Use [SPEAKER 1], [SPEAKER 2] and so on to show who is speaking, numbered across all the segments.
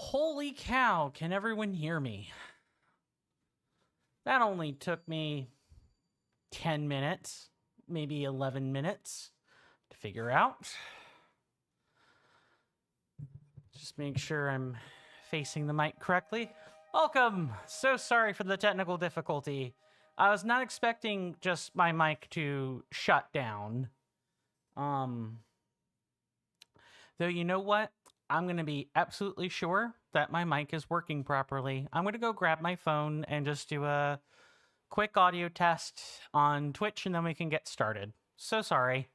[SPEAKER 1] Holy cow, can everyone hear me? That only took me 10 minutes, maybe 11 minutes to figure out. Just make sure I'm facing the mic correctly. Welcome! So sorry for the technical difficulty. I was not expecting just my mic to shut down. Though you know what? I'm going to be absolutely sure that my mic is working properly. I'm going to go grab my phone and just do a quick audio test on Twitch, and then we can get started. So sorry.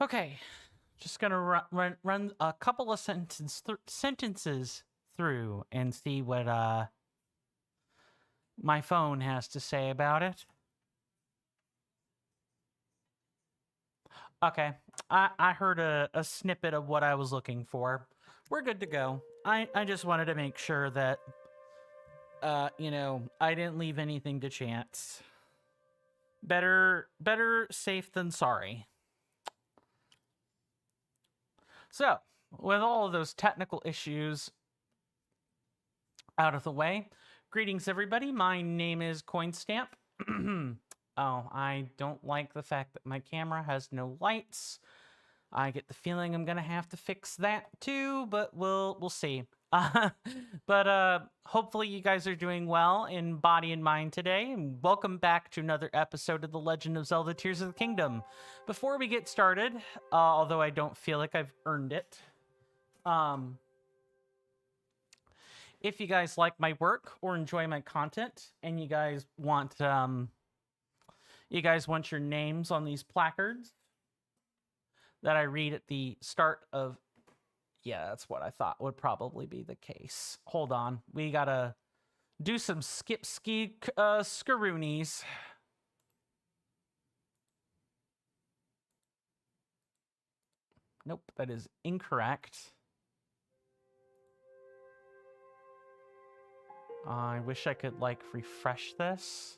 [SPEAKER 1] Okay, just gonna run a couple of sentences through and see what my phone has to say about it. Okay, I heard a snippet of what I was looking for. We're good to go. I just wanted to make sure that, you know, I didn't leave anything to chance. Better safe than sorry. So, with all of those technical issues out of the way, greetings everybody. My name is Coinstamp. Oh, I don't like the fact that my camera has no lights. I get the feeling I'm gonna have to fix that too, but we'll see. But hopefully you guys are doing well in body and mind today, and welcome back to another episode of The Legend of Zelda Tears of the Kingdom. Before we get started, although I don't feel like I've earned it, if you guys like my work or enjoy my content, and you guys want your names on these placards that I read at the start of... Yeah, that's what I thought would probably be the case. Hold on. We gotta do some skaroonies. Nope, that is incorrect. I wish I could, like, refresh this.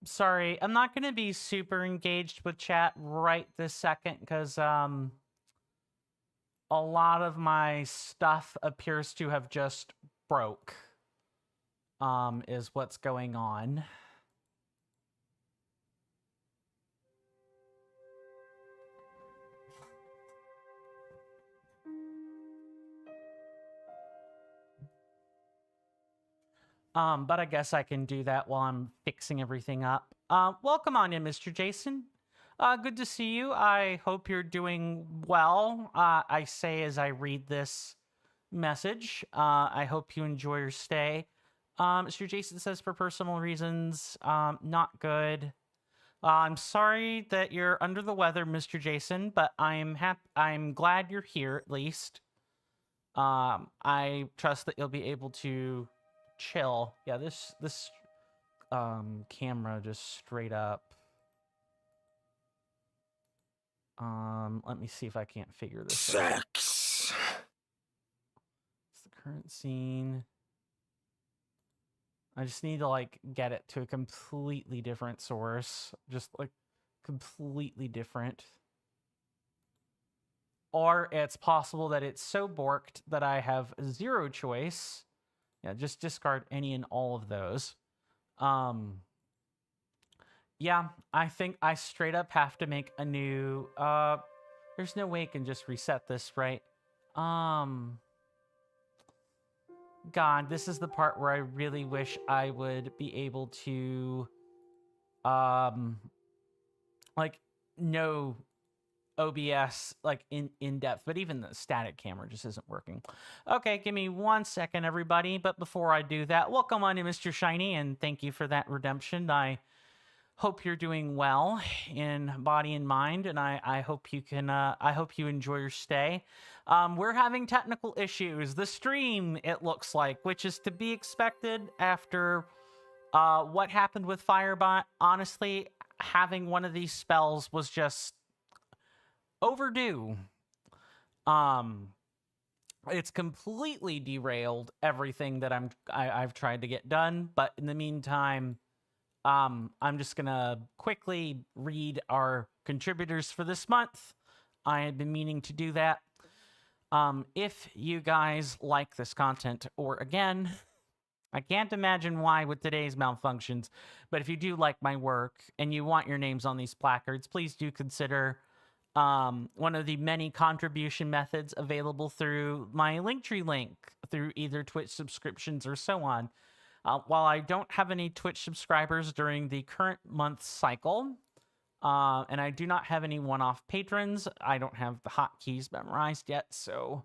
[SPEAKER 1] Sorry, I'm not going to be super engaged with chat right this second because a lot of my stuff appears to have just broke, is what's going on. But I guess I can do that while I'm fixing everything up. Welcome on in, Mr. Jason. Good to see you. I hope you're doing well. I say as I read this message. I hope you enjoy your stay. Mr. Jason says for personal reasons, not good. I'm sorry that you're under the weather, Mr. Jason, but I'm glad you're here at least. I trust that you'll be able to chill. Yeah, this camera just straight up. Let me see if I can't figure this out. Sex. It's the current scene. I just need to like get it to a completely different source. Just like completely different. Or it's possible that it's so borked that I have zero choice. Yeah, just discard any and all of those. Yeah, I think I straight up have to make a new there's no way I can just reset this, right? God, this is the part where I really wish I would be able to like know OBS like in depth, but even the static camera just isn't working. Okay, give me 1 second, everybody. But before I do that, welcome on in, Mr. Shiny, and thank you for that redemption. I hope you're doing well in body and mind, and I hope you can I hope you enjoy your stay. We're having technical issues. The stream, it looks like, which is to be expected after what happened with Firebot. Honestly, having one of these spells was just overdue. It's completely derailed everything that I've tried to get done, but in the meantime, I'm just gonna quickly read our contributors for this month. I had been meaning to do that. If you guys like this content, or again, I can't imagine why with today's malfunctions, but if you do like my work and you want your names on these placards, please do consider one of the many contribution methods available through my Linktree link, through either Twitch subscriptions or so on. While I don't have any Twitch subscribers during the current month cycle, and I do not have any one-off patrons, I don't have the hotkeys memorized yet, so,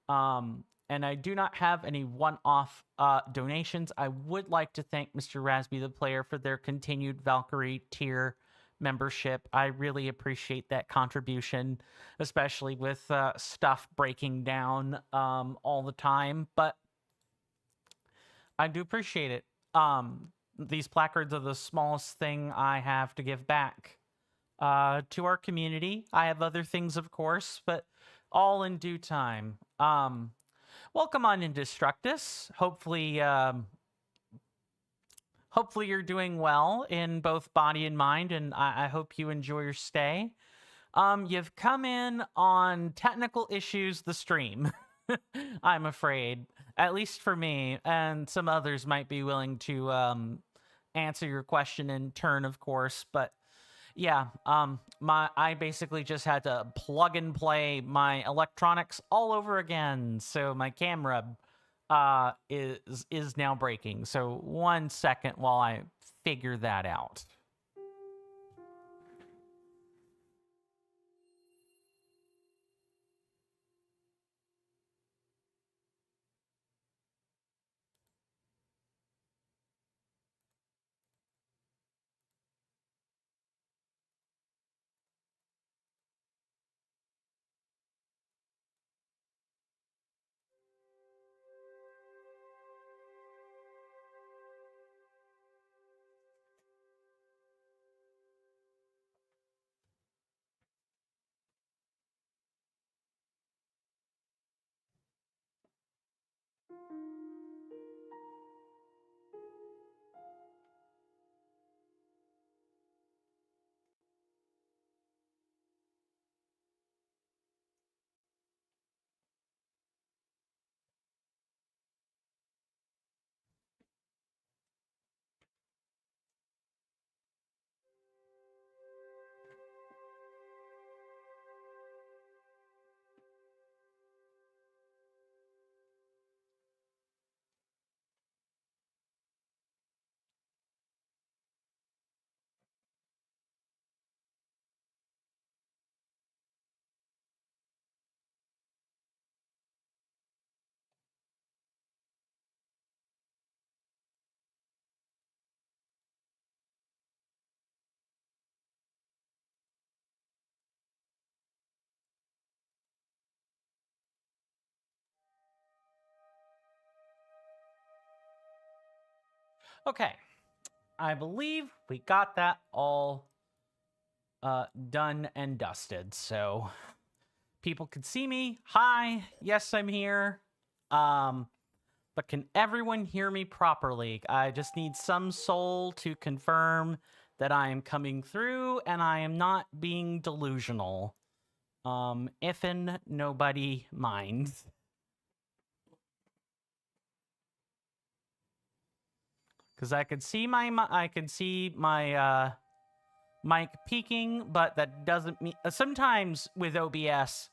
[SPEAKER 1] and I do not have any one-off donations. I would like to thank Mr. Rasby the Player for their continued Valkyrie tier membership. I really appreciate that contribution, especially with stuff breaking down all the time, but I do appreciate it. These placards are the smallest thing I have to give back to our community. I have other things, of course, but all in due time. Welcome on in, Destructus. Hopefully, hopefully you're doing well in both body and mind, and I hope you enjoy your stay. You've come in on technical issues, the stream. I'm afraid, at least for me, and some others might be willing to answer your question in turn, of course. But yeah, I basically just had to plug and play my electronics all over again. So my camera is now breaking. So 1 second while I figure that out. Okay. I believe we got that all done and dusted. So people can see me. Hi. Yes, I'm here. But can everyone hear me properly? I just need some soul to confirm that I am coming through and I am not being delusional. If'n nobody minds. Because I can see my mic peaking, but that doesn't mean sometimes with OBS,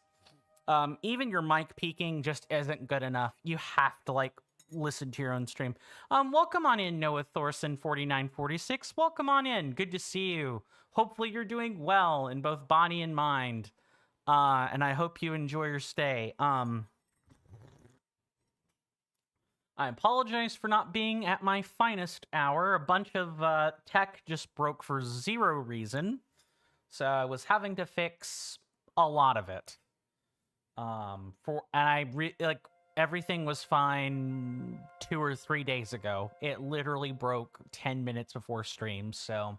[SPEAKER 1] even your mic peaking just isn't good enough. You have to like listen to your own stream. Welcome on in, Noah Thorson 4946. Welcome on in. Good to see you. Hopefully you're doing well in both body and mind. And I hope you enjoy your stay. I apologize for not being at my finest hour. A bunch of tech just broke for zero reason. So I was having to fix a lot of it. Everything was fine 2 or 3 days ago. It literally broke 10 minutes before stream, so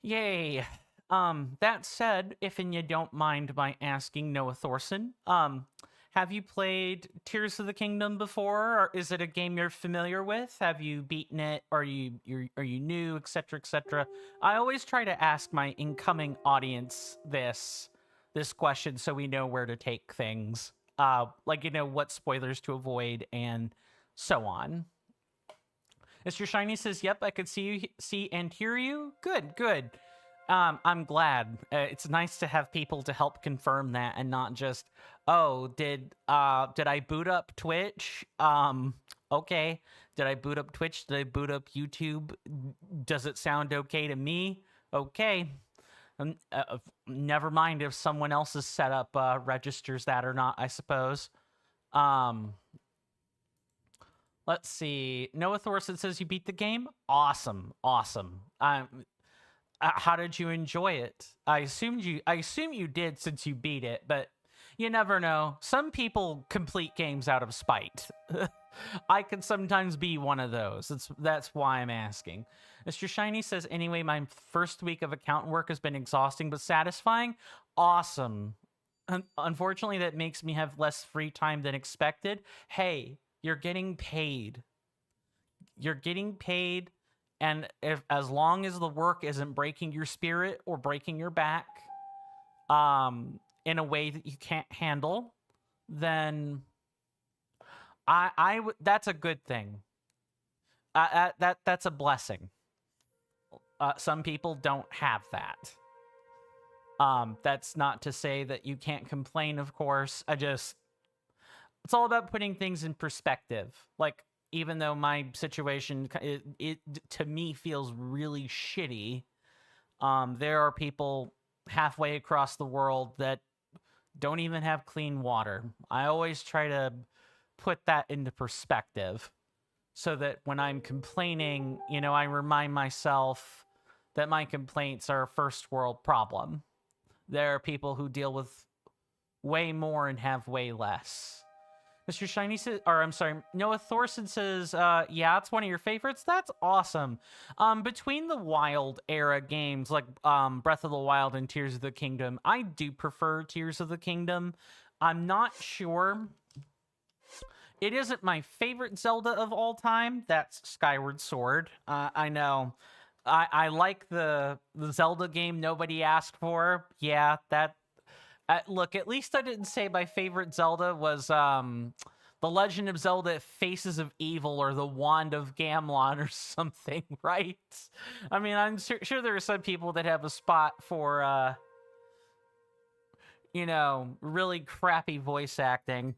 [SPEAKER 1] yay. That said, if and you don't mind my asking, Noah Thorson, have you played Tears of the Kingdom before, or is it a game you're familiar with? Have you beaten it? Are you new, etc., etc.? I always try to ask my incoming audience this question so we know where to take things. Like, you know, what spoilers to avoid and so on. Mr. Shiny says, "Yep, I could see and hear you." Good, good. I'm glad. It's nice to have people to help confirm that and not just, oh, did I boot up Twitch? Okay. Did I boot up Twitch? Did I boot up YouTube? Does it sound okay to me? Okay. Never mind if someone else's setup registers that or not, I suppose. Let's see. Noah Thorson says you beat the game. Awesome, awesome. How did you enjoy it? I assume you did since you beat it, but you never know. Some people complete games out of spite. I can sometimes be one of those. That's why I'm asking. Mr. Shiny says, anyway, my first week of accountant work has been exhausting but satisfying. Awesome. Unfortunately, that makes me have less free time than expected. Hey, you're getting paid. You're getting paid. And as long as the work isn't breaking your spirit or breaking your back in a way that you can't handle, then that's a good thing. That's a blessing. Some people don't have that. That's not to say that you can't complain, of course. It's all about putting things in perspective. Like, even though my situation, it to me feels really shitty, there are people halfway across the world that don't even have clean water. I always try to put that into perspective so that when I'm complaining, you know, I remind myself that my complaints are a first world problem. There are people who deal with way more and have way less. Mr. Shiny says, Noah Thorson says, yeah, it's one of your favorites. That's awesome. Between the Wild era games like Breath of the Wild and Tears of the Kingdom, I do prefer Tears of the Kingdom. I'm not sure. It isn't my favorite Zelda of all time. That's Skyward Sword. I know. I like the Zelda game nobody asked for. Yeah, that... look, at least I didn't say my favorite Zelda was The Legend of Zelda Faces of Evil or The Wand of Gamelon or something, right? I mean, I'm sure there are some people that have a spot for, you know, really crappy voice acting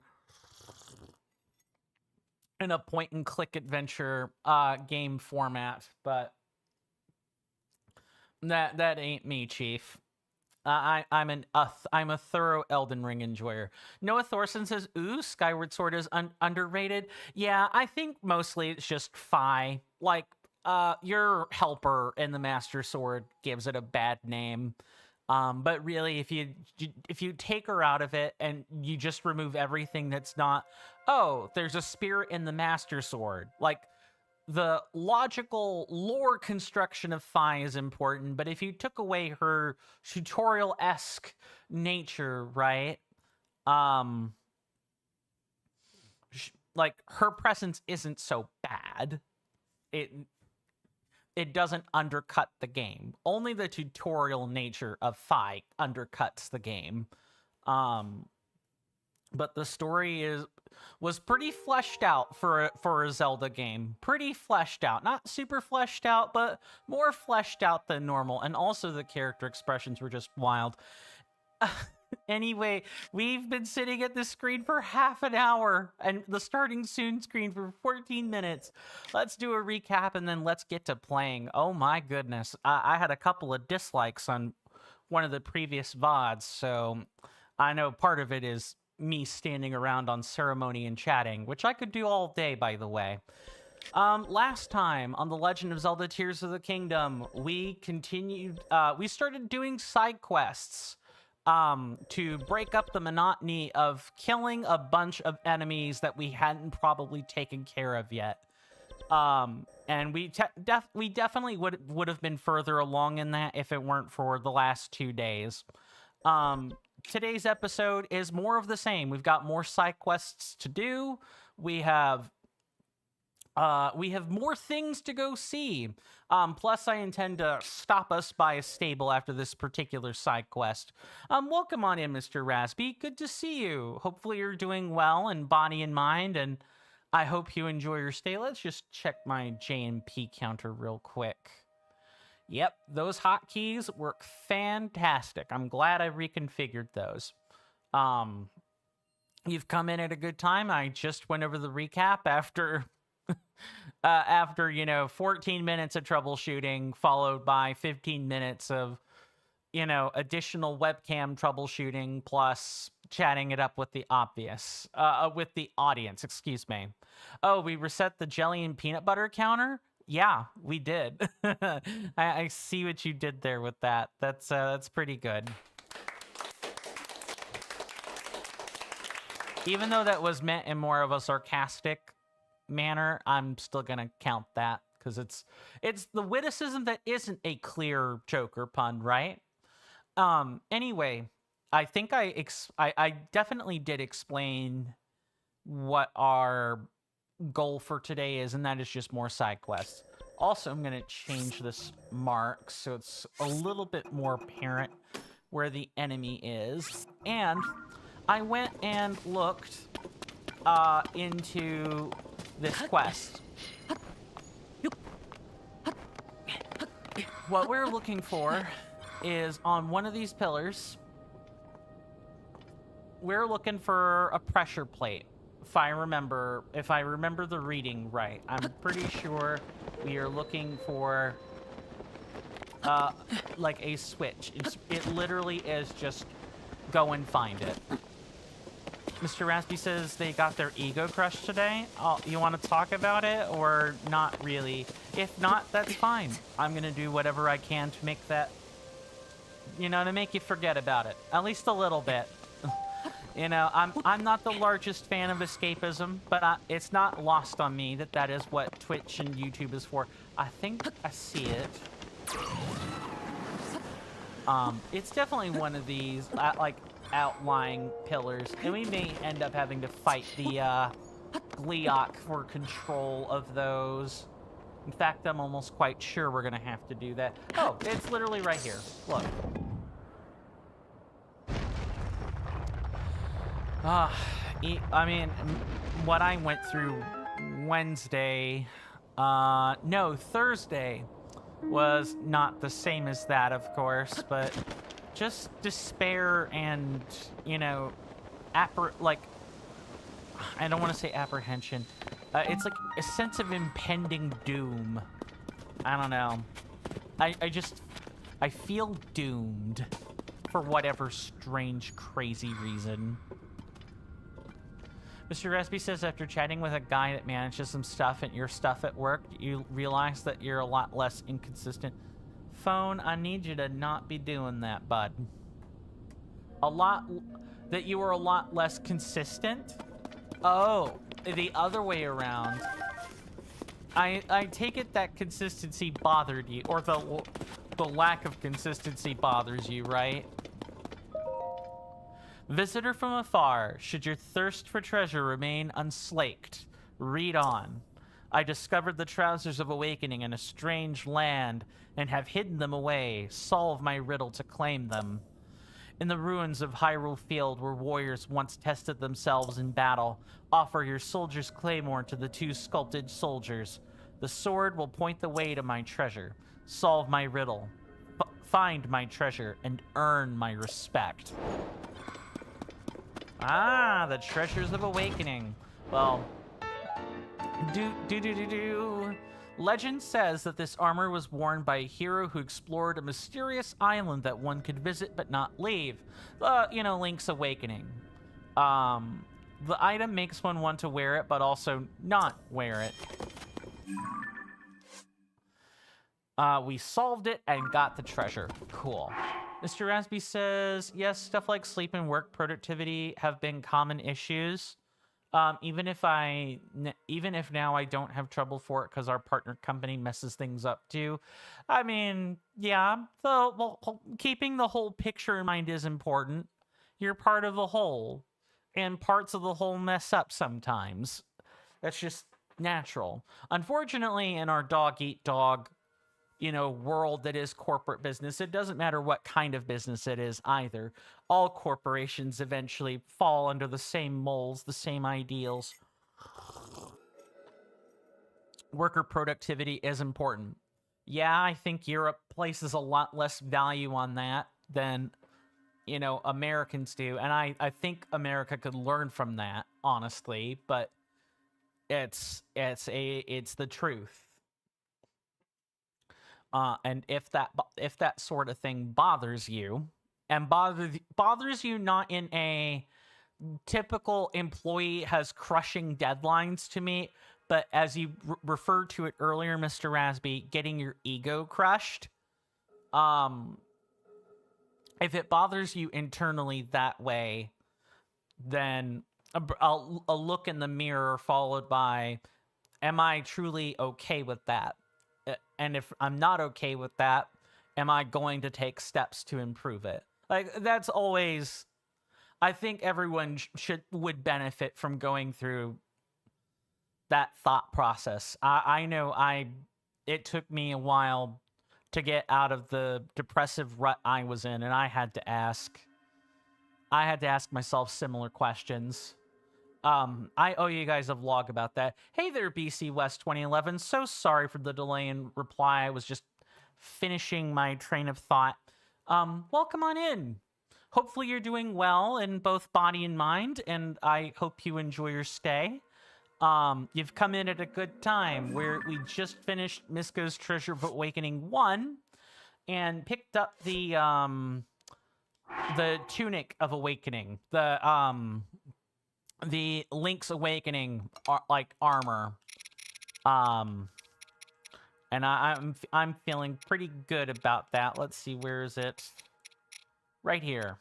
[SPEAKER 1] in a point-and-click adventure game format, but that ain't me, Chief. I'm a thorough Elden Ring enjoyer. Noah Thorson says, "Ooh, Skyward Sword is underrated." Yeah, I think mostly it's just Fi. Like, your helper in the Master Sword gives it a bad name. But really, if you take her out of it and you just remove everything that's not, oh, there's a spirit in the Master Sword. Like, the logical lore construction of Fi is important, but if you took away her tutorial-esque nature, right? Like, her presence isn't so bad. It doesn't undercut the game. Only the tutorial nature of Fi undercuts the game. But the story was pretty fleshed out for a Zelda game. Pretty fleshed out. Not super fleshed out, but more fleshed out than normal. And also the character expressions were just wild. Anyway, we've been sitting at this screen for half an hour and the starting soon screen for 14 minutes. Let's do a recap and then let's get to playing. Oh my goodness. I had a couple of dislikes on one of the previous VODs, so I know part of it is me standing around on ceremony and chatting, which I could do all day, by the way. Last time on The Legend of Zelda Tears of the Kingdom, we continued, we started doing side quests to break up the monotony of killing a bunch of enemies that we hadn't probably taken care of yet. And we definitely would have been further along in that if it weren't for the last 2 days. Today's episode is more of the same. We've got more side quests to do. We have more things to go see. Plus, I intend to stop us by a stable after this particular side quest. Welcome on in, Mr. Raspy. Good to see you. Hopefully you're doing well in body and mind, and I hope you enjoy your stay. Let's just check my JMP counter real quick. Yep, those hotkeys work fantastic. I'm glad I reconfigured those. You've come in at a good time. I just went over the recap after... after 14 minutes of troubleshooting, followed by 15 minutes of, additional webcam troubleshooting, plus chatting it up with the audience, excuse me. Oh, we reset the jelly and peanut butter counter? Yeah, we did. I see what you did there with that. That's pretty good. Even though that was meant in more of a sarcastic manner, I'm still gonna count that because it's the witticism that isn't a clear joke or pun, right? Anyway, I think I definitely did explain what our goal for today is, and that is just more side quests. Also, I'm gonna change this mark so it's a little bit more apparent where the enemy is. And I went and looked into this quest. What we're looking for is on one of these pillars. We're looking for a pressure plate. If I remember the reading right, I'm pretty sure we are looking for like a switch. It literally is just go and find it. Mr. Raspy says they got their ego crushed today. You want to talk about it or not really? If not, that's fine. I'm going to do whatever I can to make that, to make you forget about it. At least a little bit. I'm not the largest fan of escapism, but it's not lost on me that is what Twitch and YouTube is for. I think I see it. It's definitely one of these, outlying pillars, and we may end up having to fight the Gleeok for control of those. In fact, I'm almost quite sure we're gonna have to do that. Oh, it's literally right here. Look. I mean, what I went through Wednesday, no, Thursday was not the same as that, of course, but just despair and, I don't want to say apprehension. It's like a sense of impending doom. I don't know. I feel doomed for whatever strange, crazy reason. Mr. Raspy says after chatting with a guy that manages some stuff at your stuff at work, you realize that you're a lot less inconsistent. Phone, I need you to not be doing that, bud. That you were a lot less consistent? Oh, the other way around. I take it that consistency bothered you, or the lack of consistency bothers you, right? Visitor from afar, should your thirst for treasure remain unslaked, read on. I discovered the trousers of awakening in a strange land and have hidden them away. Solve my riddle to claim them. In the ruins of Hyrule Field, where warriors once tested themselves in battle, offer your soldier's claymore to the two sculpted soldiers. The sword will point the way to my treasure. Solve my riddle. Find my treasure and earn my respect. Ah, the treasures of awakening. Well, Legend says that this armor was worn by a hero who explored a mysterious island that one could visit but not leave. You know, Link's Awakening. The item makes one want to wear it, but also not wear it. We solved it and got the treasure. Cool. Mr. Rasby says, yes, stuff like sleep and work productivity have been common issues. Even if now I don't have trouble for it because our partner company messes things up too. I mean, yeah, keeping the whole picture in mind is important. You're part of the whole, and parts of the whole mess up sometimes. That's just natural. Unfortunately, in our dog-eat-dog, you know, world that is corporate business, it doesn't matter what kind of business it is either. All corporations eventually fall under the same molds, the same ideals. Worker productivity is important. Yeah, I think Europe places a lot less value on that than, you know, Americans do. And I think America could learn from that, honestly, but it's the truth. And if that sort of thing bothers you, and bothers you not in a typical employee has crushing deadlines to meet, but as you referred to it earlier, Mr. Rasby, getting your ego crushed. If it bothers you internally that way, then a look in the mirror followed by, am I truly okay with that? And if I'm not okay with that, am I going to take steps to improve it? Like, that's always, I think everyone would benefit from going through that thought process. I know it took me a while to get out of the depressive rut I was in, and I had to ask myself similar questions. I owe you guys a vlog about that. Hey there, BC West 2011. So sorry for the delay in reply. I was just finishing my train of thought. Welcome on in. Hopefully you're doing well in both body and mind, and I hope you enjoy your stay. You've come in at a good time, where we just finished Misko's Treasure of Awakening 1 and picked up the Tunic of Awakening, the Link's Awakening armor. And I'm feeling pretty good about that. Let's see, where is it? Right here.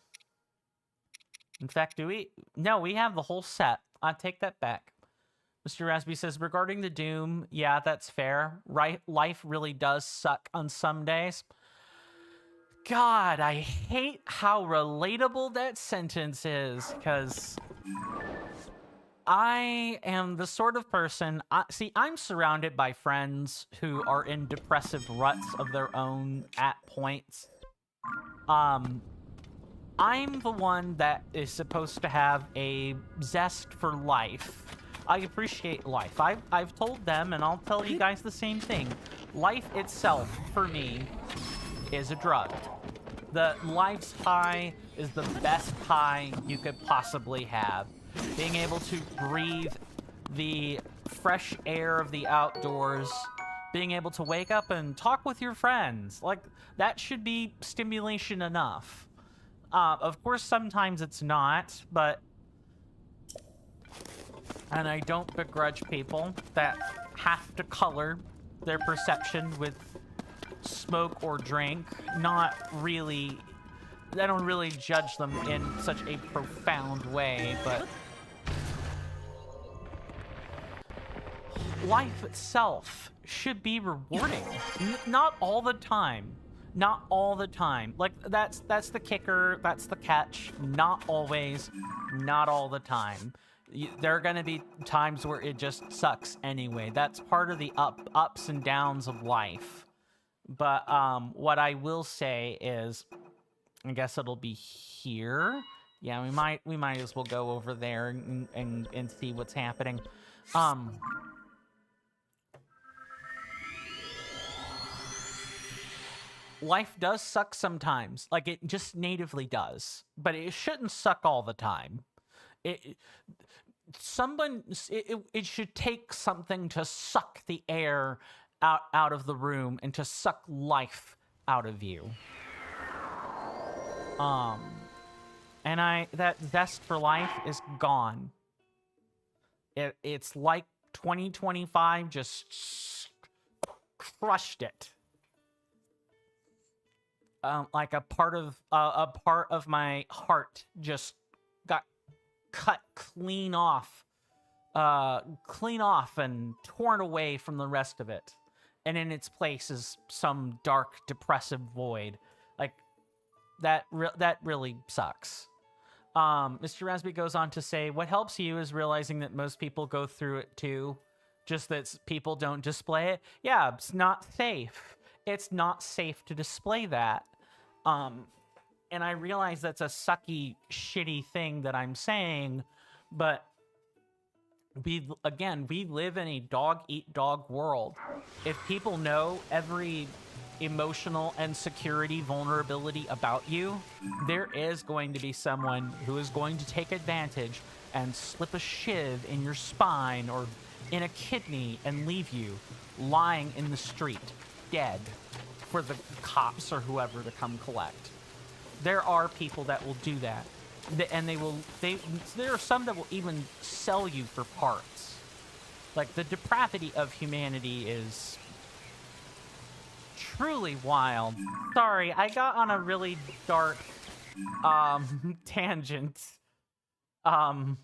[SPEAKER 1] In fact, no, we have the whole set. I take that back. Mr. Rasby says, regarding the Doom, yeah, that's fair. Right, life really does suck on some days. God, I hate how relatable that sentence is, because I am the sort of person, I'm surrounded by friends who are in depressive ruts of their own at points. I'm the one that is supposed to have a zest for life. I appreciate life. I've told them, and I'll tell you guys the same thing. Life itself, for me, is a drug. The life's high is the best high you could possibly have. Being able to breathe the fresh air of the outdoors, being able to wake up and talk with your friends, like, that should be stimulation enough. Of course, sometimes it's not, but... And I don't begrudge people that have to color their perception with smoke or drink. Not really... I don't really judge them in such a profound way, but... life itself should be rewarding. Not all the time. Not all the time. Like, that's the kicker, that's the catch. Not always, not all the time. There are gonna be times where it just sucks anyway. That's part of the ups and downs of life. But what I will say is, I guess it'll be here. Yeah, we might as well go over there and see what's happening. Life does suck sometimes, like it just natively does, but it shouldn't suck all the time. It should take something to suck the air out of the room and to suck life out of you. And that zest for life is gone. It's like 2025 just crushed it. Like a part of my heart just got cut clean off and torn away from the rest of it. And in its place is some dark, depressive void. Like, that really sucks. Mr. Rasby goes on to say, what helps you is realizing that most people go through it too. Just that people don't display it. Yeah, it's not safe. It's not safe to display that. And I realize that's a sucky, shitty thing that I'm saying, but we live in a dog-eat-dog world. If people know every emotional and security vulnerability about you, there is going to be someone who is going to take advantage and slip a shiv in your spine or in a kidney and leave you lying in the street, dead, for the cops or whoever to come collect. There are people that will do that. And there are some that will even sell you for parts. Like, the depravity of humanity is truly wild. Sorry, I got on a really dark tangent. The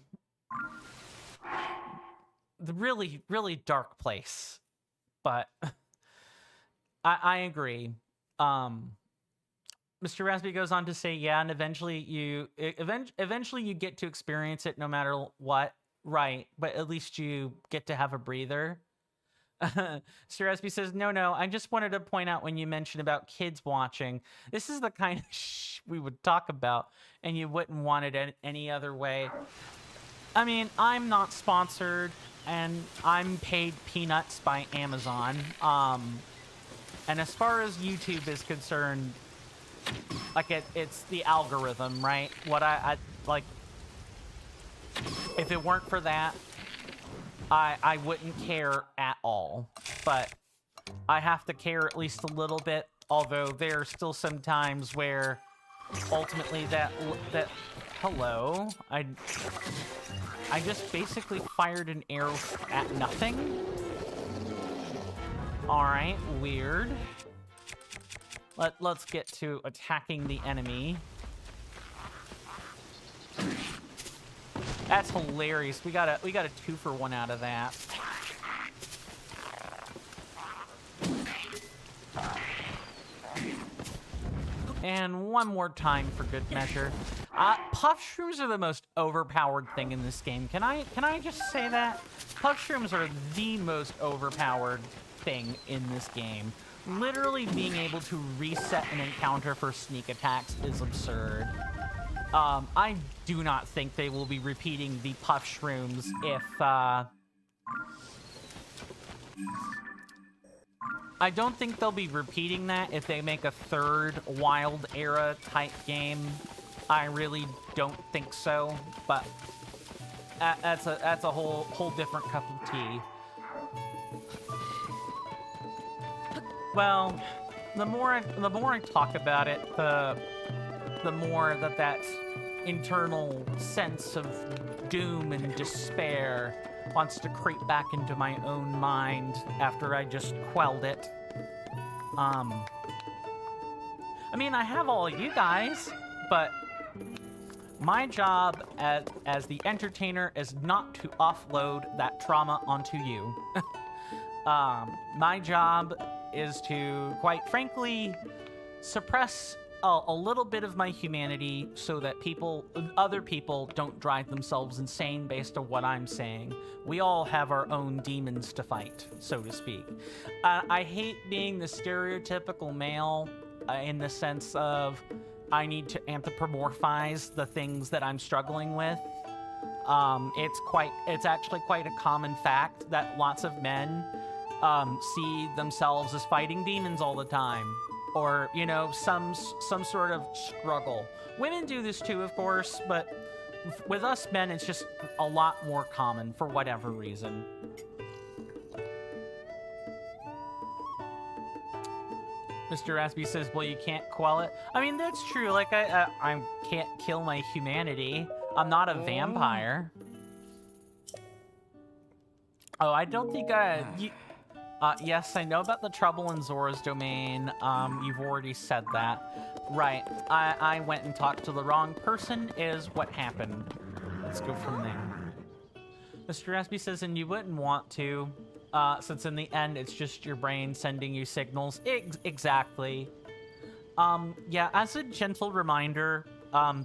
[SPEAKER 1] really, really dark place. But I agree. Mr. Rasby goes on to say, yeah, and eventually you get to experience it no matter what, right? But at least you get to have a breather. Mr. Rasby says, no, I just wanted to point out when you mentioned about kids watching, this is the kind of we would talk about, and you wouldn't want it any other way. I mean, I'm not sponsored, and I'm paid peanuts by Amazon. And as far as YouTube is concerned, like, it's the algorithm, right? What I like, if it weren't for that, I wouldn't care at all. But I have to care at least a little bit, although there are still some times where ultimately that hello, I just basically fired an arrow at nothing. All right, weird. Let's get to attacking the enemy. That's hilarious. We got a 2-for-1 out of that. And one more time for good measure. Puff shrooms are the most overpowered thing in this game. Can I just say that? Puff shrooms are the most overpowered thing in this game. Literally being able to reset an encounter for sneak attacks is absurd. I do not think they will be repeating the puff shrooms if, I don't think they'll be repeating that if they make a third Wild Era type game. I really don't think so, but that's a whole different cup of tea. Well, the more I talk about it, the more that internal sense of doom and despair wants to creep back into my own mind after I just quelled it. I mean, I have all you guys, but my job as the entertainer is not to offload that trauma onto you. My job is to, quite frankly, suppress a little bit of my humanity so that other people don't drive themselves insane based on what I'm saying. We all have our own demons to fight, so to speak. I hate being the stereotypical male in the sense of I need to anthropomorphize the things that I'm struggling with. It's actually quite a common fact that lots of men see themselves as fighting demons all the time, or some sort of struggle. Women do this too, of course, but with us men, it's just a lot more common for whatever reason. Mr. Raspy says, well, you can't quell it. I mean, that's true. Like, I can't kill my humanity. I'm not a vampire. Oh, I don't think yes, I know about the trouble in Zora's domain. You've already said that. Right. I went and talked to the wrong person is what happened. Let's go from there. Mr. Raspy says, and you wouldn't want to, since in the end, it's just your brain sending you signals. Exactly. Yeah, as a gentle reminder,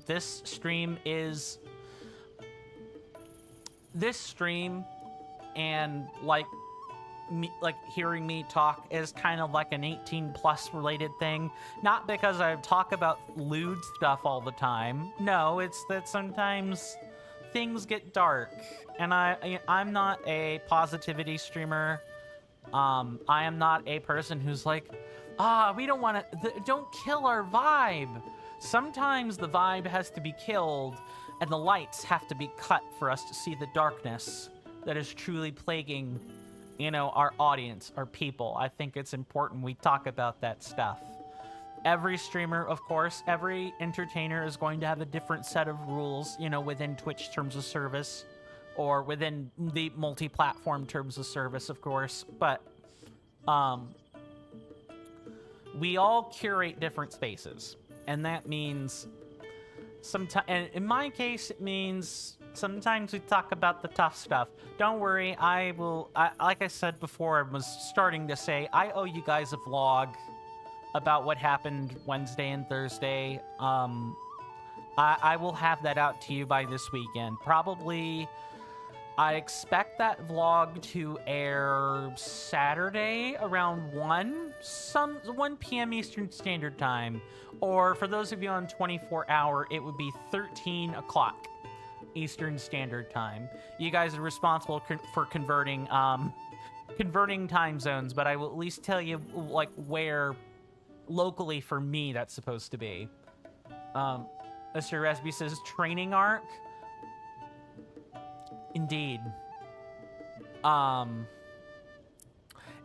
[SPEAKER 1] this stream and hearing me talk is kind of like an 18+ related thing. Not because I talk about lewd stuff all the time. No, it's that sometimes things get dark, and I'm not a positivity streamer. I am not a person who's like, we don't want to, don't kill our vibe. Sometimes the vibe has to be killed, and the lights have to be cut for us to see the darkness that is truly plaguing, our audience, our people. I think it's important we talk about that stuff. Every streamer, of course, every entertainer is going to have a different set of rules, within Twitch terms of service, or within the multi-platform terms of service, of course. But we all curate different spaces, and that means sometimes, and in my case, it means sometimes we talk about the tough stuff. Don't worry, like I said before, I was starting to say, I owe you guys a vlog about what happened Wednesday and Thursday. I will have that out to you by this weekend. Probably, I expect that vlog to air Saturday around 1 p.m. Eastern Standard Time. Or for those of you on 24-hour, it would be 13 o'clock Eastern Standard Time. You guys are responsible for converting time zones, but I will at least tell you where locally for me that's supposed to be. Mr. Resby says training arc. Indeed.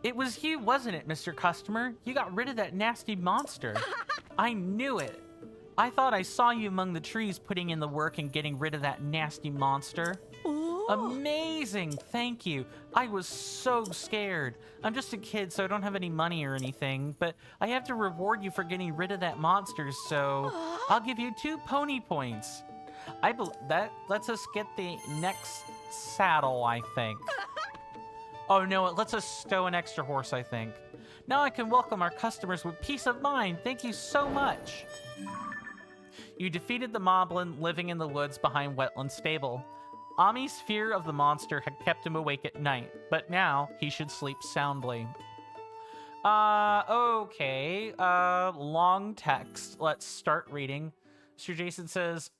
[SPEAKER 1] It was you, wasn't it, Mr. Customer? You got rid of that nasty monster. I knew it. I thought I saw you among the trees putting in the work and getting rid of that nasty monster. Ooh. Amazing, thank you. I was so scared. I'm just a kid, so I don't have any money or anything, but I have to reward you for getting rid of that monster, so I'll give you 2 pony points. That lets us get the next saddle, I think. Oh no, it lets us stow an extra horse, I think. Now I can welcome our customers with peace of mind. Thank you so much. You defeated the moblin living in the woods behind Wetland Stable. Ami's fear of the monster had kept him awake at night, but now he should sleep soundly. Okay. Long text. Let's start reading. Mr. Jason says,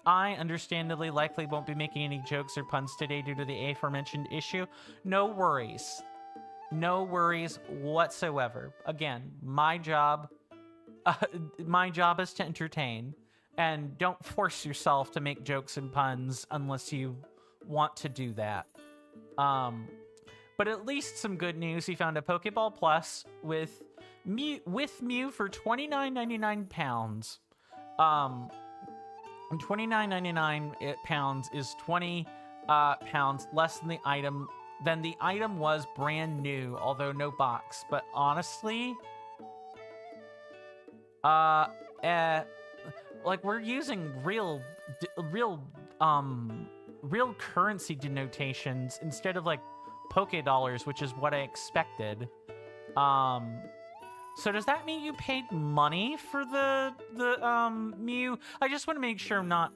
[SPEAKER 1] I understandably likely won't be making any jokes or puns today due to the aforementioned issue. No worries. No worries whatsoever. Again, my job is to entertain. And don't force yourself to make jokes and puns unless you want to do that. But at least some good news. He found a Pokeball Plus with Mew for £29.99. And £29.99 is 20 pounds less than the item. Than the item was brand new, although no box. But honestly, we're using real currency denotations instead of Poké Dollars, which is what I expected. So does that mean you paid money for the Mew? I just want to make sure I'm not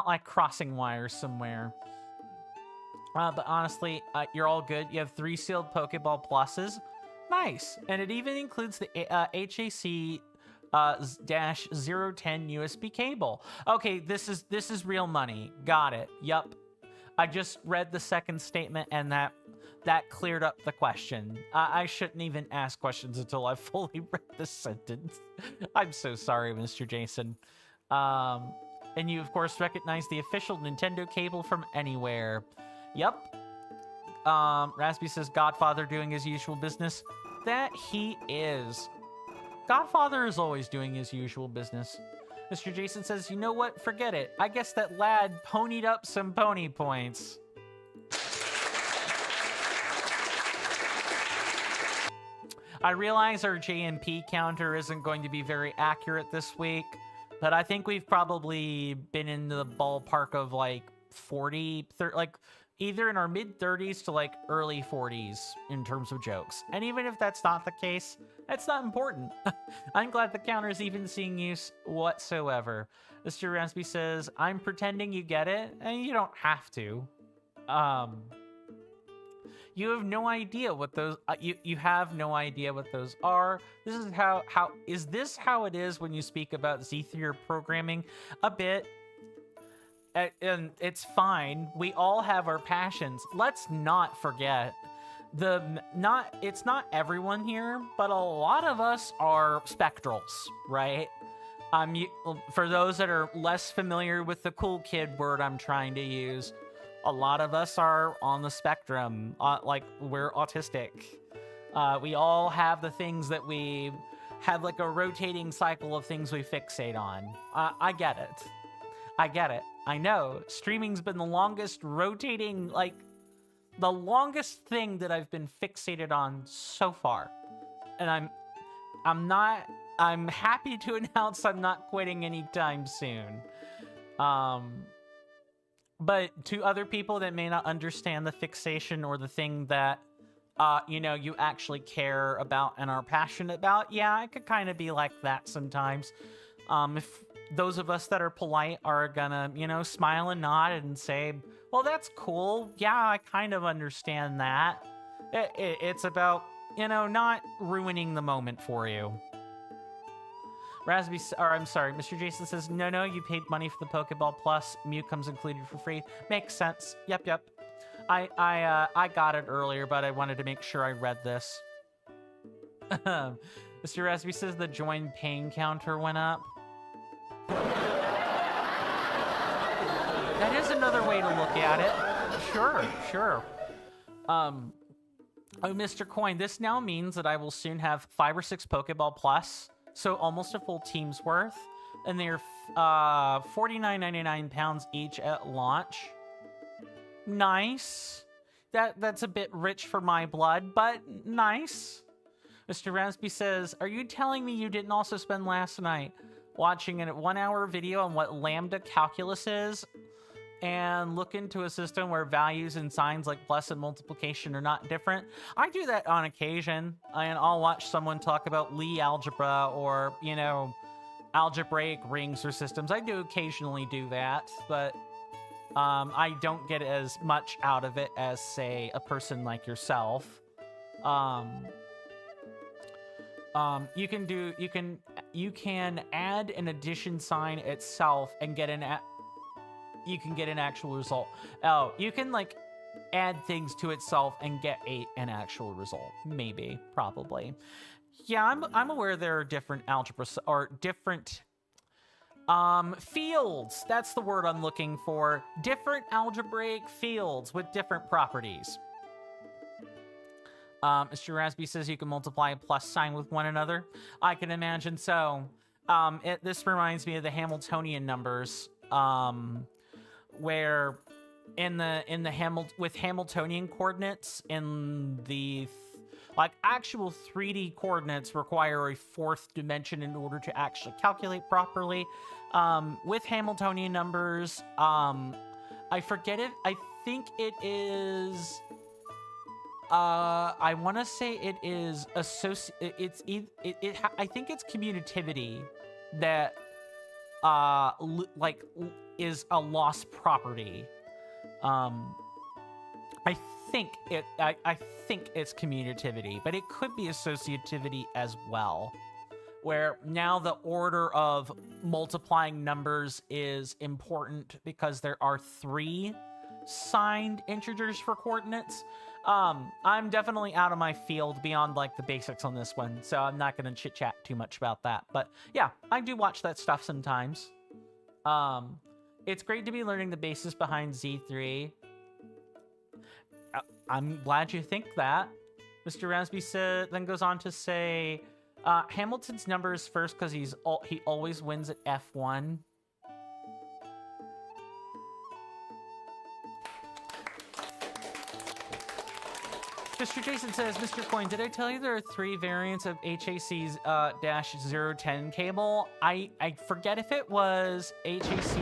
[SPEAKER 1] like crossing wires somewhere. But honestly, you're all good. You have 3 sealed Pokeball Pluses. Nice. And it even includes the HAC dash 010 USB cable. Okay, this is real money. Got it. Yup. I just read the second statement and that cleared up the question. I shouldn't even ask questions until I've fully read the sentence. I'm so sorry, Mr. Jason. And you, of course, recognize the official Nintendo cable from anywhere. Yep. Raspy says, Godfather doing his usual business. That he is. Godfather is always doing his usual business. Mr. Jason says, you know what? Forget it. I guess that lad ponied up some pony points. I realize our JMP counter isn't going to be very accurate this week, but I think we've probably been in the ballpark of like 40, like either in our mid-30s to like early 40s in terms of jokes. And even if that's not the case, that's not important. I'm glad the counter is even seeing use whatsoever. Mr. Raspy says, I'm pretending you get it, and you don't have to. You have no idea what those you have no idea what those are. This is how is this how it is when you speak about Z3 programming? A bit. And it's fine. We all have our passions. Let's not forget it's not everyone here, but a lot of us are spectrals, right? For those that are less familiar with the cool kid word I'm trying to use, a lot of us are on the spectrum, like we're autistic. We all have the things that we have, like a rotating cycle of things we fixate on. I get it. I get it. I know. Streaming's been the longest rotating, like, the longest thing that I've been fixated on so far. And I'm happy to announce I'm not quitting anytime soon. But to other people that may not understand the fixation or the thing that, you actually care about and are passionate about, yeah, it could kind of be like that sometimes. If those of us that are polite are gonna, smile and nod and say, well, that's cool. Yeah, I kind of understand that. It's about, not ruining the moment for you. Mr. Jason says, no, you paid money for the Pokeball Plus. Mew comes included for free. Makes sense. Yep. I got it earlier, but I wanted to make sure I read this. Mr. Raspy says the join pain counter went up. That is another way to look at it. Sure. Oh, Mr. Coin, this now means that I will soon have 5 or 6 Pokeball Plus, so almost a full team's worth, and they're £49.99 each at launch. Nice. That's a bit rich for my blood, but nice. Mr. Raspy says, are you telling me you didn't also spend last night watching a 1-hour video on what lambda calculus is and look into a system where values and signs like plus and multiplication are not different? I do that on occasion, and I'll watch someone talk about Lie algebra or, algebraic rings or systems. I do occasionally do that, but I don't get as much out of it as, say, a person like yourself. You can add an addition sign itself and get you can get an actual result. Oh, you can add things to itself and get an actual result. Maybe, probably. Yeah, I'm aware there are different algebras or different fields. That's the word I'm looking for. Different algebraic fields with different properties. Mr. Raspy says you can multiply a plus sign with one another. I can imagine so. This reminds me of the Hamiltonian numbers, where with Hamiltonian coordinates in the actual 3D coordinates require a 4th dimension in order to actually calculate properly. With Hamiltonian numbers, I forget it. I think it is... I want to say it is I think it's commutativity that is a lost property. I think it's commutativity, but it could be associativity as well, where now the order of multiplying numbers is important because there are 3 signed integers for coordinates. I'm definitely out of my field beyond like the basics on this one, so I'm not going to chit chat too much about that. But yeah, I do watch that stuff sometimes. It's great to be learning the basis behind Z3. I'm glad you think that. Mr. Rasby then goes on to say, Hamilton's number is first because he always wins at F1. Mr. Jason says, Mr. Coin, did I tell you there are 3 variants of HAC's -010 cable? I forget if it was HAC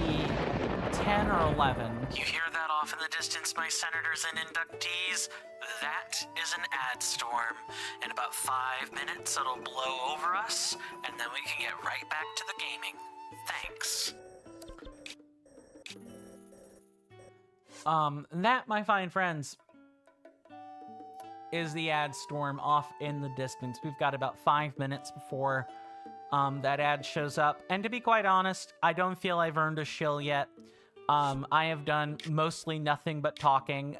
[SPEAKER 1] 10 or 11.
[SPEAKER 2] You hear that off in the distance, my senators and inductees? That is an ad storm. In about 5 minutes, it'll blow over us, and then we can get right back to the gaming. Thanks.
[SPEAKER 1] That, my fine friends, is the ad storm off in the distance. We've got about 5 minutes before that ad shows up. And to be quite honest, I don't feel I've earned a shill yet. I have done mostly nothing but talking.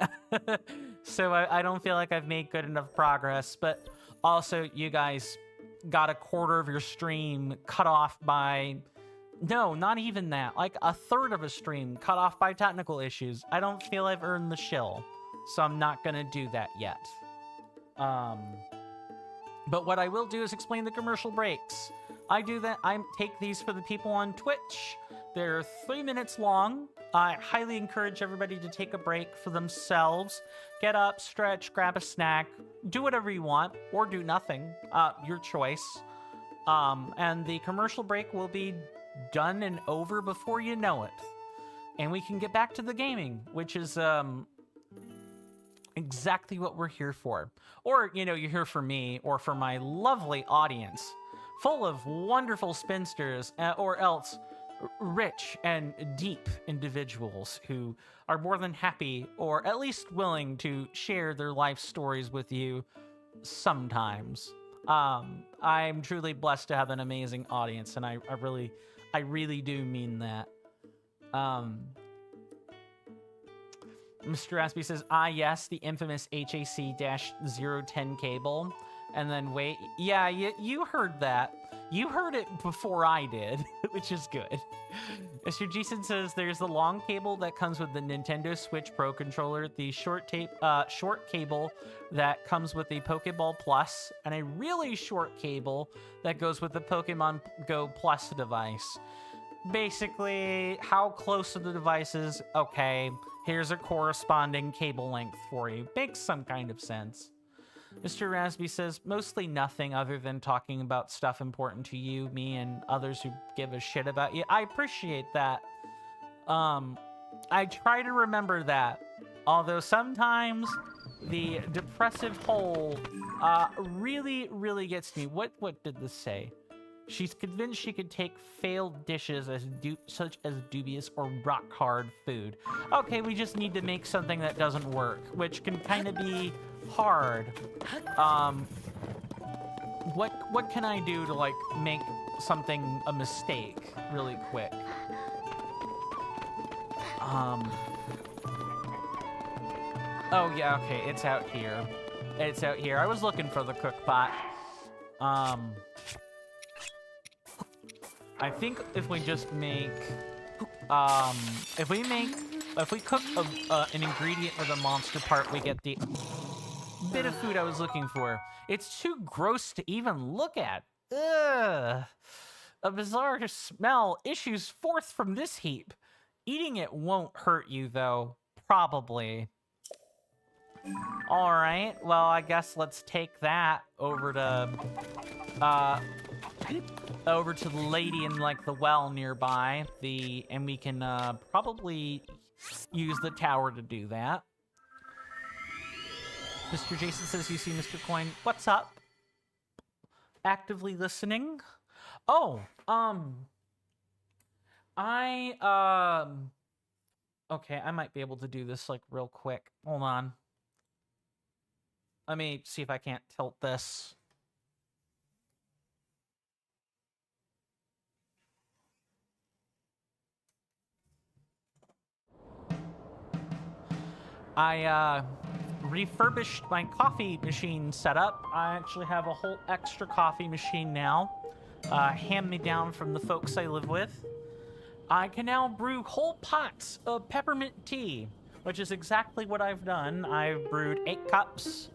[SPEAKER 1] So I don't feel like I've made good enough progress. But also, you guys got a quarter of your stream cut off by... No, not even that. Like a third of a stream cut off by technical issues. I don't feel I've earned the shill. So I'm not going to do that yet. But what I will do is explain the commercial breaks. I do that. I take these for the people on Twitch. They're 3 minutes long. I highly encourage everybody to take a break for themselves. Get up, stretch, grab a snack, do whatever you want, or do nothing. Your choice. And the commercial break will be done and over before you know it. And we can get back to the gaming, which is, exactly what we're here for. Or, you know, you're here for me or for my lovely audience, full of wonderful spinsters, or else rich and deep individuals who are more than happy or at least willing to share their life stories with you sometimes. I'm truly blessed to have an amazing audience, and I really do mean that. Mr. Raspy says, yes, the infamous HAC-010 cable. And then wait, yeah, you heard that. You heard it before I did, which is good. Mr. Jason says there's the long cable that comes with the Nintendo Switch Pro controller, the short cable that comes with the Pokeball Plus, and a really short cable that goes with the Pokemon Go Plus device. Basically, how close are the devices? Okay, here's a corresponding cable length for you. Makes some kind of sense. Mr. Rasby says, mostly nothing other than talking about stuff important to you, me, and others who give a shit about you. I appreciate that. I try to remember that. Although sometimes the depressive hole really, really gets me. What did this say? She's convinced she could take failed dishes as such as dubious or rock-hard food. Okay, we just need to make something that doesn't work, which can kind of be hard. What can I do to, like, make something a mistake really quick? Oh, yeah, okay, it's out here. It's out here. I was looking for the cook pot. I think if we just make, if we cook an ingredient with a monster part, we get the bit of food I was looking for. It's too gross to even look at. Ugh. A bizarre smell issues forth from this heap. Eating it won't hurt you, though. Probably. Alright, well, I guess let's take that over to the lady in, like, the well nearby. And we can, probably use the tower to do that. Mr. Jason says you see Mr. Coin. What's up? Actively listening. Oh, okay, I might be able to do this like real quick. Hold on. Let me see if I can't tilt this. I refurbished my coffee machine setup. I actually have a whole extra coffee machine now, hand-me-down from the folks I live with. I can now brew whole pots of peppermint tea, which is exactly what I've done. I've brewed 8 cups,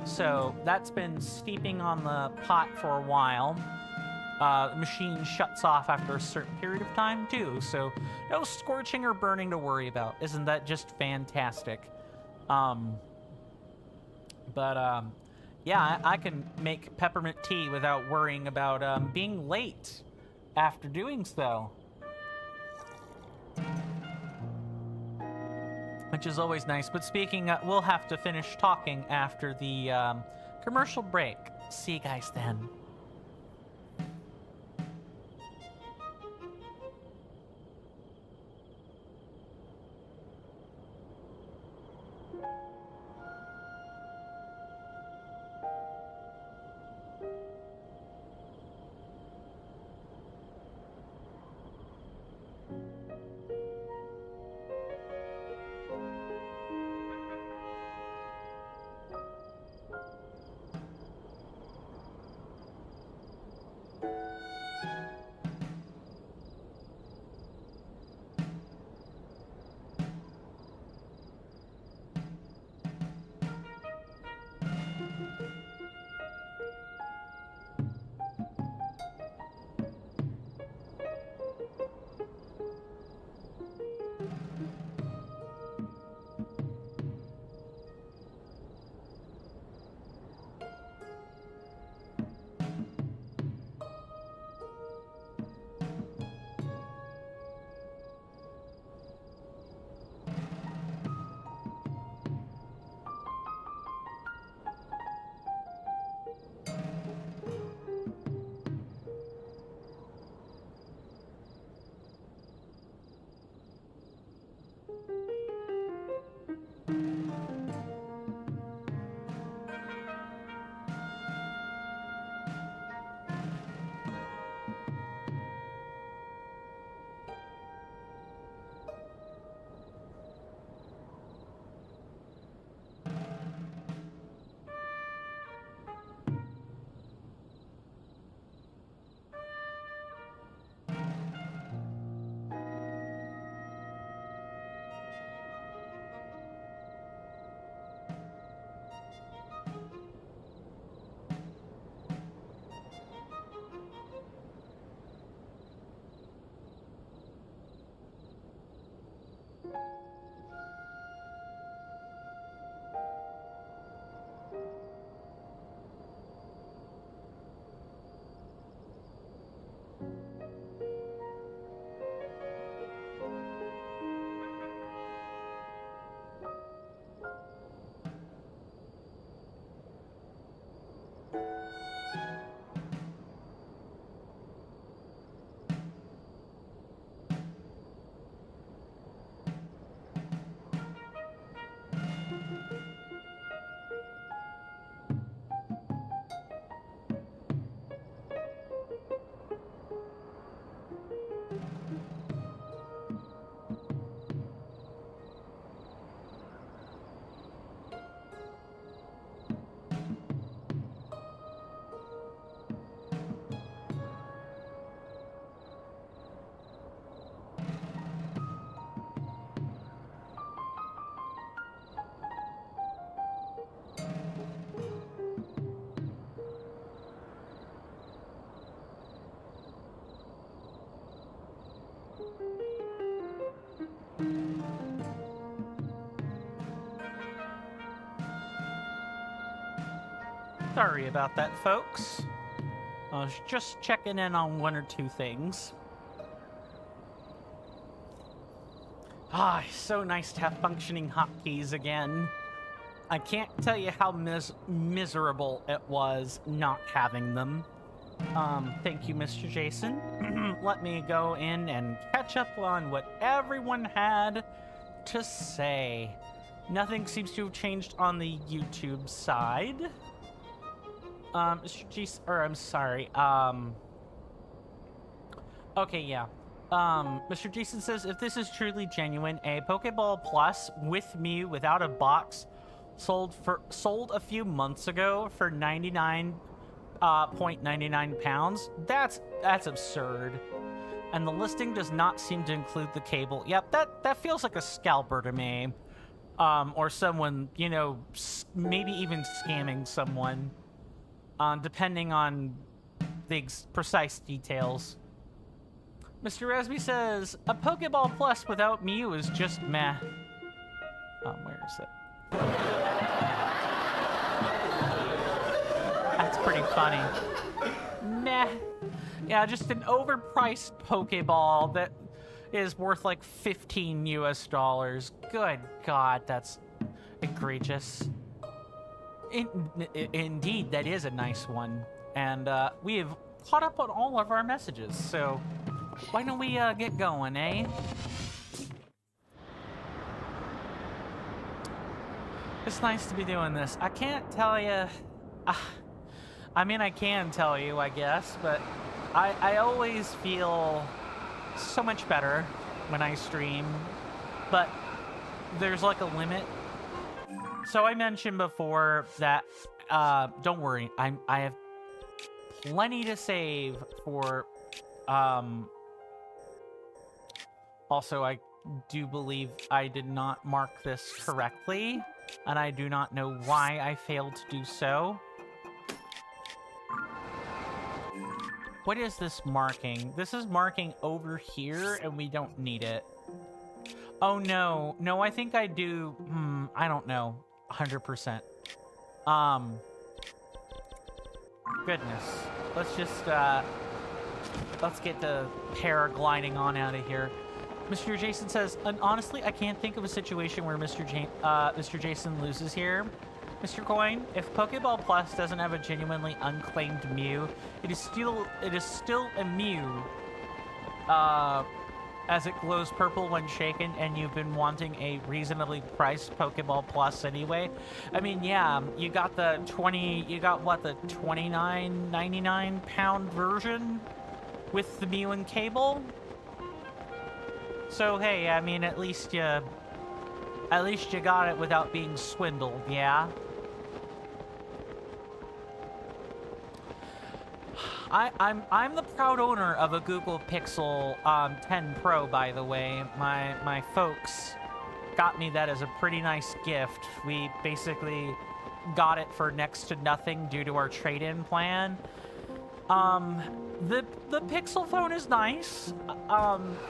[SPEAKER 1] so that's been steeping on the pot for a while. The machine shuts off after a certain period of time, too, so no scorching or burning to worry about. Isn't that just fantastic? Yeah, I can make peppermint tea without worrying about being late after doing so. Which is always nice. But speaking, we'll have to finish talking after the commercial break. See you guys then. Sorry about that, folks. I was just checking in on one or two things. Ah, so nice to have functioning hotkeys again. I can't tell you how miserable it was not having them. Thank you, Mr. Jason. Let me go in and catch up on what everyone had to say. Nothing seems to have changed on the YouTube side. Mr. Jason, or I'm sorry, okay, yeah. Mr. Jason says, if this is truly genuine, a Pokeball Plus with Mew without a box sold a few months ago for 99.99 pounds. That's absurd. And the listing does not seem to include the cable. Yep, that feels like a scalper to me. Or someone, you know, maybe even scamming someone. Depending on the precise details. Mr. Resby says, a Pokeball Plus without Mew is just meh. Where is it? That's pretty funny. Meh. Yeah, just an overpriced Pokeball that is worth like $15 US. Good God, that's egregious. Indeed, that is a nice one. And we have caught up on all of our messages, so why don't we get going, eh? It's nice to be doing this. I can't tell you... I mean, I can tell you, I guess, but I always feel so much better when I stream, but there's like a limit. So I mentioned before that, don't worry, I have plenty to save for, also I do believe I did not mark this correctly, and I do not know why I failed to do so. What is this marking? This is marking over here, and we don't need it. Oh, no. No, I think I do. I don't know. 100%. Goodness. Let's just, let's get the paragliding on out of here. Mr. Jason says, and honestly, I can't think of a situation where Mr. Jason loses here. Mr. Coin, if Pokeball Plus doesn't have a genuinely unclaimed Mew, it is still a Mew, as it glows purple when shaken, and you've been wanting a reasonably priced Pokeball Plus anyway. I mean, yeah, you got the $29.99 pound version with the Mew and cable. So hey, I mean, at least you got it without being swindled, yeah? I'm the proud owner of a Google Pixel 10 Pro, by the way. My folks got me that as a pretty nice gift. We basically got it for next to nothing due to our trade-in plan. The Pixel phone is nice.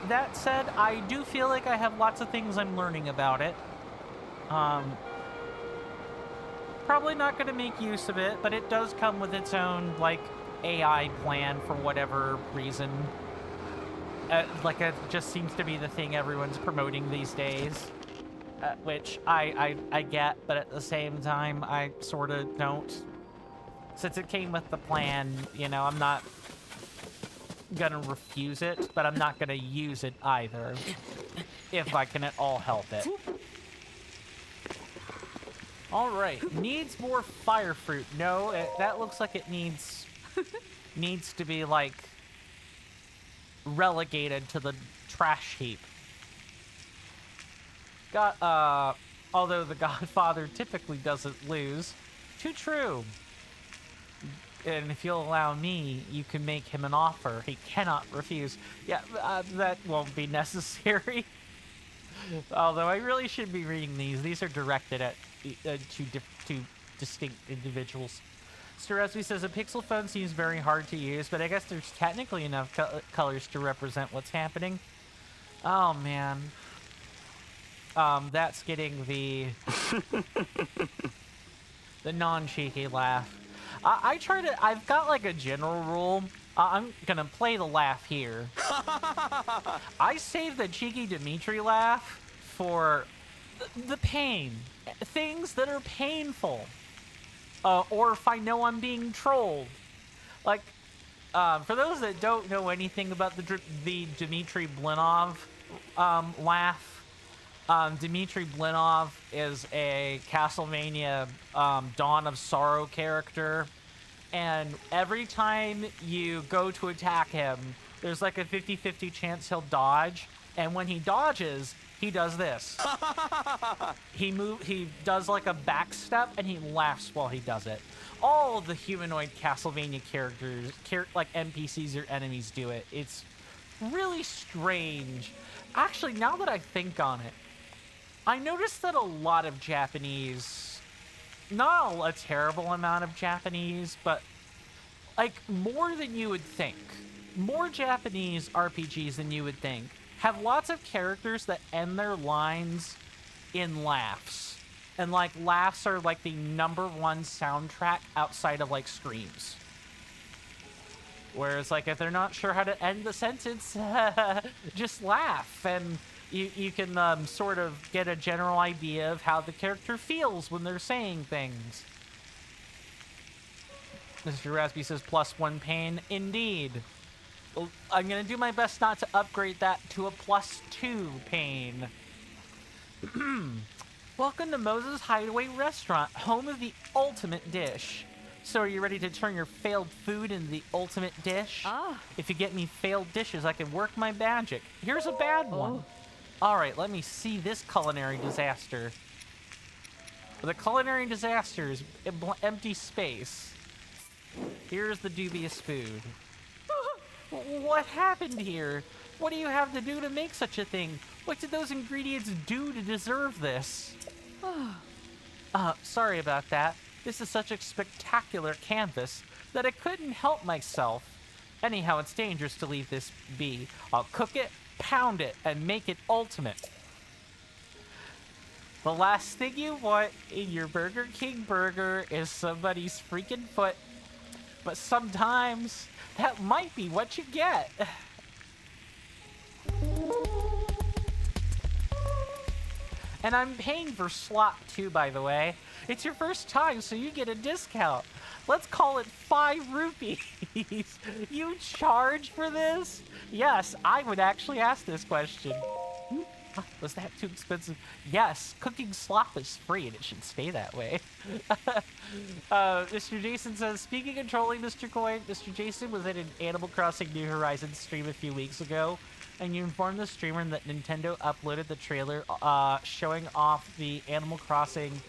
[SPEAKER 1] That said, I do feel like I have lots of things I'm learning about it. Probably not going to make use of it, but it does come with its own, like, AI plan for whatever reason. Like, it just seems to be the thing everyone's promoting these days. Which I get, but at the same time, I sort of don't. Since it came with the plan, you know, I'm not gonna refuse it, but I'm not gonna use it either. If I can at all help it. Alright, needs more fire fruit. No, that looks like it needs to be, like, relegated to the trash heap. Although the Godfather typically doesn't lose. Too true. And if you'll allow me, you can make him an offer he cannot refuse. Yeah, that won't be necessary. Although I really should be reading these. These are directed at two distinct individuals. Steresby says, a Pixel phone seems very hard to use, but I guess there's technically enough colors to represent what's happening. Oh, man. That's getting the non-cheeky laugh. I've got like a general rule. I'm gonna play the laugh here. I save the cheeky Dimitri laugh for the pain, things that are painful, or if I know I'm being trolled. Like, for those that don't know anything about the Dmitry Blinov laugh, Dmitry Blinov is a Castlevania Dawn of Sorrow character, and every time you go to attack him, there's like a 50-50 chance he'll dodge, and when he dodges, he does this. He does like a back step, and he laughs while he does it. All of the humanoid Castlevania characters, like NPCs or enemies, do it. It's really strange. Actually, now that I think on it, I noticed that a lot of Japanese, not a terrible amount of Japanese, but like more than you would think, more Japanese RPGs than you would think, have lots of characters that end their lines in laughs. And like laughs are like the #1 soundtrack outside of like screams. Whereas like if they're not sure how to end the sentence, just laugh, and you can sort of get a general idea of how the character feels when they're saying things. Mr. Raspy says +1 pain. Indeed. Well, I'm going to do my best not to upgrade that to a +2 pain. Welcome to Moses Hideaway Restaurant, home of the ultimate dish. So are you ready to turn your failed food into the ultimate dish? If you get me failed dishes, I can work my magic. Here's a bad one. Alright, let me see this culinary disaster. The culinary disaster is empty space. Here's the dubious food. What happened here? What do you have to do to make such a thing? What did those ingredients do to deserve this? Sorry about that. This is such a spectacular canvas that I couldn't help myself. Anyhow, it's dangerous to leave this be. I'll cook it, pound it, and make it ultimate. The last thing you want in your Burger King burger is somebody's freaking foot. But sometimes that might be what you get. And I'm paying for slop too, by the way. It's your first time, so you get a discount. Let's call it 5 rupees. You charge for this? Yes, I would actually ask this question. Was that too expensive? Yes, cooking slop is free, and it should stay that way. Mr. Jason says, speaking of trolling, Mr. Coin, Mr. Jason was at an Animal Crossing New Horizons stream a few weeks ago, and you informed the streamer that Nintendo uploaded the trailer showing off the Animal Crossing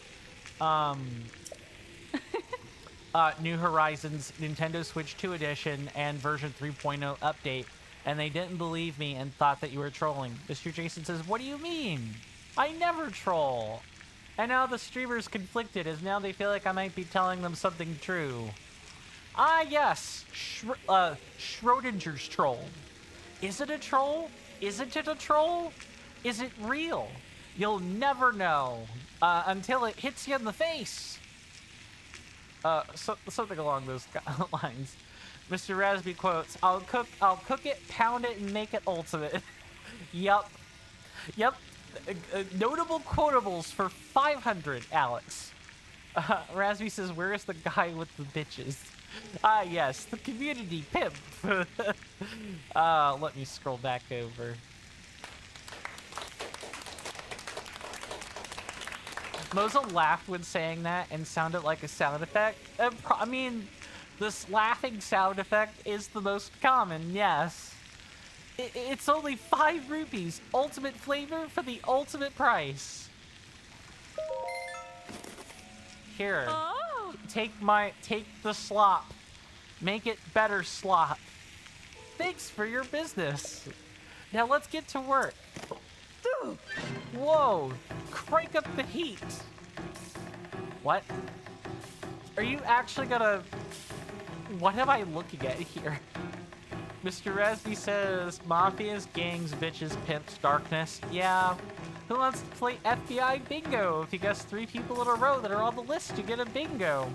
[SPEAKER 1] New Horizons Nintendo Switch 2 edition and version 3.0 update, and they didn't believe me and thought that you were trolling. Mr. Jason says, what do you mean? I never troll. And now the streamer's conflicted as now they feel like I might be telling them something true. Ah, yes. Schrodinger's troll. Is it a troll? Isn't it a troll? Is it real? You'll never know until it hits you in the face. Something along those lines. Mr. Rasby quotes, I'll cook it, pound it, and make it ultimate. Yup. Notable quotables for 500, Alex. Rasby says, where is the guy with the bitches? Ah, yes, the community pimp. Let me scroll back over. Moza laughed when saying that and sounded like a sound effect. I mean, this laughing sound effect is the most common, yes. It's only 5 rupees. Ultimate flavor for the ultimate price. Here. Oh. Take the slop. Make it better slop. Thanks for your business. Now let's get to work. Whoa! Crank up the heat. What? Are you actually gonna... What am I looking at here? Mr. Rasby says, Mafias, gangs, bitches, pimps, darkness. Yeah. Who wants to play FBI bingo? If you guess 3 people in a row that are on the list, you get a bingo.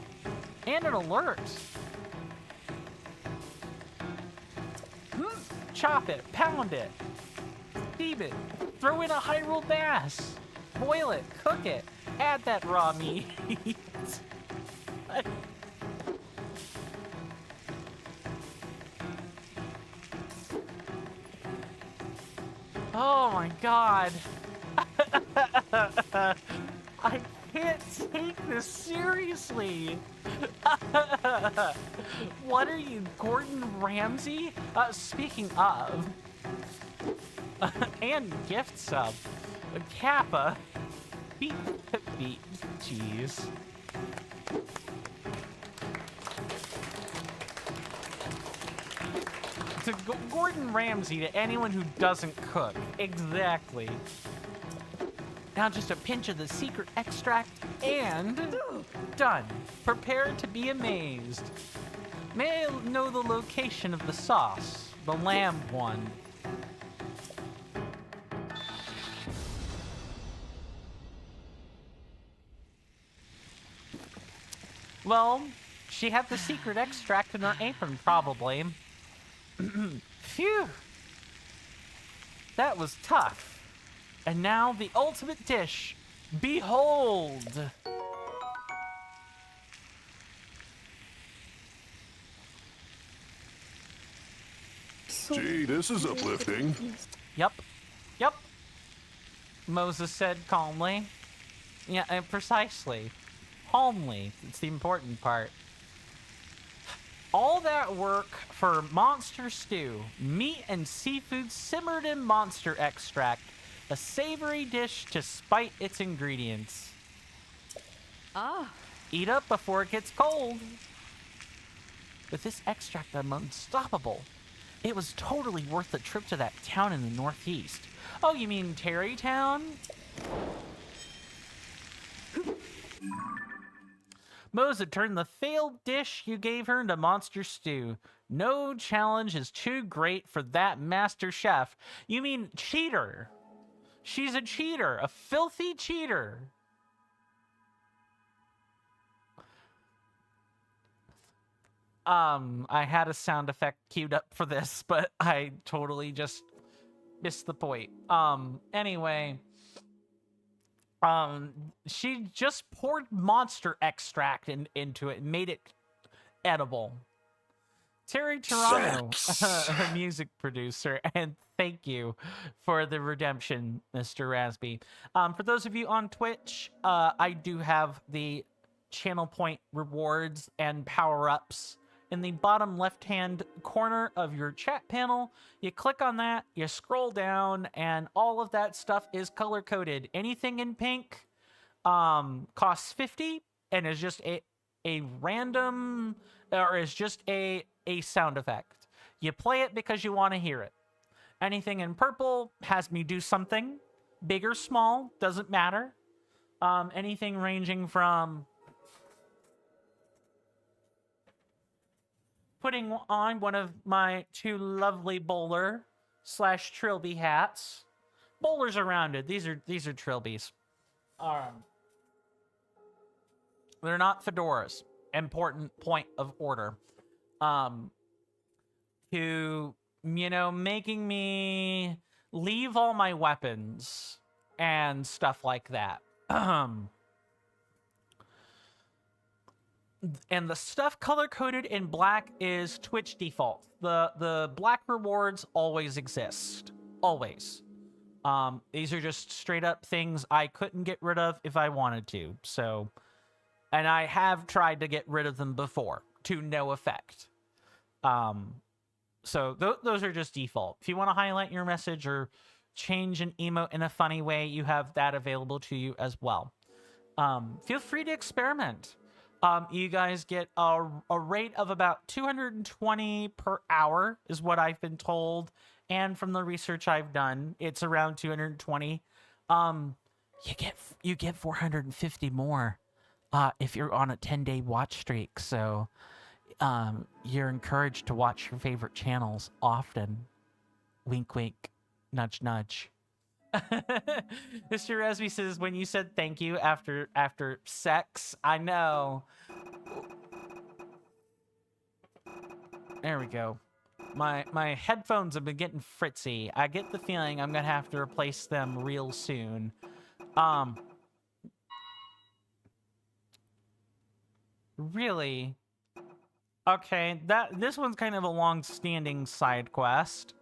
[SPEAKER 1] And an alert. Chop it, pound it, steam it, Throw in a Hyrule bass. Boil it, cook it, add that raw meat. Oh my god. I can't take this seriously. What are you, Gordon Ramsay? Speaking of, and gift sub, Kappa, beat, jeez. To Gordon Ramsay, to anyone who doesn't cook. Exactly. Now just a pinch of the secret extract and done. Prepare to be amazed. May I know the location of the sauce? The lamb one. Well, she had the secret extract in her apron, probably. Phew! That was tough. And now the ultimate dish. Behold!
[SPEAKER 3] Gee, this is uplifting.
[SPEAKER 1] Yep. Yep. Moses said calmly. Yeah, precisely. Calmly. It's the important part. All that work for monster stew. Meat and seafood simmered in monster extract. A savory dish to spite its ingredients.
[SPEAKER 4] Ah.
[SPEAKER 1] Eat up before it gets cold. With this extract, I'm unstoppable. It was totally worth the trip to that town in the northeast. Oh, you mean Terrytown? Moza turned the failed dish you gave her into monster stew. No challenge is too great for that master chef. You mean cheater. She's a cheater, a filthy cheater. I had a sound effect queued up for this, but I totally just missed the point. Anyway, she just poured monster extract into it and made it edible. Terry Toronto, her music producer, and thank you for the redemption, Mr. Rasby. For those of you on Twitch, I do have the channel point rewards and power-ups in the bottom left-hand corner of your chat panel. You click on that, you scroll down, and all of that stuff is color-coded. Anything in pink costs 50 and is just a random, or is just a sound effect. You play it because you want to hear it. Anything in purple has me do something. Big or small, doesn't matter. Anything ranging from putting on one of my two lovely bowler / trilby hats. Bowlers are rounded. These are trilbies. They're not fedoras. Important point of order. To, making me leave all my weapons and stuff like that. And the stuff color-coded in black is Twitch default. The black rewards always exist. Always. These are just straight-up things I couldn't get rid of if I wanted to. So, and I have tried to get rid of them before, to no effect. So those are just default. If you want to highlight your message or change an emote in a funny way, you have that available to you as well. Feel free to experiment. You guys get a rate of about 220 per hour is what I've been told. And from the research I've done, it's around 220. You get 450 more if you're on a 10-day watch streak. So you're encouraged to watch your favorite channels often. Wink, wink, nudge, nudge. Mr. Resby says, when you said thank you after sex, I know. There we go. My headphones have been getting fritzy. I get the feeling I'm gonna have to replace them real soon. Really? Okay, this one's kind of a long-standing side quest.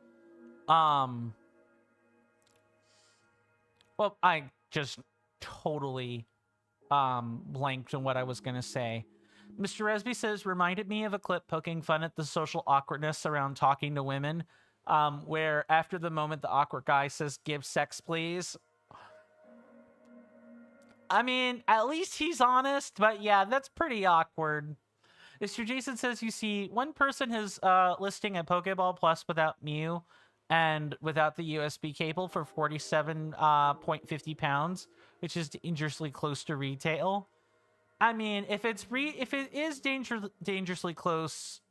[SPEAKER 1] Well, I just totally blanked on what I was gonna say. Mr. Resby says, reminded me of a clip poking fun at the social awkwardness around talking to women, where after the moment the awkward guy says, give sex, please. I mean, at least he's honest, but yeah, that's pretty awkward. Mr. Jason says, you see, one person is listing a Pokeball Plus without Mew and without the USB cable for 47.50 pounds, which is dangerously close to retail. I mean, if it is dangerously close,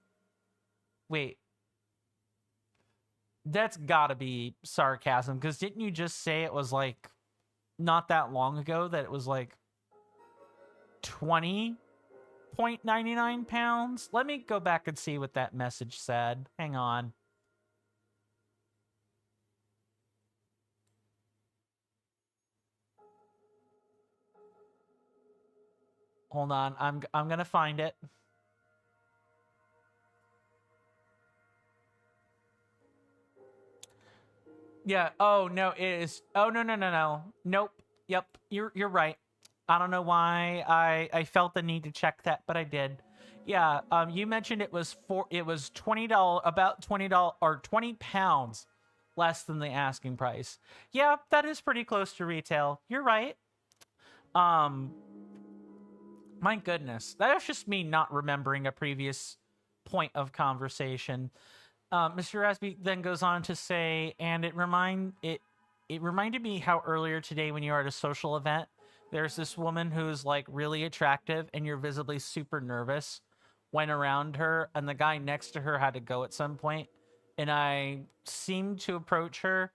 [SPEAKER 1] wait, that's gotta be sarcasm, because didn't you just say it was like not that long ago that it was like 20.99 pounds? Let me go back and see what that message said. Hang on. Hold on, I'm gonna find it. Yeah. Oh no, it is. Oh no. Nope. Yep. You're right. I don't know why I felt the need to check that, but I did. Yeah. You mentioned it was $20, about $20 or 20 pounds less than the asking price. Yeah, that is pretty close to retail. You're right. My goodness, that's just me not remembering a previous point of conversation. Mr. Rasby then goes on to say, and it reminded me how earlier today when you were at a social event, there's this woman who's like really attractive and you're visibly super nervous, went around her, and the guy next to her had to go at some point, and I seemed to approach her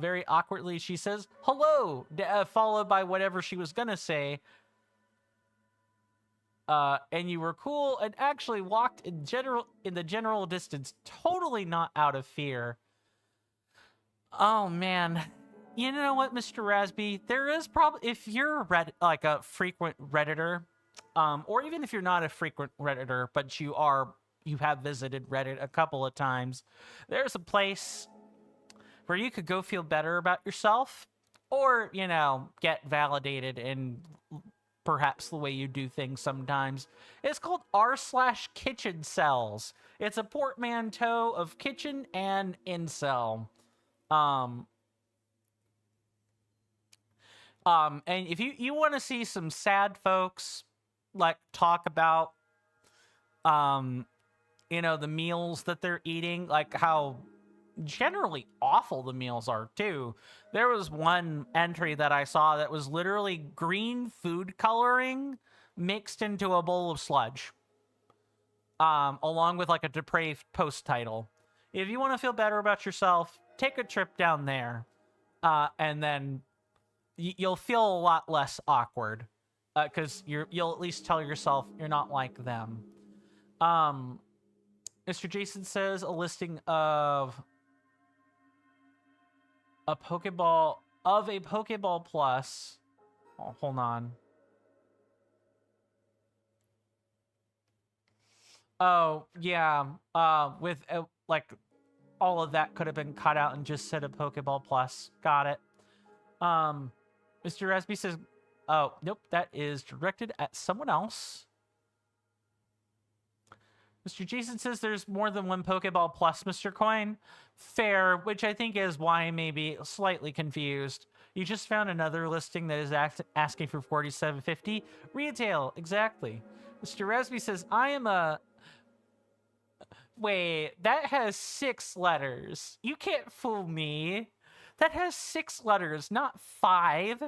[SPEAKER 1] very awkwardly. She says, hello, followed by whatever she was gonna say. And you were cool and actually walked in the general distance, totally not out of fear. Oh man, you know what, Mr. Rasby? There is probably, if you're a frequent Redditor, or even if you're not a frequent Redditor, but you have visited Reddit a couple of times, there's a place where you could go feel better about yourself, or get validated in perhaps the way you do things sometimes. It's called r/kitchen cells. It's a portmanteau of kitchen and incel. And if you want to see some sad folks like talk about the meals that they're eating, like how generally awful the meals are too. There was one entry that I saw that was literally green food coloring mixed into a bowl of sludge, along with like a depraved post title. If you want to feel better about yourself, take a trip down there, and then you'll feel a lot less awkward, because you'll at least tell yourself you're not like them. Mr. Jason says a listing of a Pokeball Plus. Oh, hold on. Oh, yeah. With like all of that could have been cut out and just said a Pokeball Plus. Got it. Mr. Resby says, oh, nope, that is directed at someone else. Mr. Jason says there's more than one Pokeball Plus, Mr. Coin. Fair, which I think is why I may be slightly confused. You just found another listing that is asking for $47.50. Retail, exactly. Mr. Resby says, I am a... Wait, that has 6 letters. You can't fool me. That has 6 letters, not 5.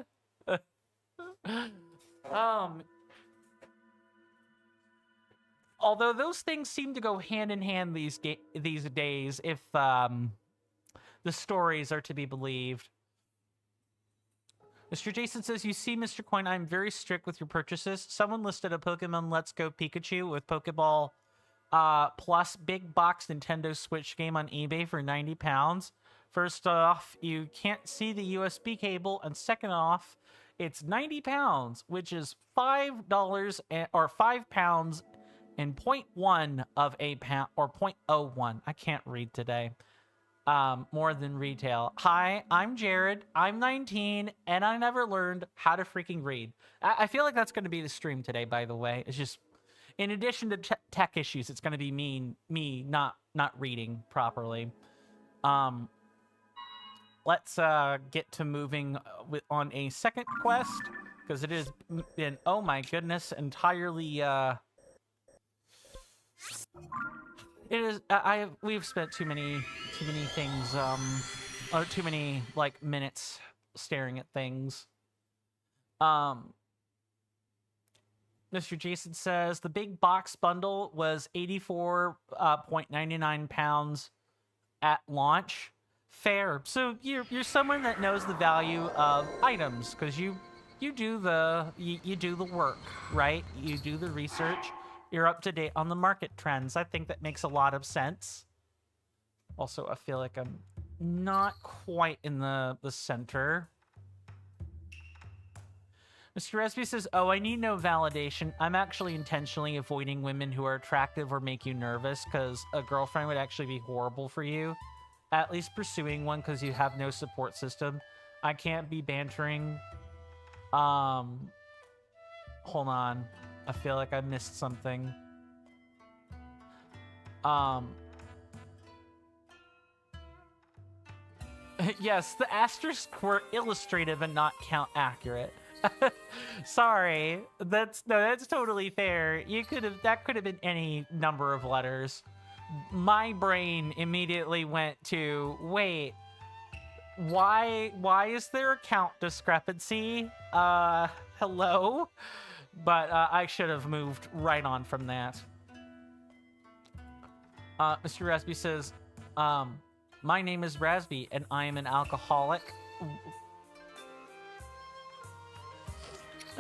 [SPEAKER 1] Although those things seem to go hand in hand these days, if the stories are to be believed. Mr. Jason says, you see, Mr. Coin, I'm very strict with your purchases. Someone listed a Pokemon Let's Go Pikachu with Pokeball plus big box Nintendo Switch game on eBay for £90. First off, you can't see the USB cable, and second off, it's £90, which is $5 or £5 and 0.1 of a pound, or 0.01. I can't read today. More than retail. Hi, I'm Jared. I'm 19, and I never learned how to freaking read. I feel like that's going to be the stream today, by the way. It's just, in addition to tech issues, it's going to be me not reading properly. Let's get to moving on a second quest, because it has been, oh my goodness, entirely it is. We've spent too many things, or too many like minutes staring at things. Mr. Jason says the big box bundle was 84.99 pounds at launch. Fair. So you're someone that knows the value of items, because you do the work, right? You do the research. You're up to date on the market trends. I think that makes a lot of sense. Also, I feel like I'm not quite in the center. Mr. Resby says, oh, I need no validation. I'm actually intentionally avoiding women who are attractive or make you nervous, because a girlfriend would actually be horrible for you. At least pursuing one, because you have no support system. I can't be bantering. Hold on. I feel like I missed something. Yes, the asterisks were illustrative and not count accurate. Sorry. That's totally fair. That could have been any number of letters. My brain immediately went to, wait, why is there a count discrepancy? Hello? But I should have moved right on from that. Mr. Rasby says, my name is Rasby, and I am an alcoholic.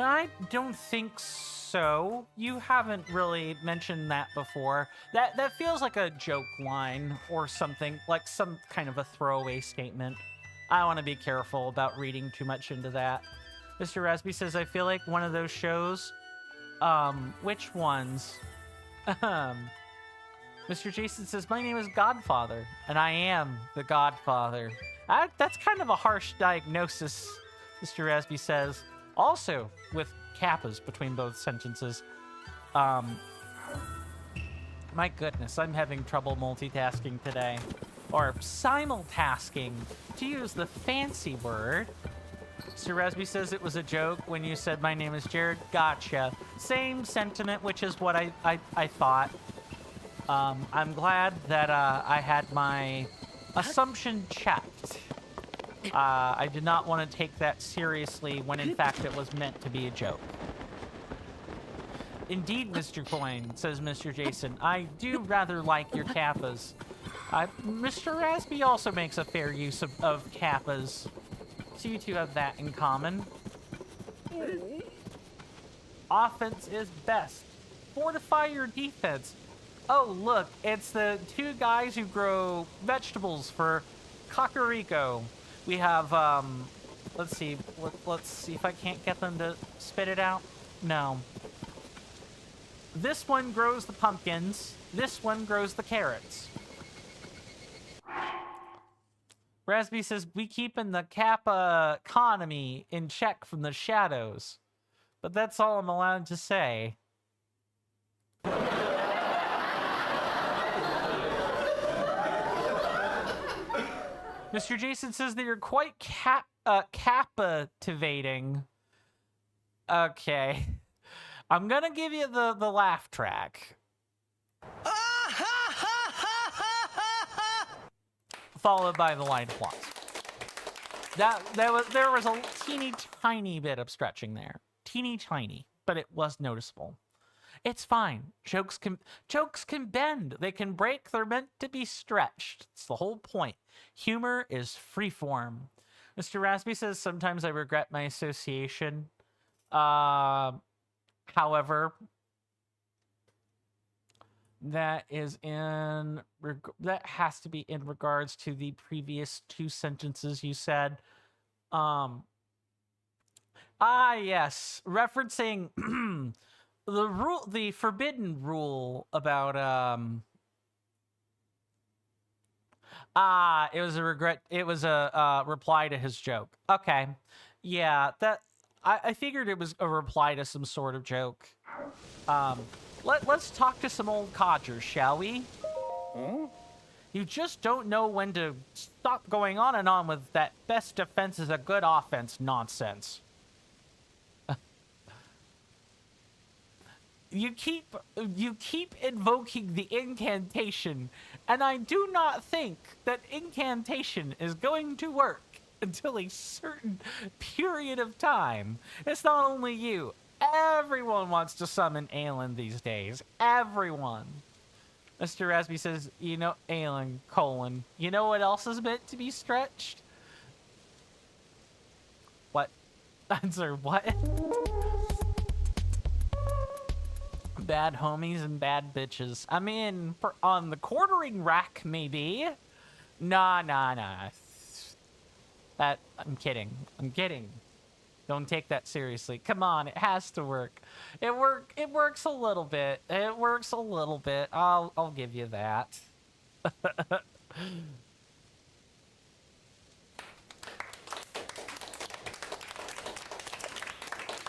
[SPEAKER 1] I don't think so. You haven't really mentioned that before. That feels like a joke line or something, like some kind of a throwaway statement. I want to be careful about reading too much into that. Mr. Rasby says, I feel like one of those shows. Which ones? Mr. Jason says, my name is Godfather, and I am the Godfather. That's kind of a harsh diagnosis, Mr. Rasby says. Also, with kappas between both sentences. My goodness, I'm having trouble multitasking today. Or simultasking, to use the fancy word. Mr. Rasby says it was a joke when you said my name is Jared. Gotcha. Same sentiment, which is what I thought. I'm glad that I had my assumption checked. I did not want to take that seriously when in fact it was meant to be a joke. Indeed, Mr. Coin, says Mr. Jason. I do rather like your kappas. Mr. Rasby also makes a fair use of kappas. So you two have that in common. Offense is best. Fortify your defense. Oh, look, it's the two guys who grow vegetables for Kakariko. We have, let's see if I can't get them to spit it out. No. This one grows the pumpkins. This one grows the carrots. Rasby says, we keeping the Kappa economy in check from the shadows. But that's all I'm allowed to say. Mr. Jason says that you're quite captivating. Okay. I'm gonna give you the laugh track. Followed by the line applause. There was a teeny tiny bit of stretching there. Teeny tiny, but it was noticeable. It's fine. Jokes can bend. They can break. They're meant to be stretched. It's the whole point. Humor is freeform. Mr. Rasby says, sometimes I regret my association. However, That is in that has to be in regards to the previous two sentences you said. Yes, referencing the forbidden rule about it was a reply to his joke. Okay. Yeah, that I figured it was a reply to some sort of joke. Let's talk to some old codgers, shall we? You just don't know when to stop going on and on with that best defense is a good offense nonsense. You keep invoking the incantation, and I do not think that incantation is going to work until a certain period of time. It's not only you. Everyone wants to summon Aelin these days. Everyone. Mr. Rasby says, you know, Aelin, colon. You know what else is meant to be stretched? What? Answer, what? Bad homies and bad bitches. I mean, on the quartering rack, maybe. Nah. I'm kidding. Don't take that seriously. Come on, it has to work. It works a little bit. I'll give you that.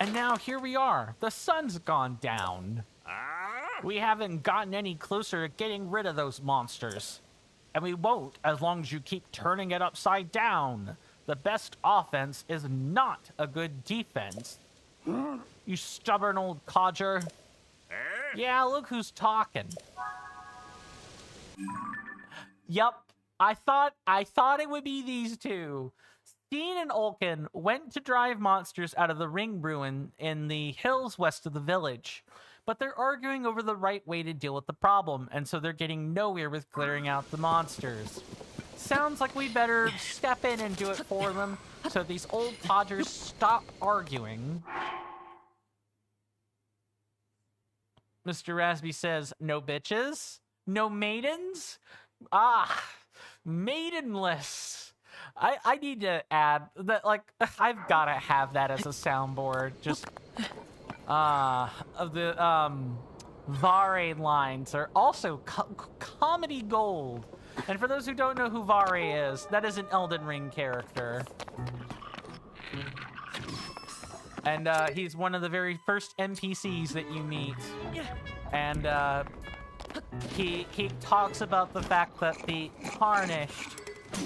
[SPEAKER 1] And now here we are. The sun's gone down. We haven't gotten any closer to getting rid of those monsters. And we won't as long as you keep turning it upside down. The best offense is not a good defense. You stubborn old codger. Yeah, look who's talking. Yup, I thought it would be these two. Steen and Olkin went to drive monsters out of the ring ruin in the hills west of the village. But they're arguing over the right way to deal with the problem, and so they're getting nowhere with clearing out the monsters. Sounds like we better step in and do it for them, so these old codgers stop arguing. Mr. Rasby says, no bitches? No maidens? Maidenless. I need to add that, like, I've gotta have that as a soundboard. Just, of the, Vare lines are also comedy gold. And for those who don't know who Vare is, that is an Elden Ring character. And, he's one of the very first NPCs that you meet. And, he talks about the fact that the Tarnished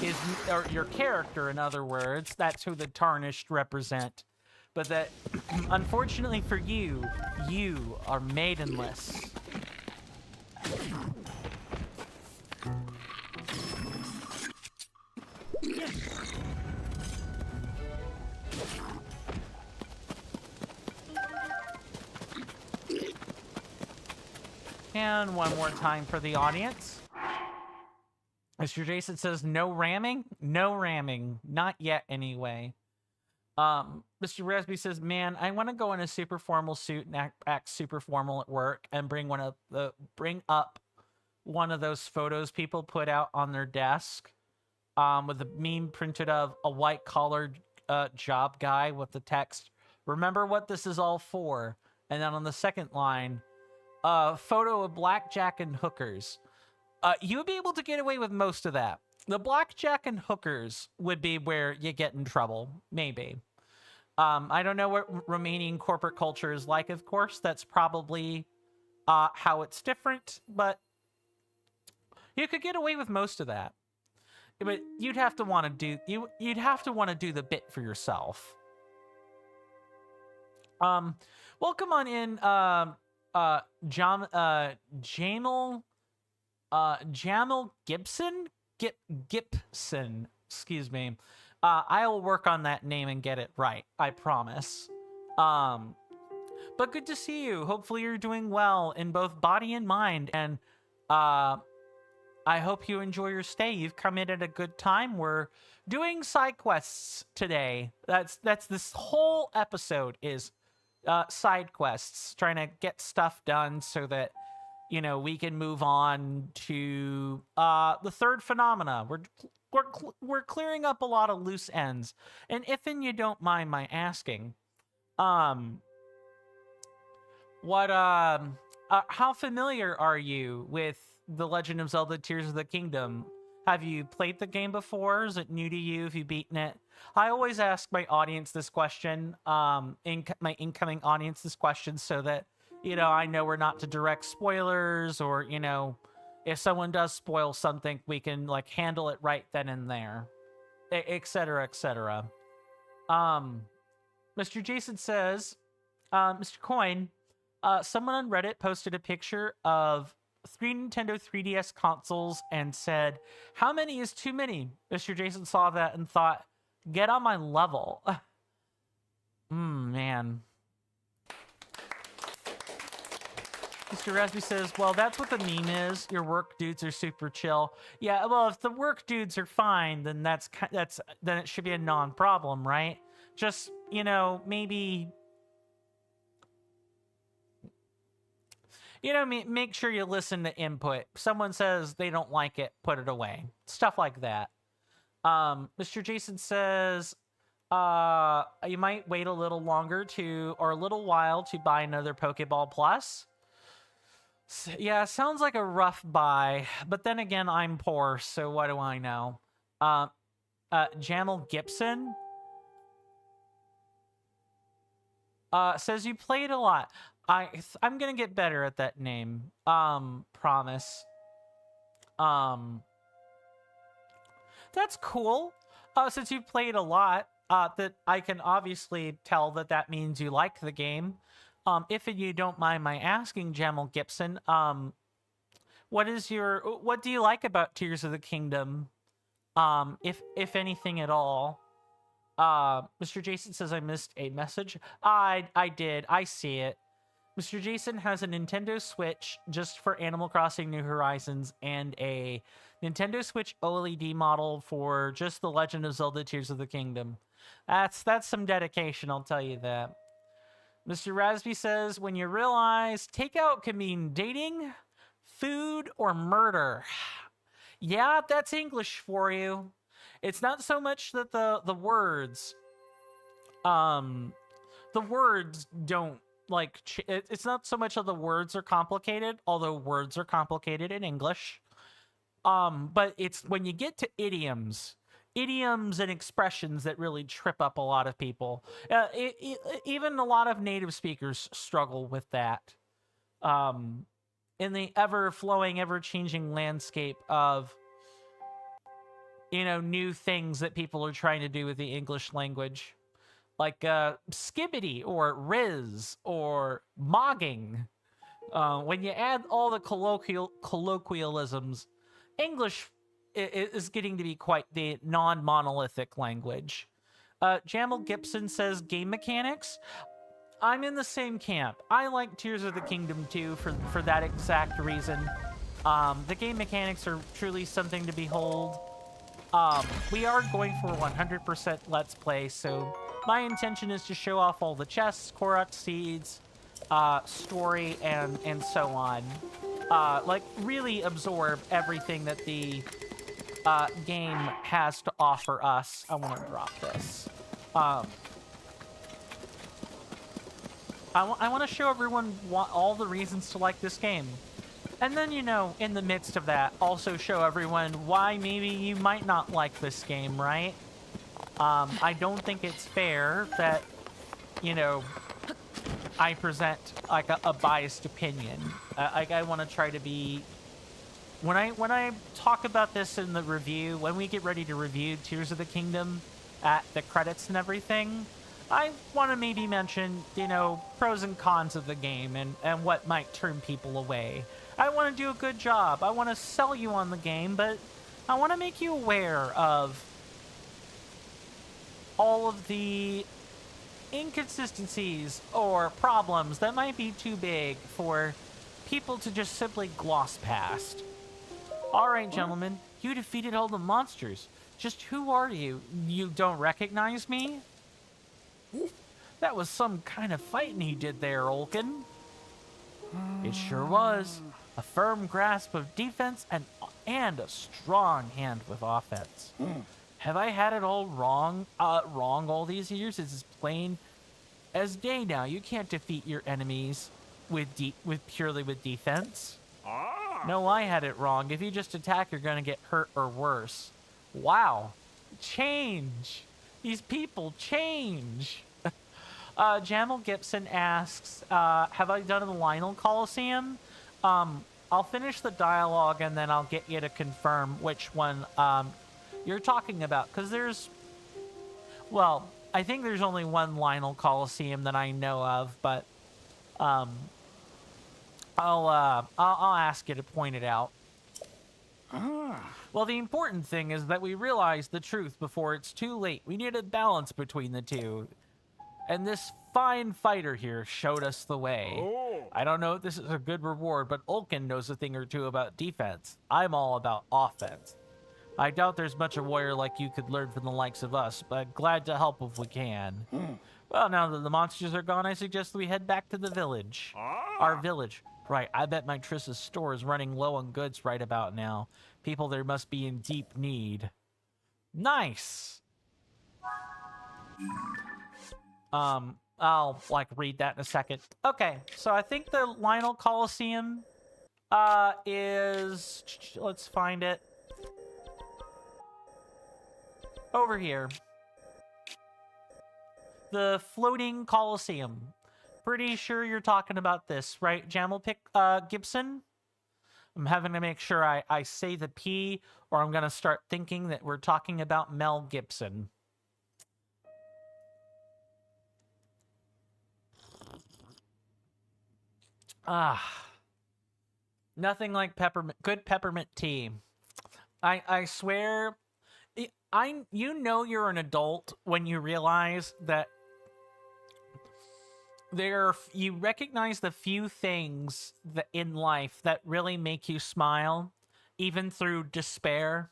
[SPEAKER 1] is, or your character, in other words, that's who the Tarnished represent. But that, unfortunately for you, you are maidenless. And one more time for the audience. Mr. Jason says, no ramming? No ramming. Not yet, anyway. Mr. Rasby says, man, I want to go in a super formal suit and act super formal at work and bring up one of those photos people put out on their desk with a meme printed of a white-collared job guy with the text, remember what this is all for. And then on the second line, photo of blackjack and hookers. You would be able to get away with most of that. The blackjack and hookers would be where you get in trouble, maybe. I don't know what Romanian corporate culture is like, of course. That's probably how it's different, but you could get away with most of that. But you'd have to want to do you'd have to want to do the bit for yourself. Welcome on in, Jamal Gibson? Gibson, excuse me. I'll work on that name and get it right, I promise. But good to see you. Hopefully you're doing well in both body and mind, and I hope you enjoy your stay. You've come in at a good time. We're doing side quests today. That's this whole episode is side quests, trying to get stuff done so that, you know, we can move on to the third phenomena. We're clearing up a lot of loose ends. And if you don't mind my asking, how familiar are you with The Legend of Zelda Tears of the Kingdom? Have you played the game before? Is it new to you? Have you beaten it? I always ask my audience this question, my incoming audience this question, so that, you know, I know we're not to direct spoilers, or, you know, if someone does spoil something, we can, like, handle it right then and there, etc., etc. Mr. Jason says, Mr. Coin, someone on Reddit posted a picture of 3 Nintendo 3DS consoles and said, "How many is too many?" Mr. Jason saw that and thought, "Get on my level." Man. Mr. Raspy says, "Well, that's what the meme is. Your work dudes are super chill." Yeah, well, if the work dudes are fine, then then it should be a non-problem, right? Just, you know, maybe, you know, make sure you listen to input. If someone says they don't like it, put it away. Stuff like that. Mr. Jason says, you might wait a little longer or a little while to buy another Pokeball Plus. Yeah, sounds like a rough buy, but then again, I'm poor, so what do I know? Jamal Gibson says you played a lot. I'm gonna get better at that name. Promise. That's cool. Since you've played a lot, that I can obviously tell that means you like the game. If you don't mind my asking, Jamal Gibson, what do you like about Tears of the Kingdom? If anything at all. Mr. Jason says I missed a message. I did. I see it. Mr. Jason has a Nintendo Switch just for Animal Crossing New Horizons and a Nintendo Switch OLED model for just The Legend of Zelda Tears of the Kingdom. That's some dedication, I'll tell you that. Mr. Rasby says, when you realize takeout can mean dating, food, or murder. Yeah, that's English for you. It's not so much that the words don't, like, it's not so much that the words are complicated, although words are complicated in English. But it's when you get to idioms and expressions that really trip up a lot of people. Even a lot of native speakers struggle with that. In the ever-flowing, ever-changing landscape of, you know, new things that people are trying to do with the English language. Like skibbity or riz or mogging. When you add all the colloquialisms, English is getting to be quite the non-monolithic language. Jamal Gibson says game mechanics. I'm in the same camp. I like Tears of the Kingdom too for that exact reason. The game mechanics are truly something to behold. We are going for 100% Let's Play, so my intention is to show off all the chests, Korok seeds, story, and so on. Like, really absorb everything that the game has to offer us. I want to drop this. I want to show everyone all the reasons to like this game. And then, you know, in the midst of that, also show everyone why maybe you might not like this game, right? I don't think it's fair that, you know, I present like a biased opinion. I want to try to be, when I talk about this in the review, when we get ready to review Tears of the Kingdom at the credits and everything, I want to maybe mention, you know, pros and cons of the game and what might turn people away. I want to do a good job. I want to sell you on the game, but I want to make you aware of all of the inconsistencies or problems that might be too big for people to just simply gloss past. Alright, gentlemen, you defeated all the monsters. Just who are you? You don't recognize me? That was some kind of fighting he did there, Olkin. It sure was. a firm grasp of defense, and a strong hand with offense. Have I had it all wrong? Wrong all these years? It's as plain as day now. You can't defeat your enemies with purely with defense. No, I had it wrong. If you just attack, you're gonna get hurt or worse. Wow. Change. These people change. Jamal Gibson asks, have I done the Lionel Coliseum? I'll finish the dialogue and then I'll get you to confirm which one you're talking about. Because there's, well, I think there's only one Lionel Coliseum that I know of, but I'll ask you to point it out. Well, the important thing is that we realize the truth before it's too late. We need a balance between the two. And this fine fighter here showed us the way. I don't know if this is a good reward, but Ulkin knows a thing or two about defense. I'm all about offense. I doubt there's much a warrior like you could learn from the likes of us, but glad to help if we can. Well, now that the monsters are gone, I suggest we head back to the village. Our village. Right, I bet my Triss's store is running low on goods right about now. People there must be in deep need. Nice! I'll, read that in a second. Okay, so I think the Lionel Coliseum, is... Let's find it. Over here. The Floating Coliseum. Pretty sure you're talking about this, right, Jamal Gibson? I'm having to make sure I say the P, or I'm going to start thinking that we're talking about Mel Gibson. Nothing like good peppermint tea. I swear, you know you're an adult when you realize that you recognize the few things that in life that really make you smile, even through despair.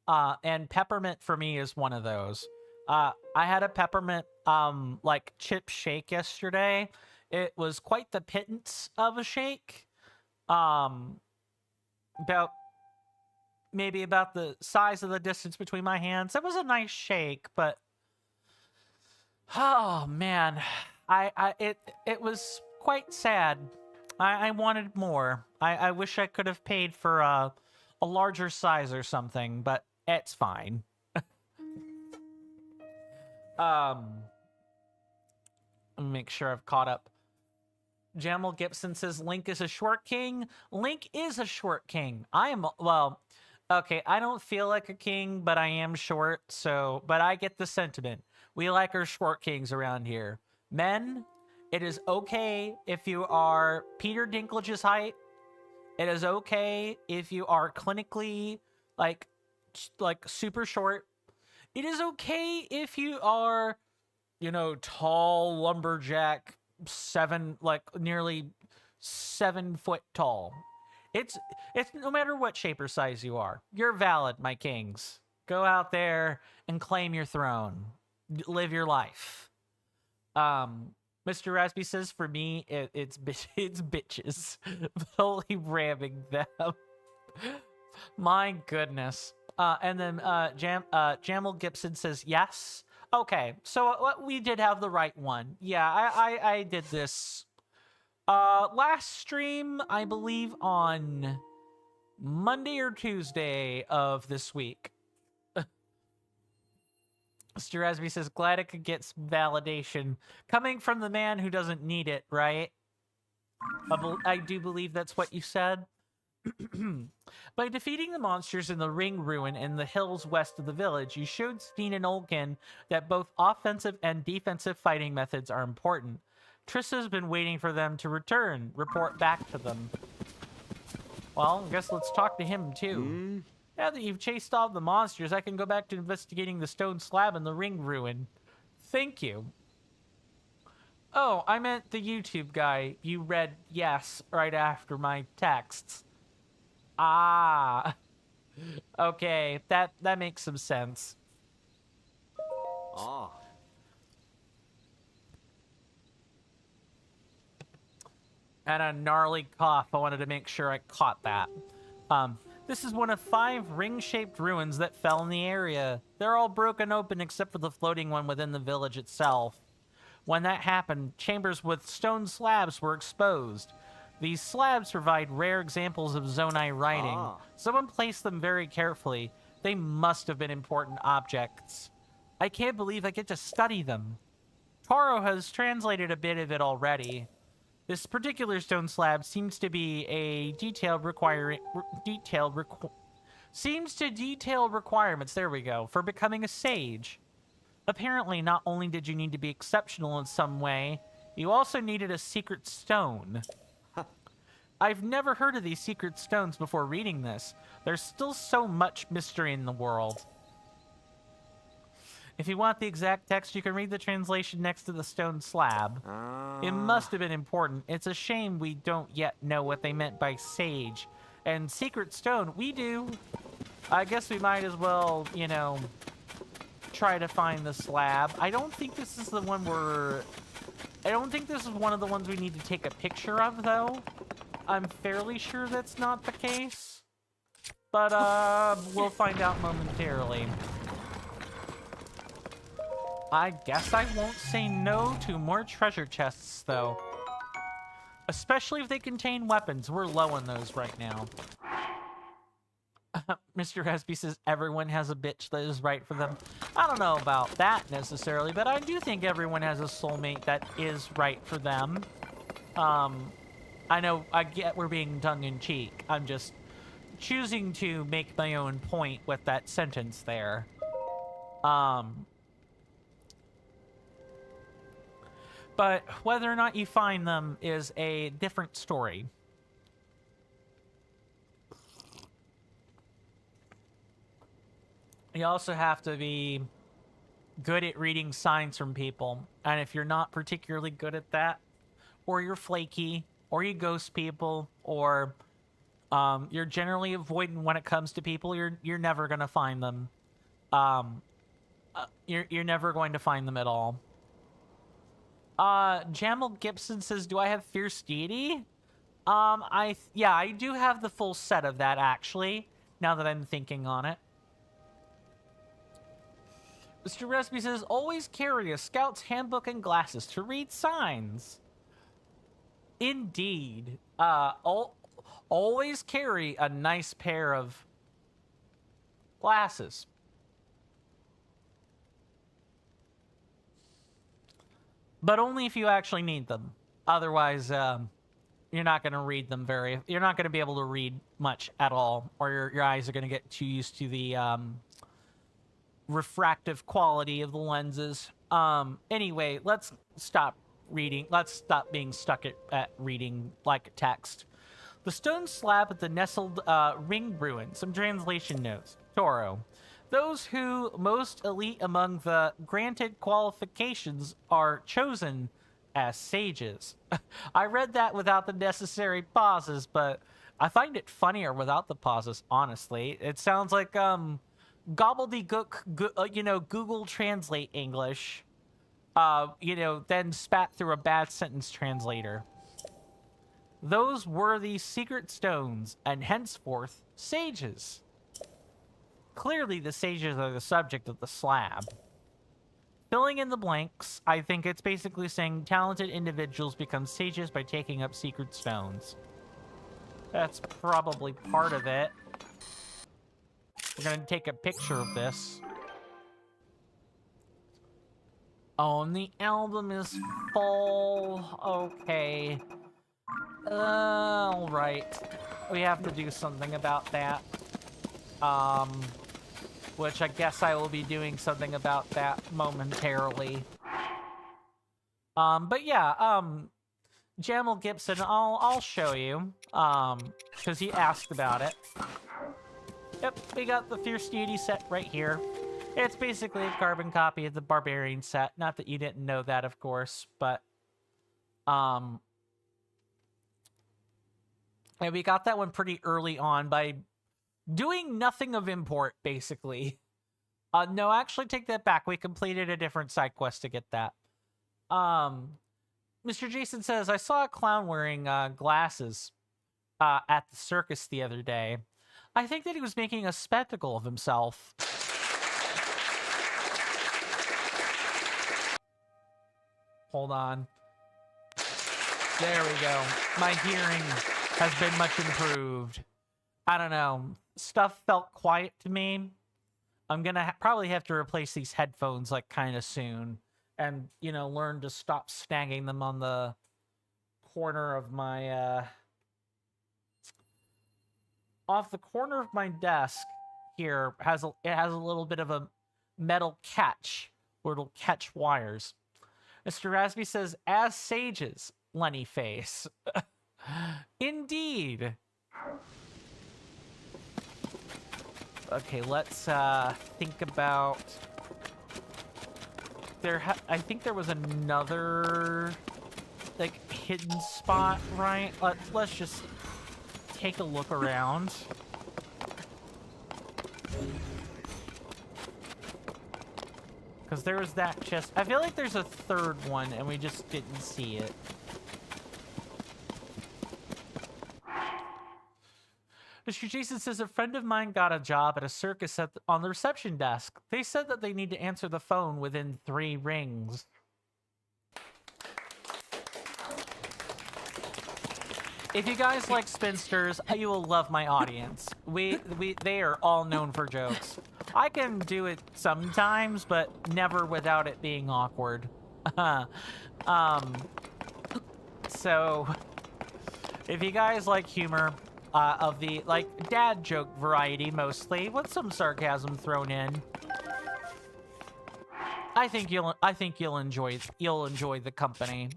[SPEAKER 1] And peppermint for me is one of those. I had a peppermint chip shake yesterday. It was quite the pittance of a shake. Maybe about the size of the distance between my hands. It was a nice shake, but oh man. It was quite sad. I wanted more. I wish I could have paid for a larger size or something, but it's fine. Let me make sure I've caught up. Jamal Gibson says Link is a short king. Link is a short king. Okay, I don't feel like a king, but I am short, but I get the sentiment. We like our short kings around here. Men, it is okay if you are Peter Dinklage's height. It is okay if you are clinically like super short. It is okay if you are, tall lumberjack, nearly 7 foot tall. It's no matter what shape or size you are. You're valid, my kings. Go out there and claim your throne. Live your life. Mr. Raspy says, for me, it's bitches. Fully ramming them. My goodness. And then Jamal Gibson says, yes. Okay, so we did have the right one. Yeah, I did this last stream, I believe, on Monday or Tuesday of this week. Mr. Rasby says, glad it could get some validation. Coming from the man who doesn't need it, right? I do believe that's what you said. By defeating the monsters in the ring ruin in the hills west of the village, you showed Steen and Olkin that both offensive and defensive fighting methods are important. Trissa's been waiting for them to return. Report back to them. Well, I guess let's talk to him, too. Now that you've chased all the monsters, I can go back to investigating the stone slab and the ring ruin. Thank you. Oh, I meant the YouTube guy. You read yes right after my texts. Ah. Okay, that makes some sense. And a gnarly cough. I wanted to make sure I caught that. This is one of 5 ring-shaped ruins that fell in the area. They're all broken open except for the floating one within the village itself. When that happened, chambers with stone slabs were exposed. These slabs provide rare examples of Zonai writing. Someone placed them very carefully. They must have been important objects. I can't believe I get to study them. Taro has translated a bit of it already. This particular stone slab seems to be a detail requirements, there we go, for becoming a sage. Apparently, not only did you need to be exceptional in some way, you also needed a secret stone. I've never heard of these secret stones before reading this. There's still so much mystery in the world. If you want the exact text, you can read the translation next to the stone slab. It must have been important. It's a shame we don't yet know what they meant by sage. And secret stone, we do. I guess we might as well, you know, try to find the slab. I don't think this is the one I don't think this is one of the ones we need to take a picture of, though. I'm fairly sure that's not the case. But, we'll find out momentarily. I guess I won't say no to more treasure chests, though. Especially if they contain weapons. We're low on those right now. Mr. Resby says everyone has a bitch that is right for them. I don't know about that necessarily, but I do think everyone has a soulmate that is right for them. I know, I get we're being tongue-in-cheek. I'm just choosing to make my own point with that sentence there. But whether or not you find them is a different story. You also have to be good at reading signs from people. And if you're not particularly good at that, or you're flaky, or you ghost people, or you're generally avoidant when it comes to people, you're never going to find them. You're never going to find them at all. Jamal Gibson says, do I have Fierce Deity? Yeah, I do have the full set of that, actually, now that I'm thinking on it. Mr. Resby says, always carry a scout's handbook and glasses to read signs. Indeed. Always carry a nice pair of glasses. But only if you actually need them. Otherwise, you're not going to read them you're not going to be able to read much at all, or your eyes are going to get too used to the refractive quality of the lenses. Anyway, let's stop reading. Let's stop being stuck at reading like text. The stone slab at the nestled ring ruin. Some translation notes. Toro. Those who most elite among the granted qualifications are chosen as sages. I read that without the necessary pauses, but I find it funnier without the pauses, honestly. It sounds like gobbledygook, you know, Google Translate English, you know, then spat through a bad sentence translator. Those were the secret stones, and henceforth, sages. Clearly, the sages are the subject of the slab. Filling in the blanks, I think it's basically saying talented individuals become sages by taking up secret stones. That's probably part of it. We're gonna take a picture of this. Oh, and the album is full. Okay. Alright. We have to do something about that. Which I guess I will be doing something about that momentarily. But yeah, Jamal Gibson, I'll show you. Because he asked about it. Yep, we got the Fierce Deity set right here. It's basically a carbon copy of the Barbarian set. Not that you didn't know that, of course, but... And we got that one pretty early on by doing nothing of import, basically. No, actually, take that back. We completed a different side quest to get that. Mr. Jason says, I saw a clown wearing glasses at the circus the other day. I think that he was making a spectacle of himself. Hold on. There we go. My hearing has been much improved. I don't know. Stuff felt quiet to me. I'm gonna probably have to replace these headphones like kind of soon, and you know, learn to stop snagging them on the corner of my off the corner of my desk here it has a little bit of a metal catch where it'll catch wires. Mr. Rasby says, as sages, Lenny face. Indeed. Okay, let's think about... I think there was another, like, hidden spot, right? Let's just take a look around. Because there was that chest. I feel like there's a third one, and we just didn't see it. Mr. Jason says, a friend of mine got a job at a circus on the reception desk. They said that they need to answer the phone within 3 rings. If you guys like spinsters, you will love my audience. They are all known for jokes. I can do it sometimes, but never without it being awkward. So, if you guys like humor, of the, like, dad joke variety mostly, with some sarcasm thrown in, I think you'll enjoy the company.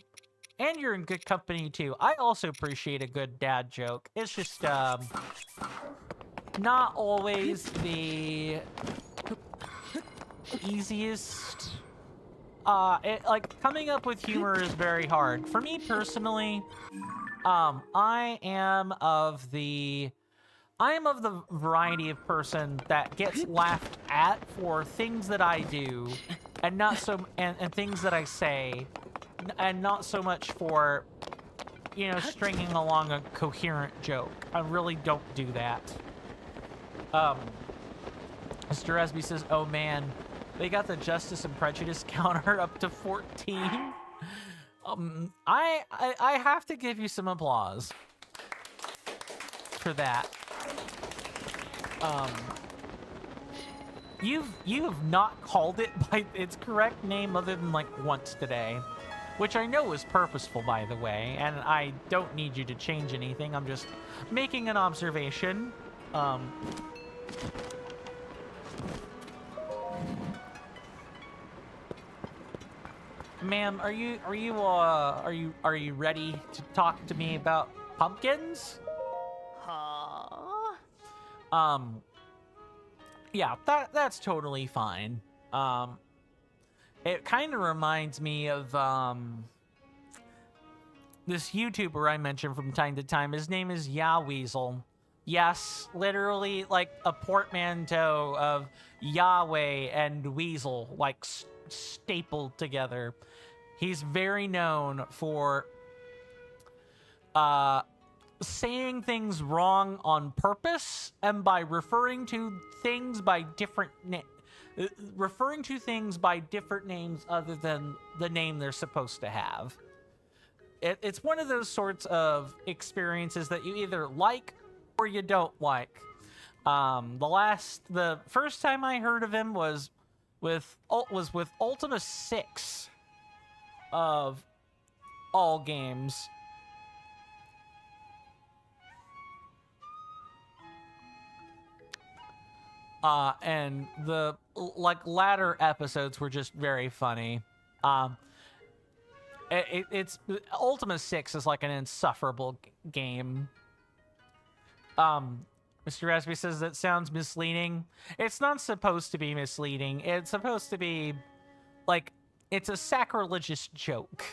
[SPEAKER 1] And you're in good company too. I also appreciate a good dad joke. It's just not always the easiest. Like, coming up with humor is very hard. For me personally, I am of the variety of person that gets laughed at for things that I do, and not so and things that I say, and not so much for, you know, stringing along a coherent joke. I really don't do that. Mr. Esby says, "Oh man, they got the Justice and Prejudice counter up to 14." I have to give you some applause for that. You have not called it by its correct name other than like once today, which I know is purposeful, by the way, and I don't need you to change anything. I'm just making an observation. Ma'am, are you ready to talk to me about pumpkins?
[SPEAKER 4] Huh?
[SPEAKER 1] Yeah, that's totally fine. It kind of reminds me of this YouTuber I mention from time to time. His name is Weasel. Yes, literally like a portmanteau of Yahweh and Weasel, like stapled together. He's very known for saying things wrong on purpose, and by referring to things by different names other than the name they're supposed to have. It's one of those sorts of experiences that you either like or you don't like. The first time I heard of him was with Ultima 6 of all games. And the latter episodes were just very funny. It's Ultima 6 is like an insufferable game. Mr. Raspy says that sounds misleading. It's not supposed to be misleading. It's supposed to be like, it's a sacrilegious joke.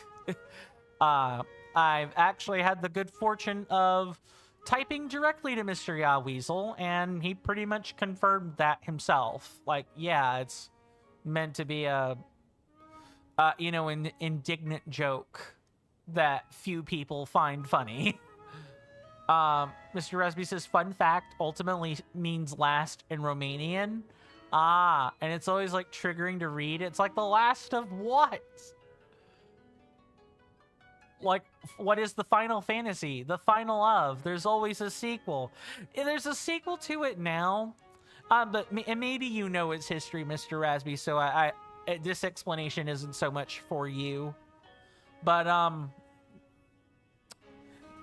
[SPEAKER 1] I've actually had the good fortune of typing directly to Mr. Weasel, and he pretty much confirmed that himself. Like, yeah, it's meant to be a, an indignant joke. that few people find funny. Mr. Resby says, fun fact, ultimately means last in Romanian. Ah, and it's always like triggering to read. It's like the last of what? Like, what is the Final Fantasy? The final of. There's always a sequel. There's a sequel to it now. But and maybe you know its history, Mr. Rasby, so this explanation isn't so much for you. But,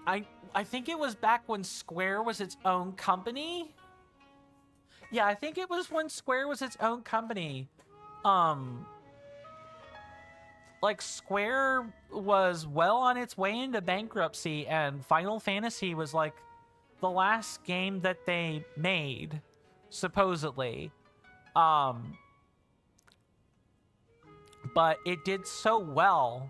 [SPEAKER 1] I think it was back when Square was its own company. Yeah, I think it was when Square was its own company. Like, Square was well on its way into bankruptcy, and Final Fantasy was, like, the last game that they made, supposedly. But it did so well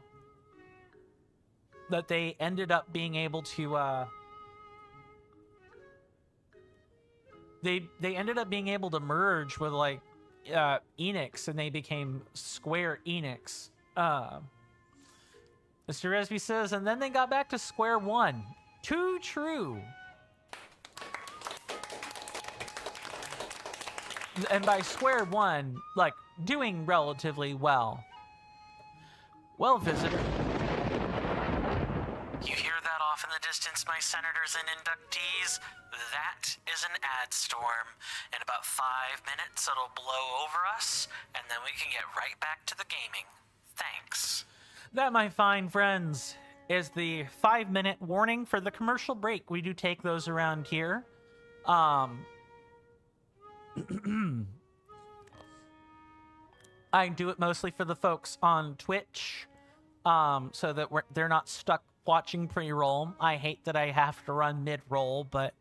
[SPEAKER 1] that they ended up being able to, they ended up being able to merge with, like, Enix, and they became Square Enix. Mr. Resby says, and then they got back to square one. Too true. And by square one, like, doing relatively well. Well, visitor.
[SPEAKER 2] You hear that off in the distance, my senators and inductees? That is an ad storm. In about 5 minutes, it'll blow over us, and then we can get right back to the gaming. Thanks.
[SPEAKER 1] That, my fine friends, is the 5-minute warning for the commercial break. We do take those around here. I do it mostly for the folks on Twitch, so that they're not stuck watching pre-roll. I hate that I have to run mid-roll, but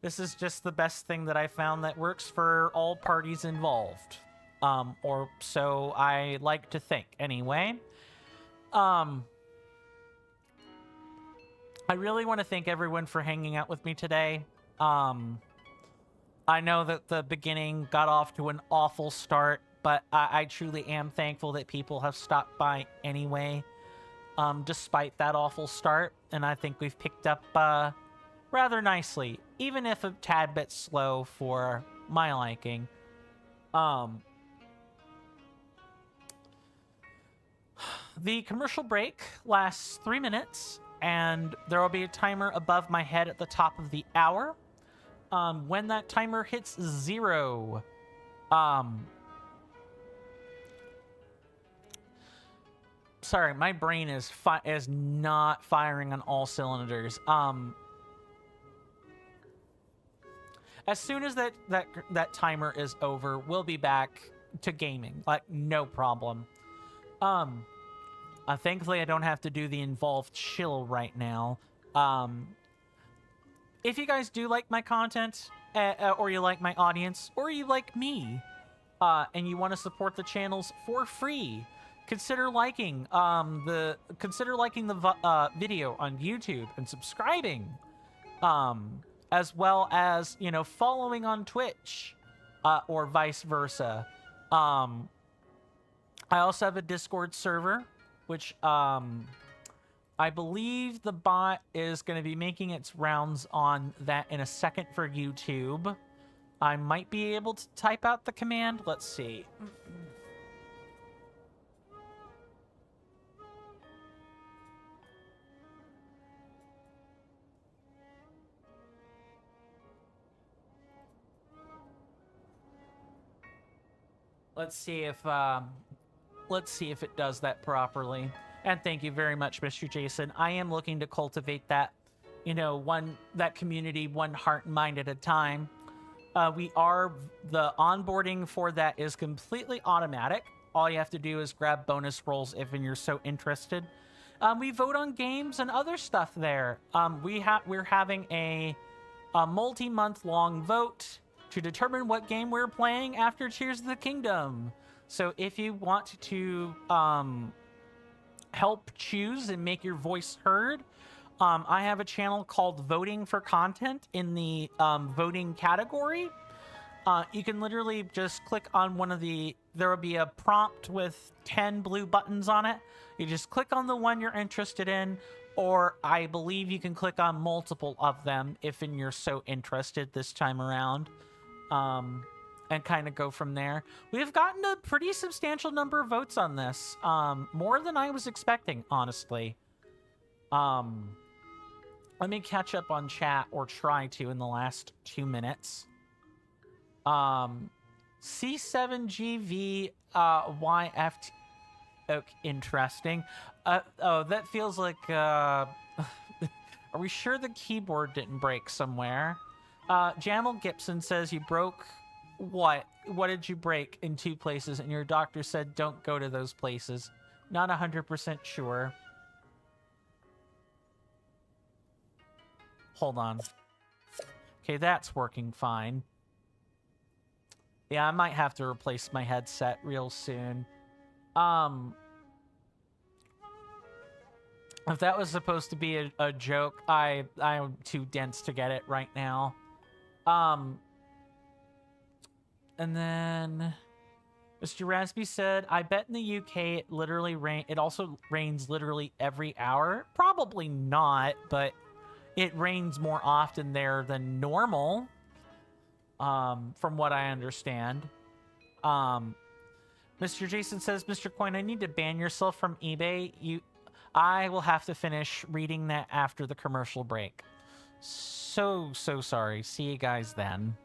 [SPEAKER 1] this is just the best thing that I found that works for all parties involved. Or so I like to think, anyway. I really want to thank everyone for hanging out with me today. I know that the beginning got off to an awful start, but I truly am thankful that people have stopped by anyway, despite that awful start, and I think we've picked up rather nicely, even if a tad bit slow for my liking. The commercial break lasts 3 minutes, and there will be a timer above my head at the top of the hour. When that timer hits 0, sorry, my brain is not firing on all cylinders. As soon as that timer is over, we'll be back to gaming, like, no problem. Thankfully, I don't have to do the involved chill right now. If you guys do like my content, or you like my audience, or you like me, and you want to support the channels for free, consider liking the video on YouTube and subscribing, as well as, you know, following on Twitch, or vice versa. I also have a Discord server, which I believe the bot is going to be making its rounds on that in a second for YouTube. I might be able to type out the command. Let's see. Let's see if it does that properly. And thank you very much, Mr. Jason. I am looking to cultivate that, you know, that community one heart and mind at a time. The onboarding for that is completely automatic. All you have to do is grab bonus rolls if you're so interested. We vote on games and other stuff there. We're having a multi-month long vote to determine what game we're playing after Tears of the Kingdom. So if you want to help choose and make your voice heard, I have a channel called Voting for Content in the voting category. You can literally just click on one of the... There will be a prompt with 10 blue buttons on it. You just click on the one you're interested in, or I believe you can click on multiple of them if you're so interested this time around, and kind of go from there. We have gotten a pretty substantial number of votes on this, more than I was expecting, honestly. Let me catch up on chat, or try to, in the last 2 minutes. C7GV YFT. Okay, interesting. Oh, that feels like are we sure the keyboard didn't break somewhere? Jamal Gibson says you broke what? What did you break in 2 places? And your doctor said don't go to those places. Not 100% sure. Hold on. Okay, that's working fine. Yeah, I might have to replace my headset real soon. If that was supposed to be a joke, I'm too dense to get it right now. And then Mr. Rasby said, I bet in the UK it also rains literally every hour. Probably not, but it rains more often there than normal. From what I understand. Mr. Jason says, Mr. Coin, I need to ban yourself from eBay. I will have to finish reading that after the commercial break. So sorry. See you guys then.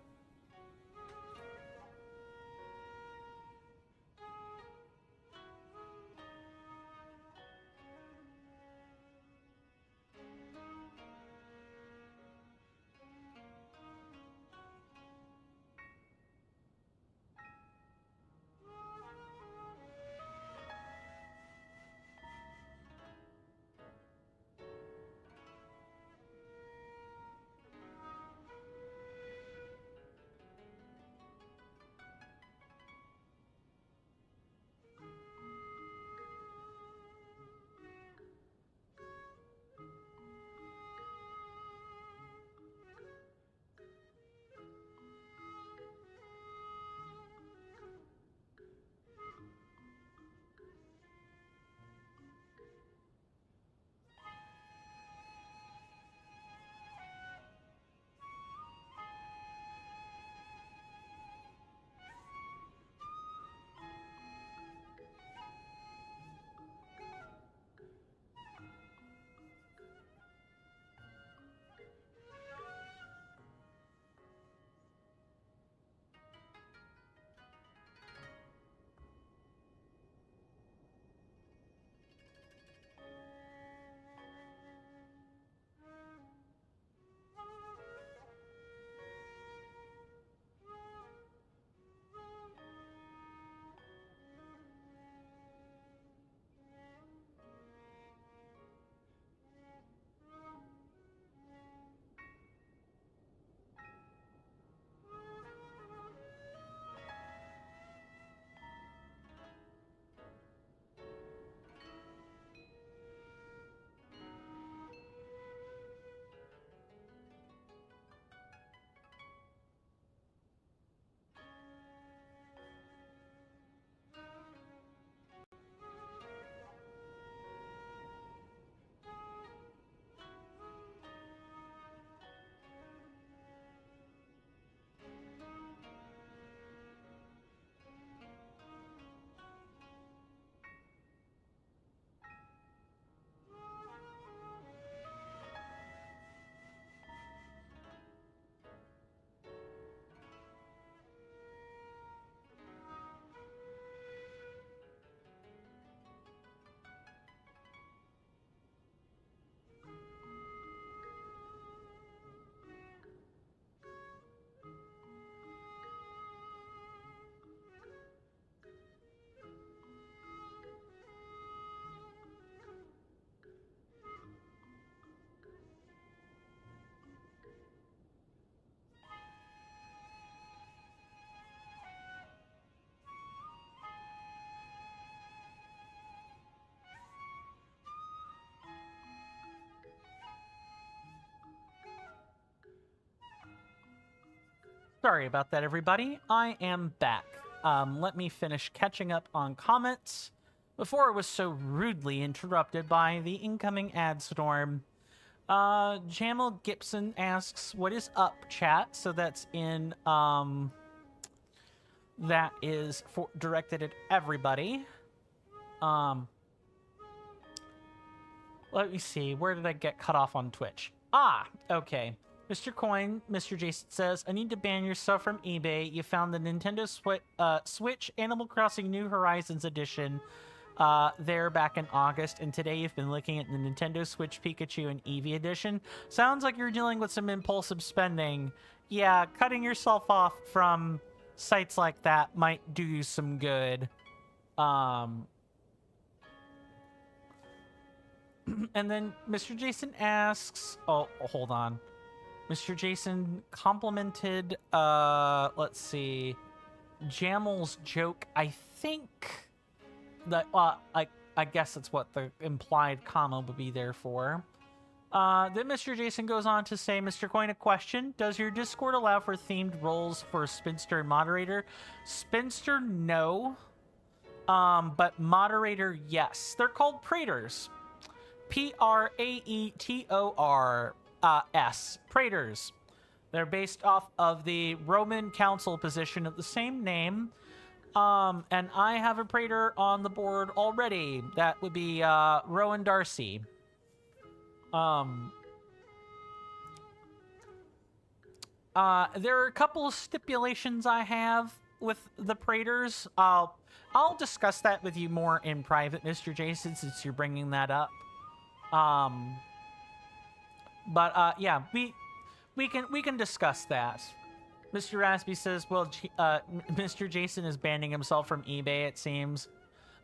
[SPEAKER 1] Sorry about that, everybody. I am back. Let me finish catching up on comments before it was so rudely interrupted by the incoming ad storm. Jamal Gibson asks, what is up, chat? So that's in, that is directed at everybody. Let me see. Where did I get cut off on Twitch? Ah, okay. Mr. Coin, Mr. Jason says, I need to ban yourself from eBay. You found the Nintendo Switch Animal Crossing New Horizons edition there back in August, and today you've been looking at the Nintendo Switch Pikachu and Eevee edition. Sounds like you're dealing with some impulsive spending. Yeah, cutting yourself off from sites like that might do you some good. And then Mr. Jason asks, oh, hold on. Mr. Jason complimented, let's see, Jamal's joke. I think that, I guess that's what the implied comma would be there for. Then Mr. Jason goes on to say, Mr. Coin, a question. Does your Discord allow for themed roles for Spinster and Moderator? Spinster, no. But Moderator, yes. They're called Praetors. Praetors. Praetors. They're based off of the Roman council position of the same name. And I have a Praetor on the board already. That would be Rowan Darcy. There are a couple of stipulations I have with the Praetors. I'll discuss that with you more in private, Mr. Jason, since you're bringing that up. Yeah, we can discuss that. Mr. Raspy says, well, Mr. Jason is banning himself from eBay, it seems.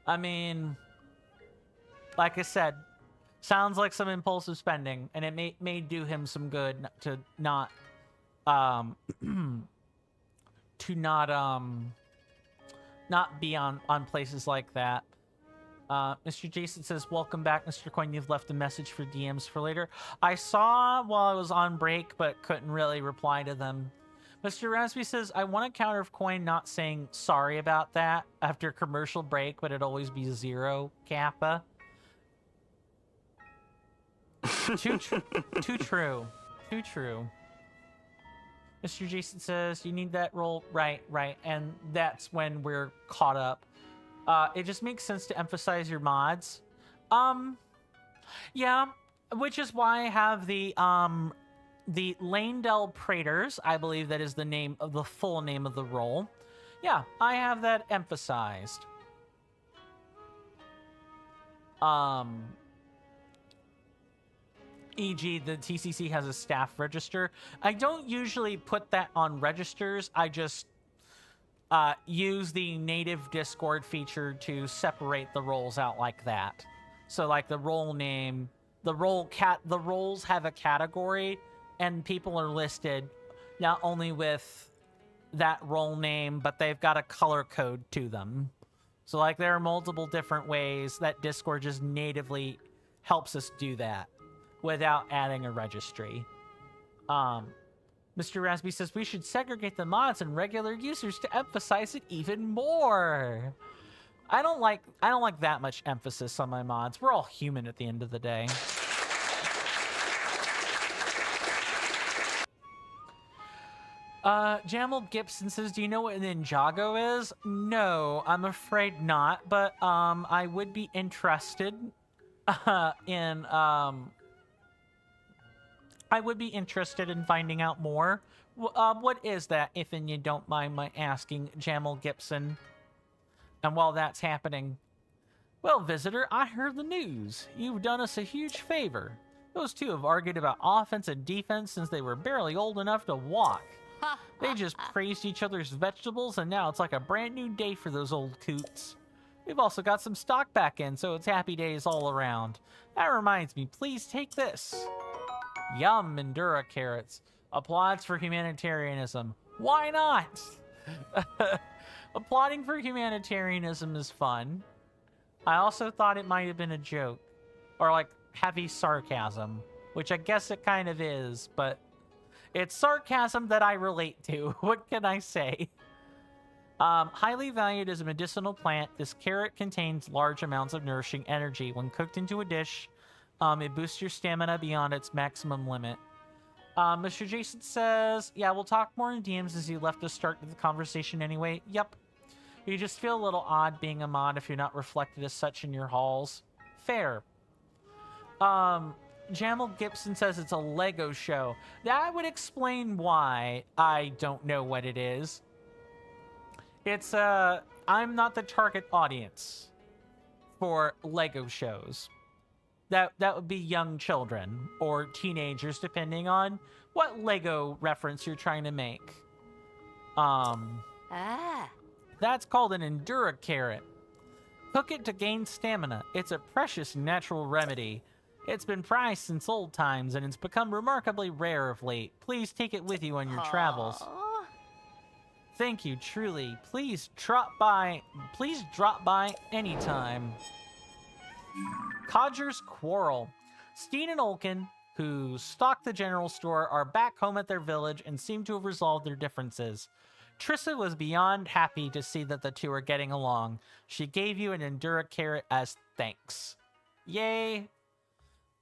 [SPEAKER 1] I mean, like I said, sounds like some impulsive spending, and it may do him some good to not be on places like that. Mr. Jason says, welcome back, Mr. Coin. You've left a message for DMs for later. I saw while I was on break, but couldn't really reply to them. Mr. Raspy says, I want to counter Coin not saying sorry about that after commercial break, but it'd always be 0 Kappa. Too true. Too true. Mr. Jason says, you need that roll. Right. And that's when we're caught up. It just makes sense to emphasize your mods. Yeah, which is why I have the Lanedell Praetors. I believe that is the full name of the role. Yeah, I have that emphasized. E.g., the TCC has a staff register. I don't usually put that on registers. I just use the native Discord feature to separate the roles out like that. So like the role name, the roles have a category, and people are listed not only with that role name, but they've got a color code to them. So like there are multiple different ways that Discord just natively helps us do that without adding a registry. Mr. Raspy says we should segregate the mods and regular users to emphasize it even more. I don't like that much emphasis on my mods. We're all human at the end of the day. Jamal Gibson says, do you know what Ninjago is? No, I'm afraid not, but I would be interested in finding out more. What is that, if you don't mind my asking, Jamal Gibson? And while that's happening, well, visitor, I heard the news. You've done us a huge favor. Those two have argued about offense and defense since they were barely old enough to walk. They just praised each other's vegetables, and now it's like a brand new day for those old coots. We've also got some stock back in, so it's happy days all around. That reminds me, please take this. Yum, Endura carrots. Applauds for humanitarianism. Why not? Applauding for humanitarianism is fun. I also thought it might have been a joke. Or like heavy sarcasm. Which I guess it kind of is, but It's sarcasm that I relate to. What can I say? Highly valued as a medicinal plant, this carrot contains large amounts of nourishing energy. When cooked into a dish, it boosts your stamina beyond its maximum limit. Mr. Jason says, yeah, we'll talk more in DMs as you left to start the conversation anyway. Yep. You just feel a little odd being a mod if you're not reflected as such in your halls. Fair. Jamal Gibson says it's a Lego show. That would explain why I don't know what it is. It's, I'm not the target audience for Lego shows. That would be young children or teenagers, depending on what Lego reference you're trying to make. That's called an Endura carrot. Cook it to gain stamina. It's a precious natural remedy. It's been prized since old times, and it's become remarkably rare of late. Please take it with you on your travels. Thank you, truly. Please drop by anytime. Codger's Quarrel. Steen and Olkin, who stocked the general store, are back home at their village and seem to have resolved their differences. Trissa was beyond happy to see that the two are getting along. She gave you an Endura carrot as thanks. Yay!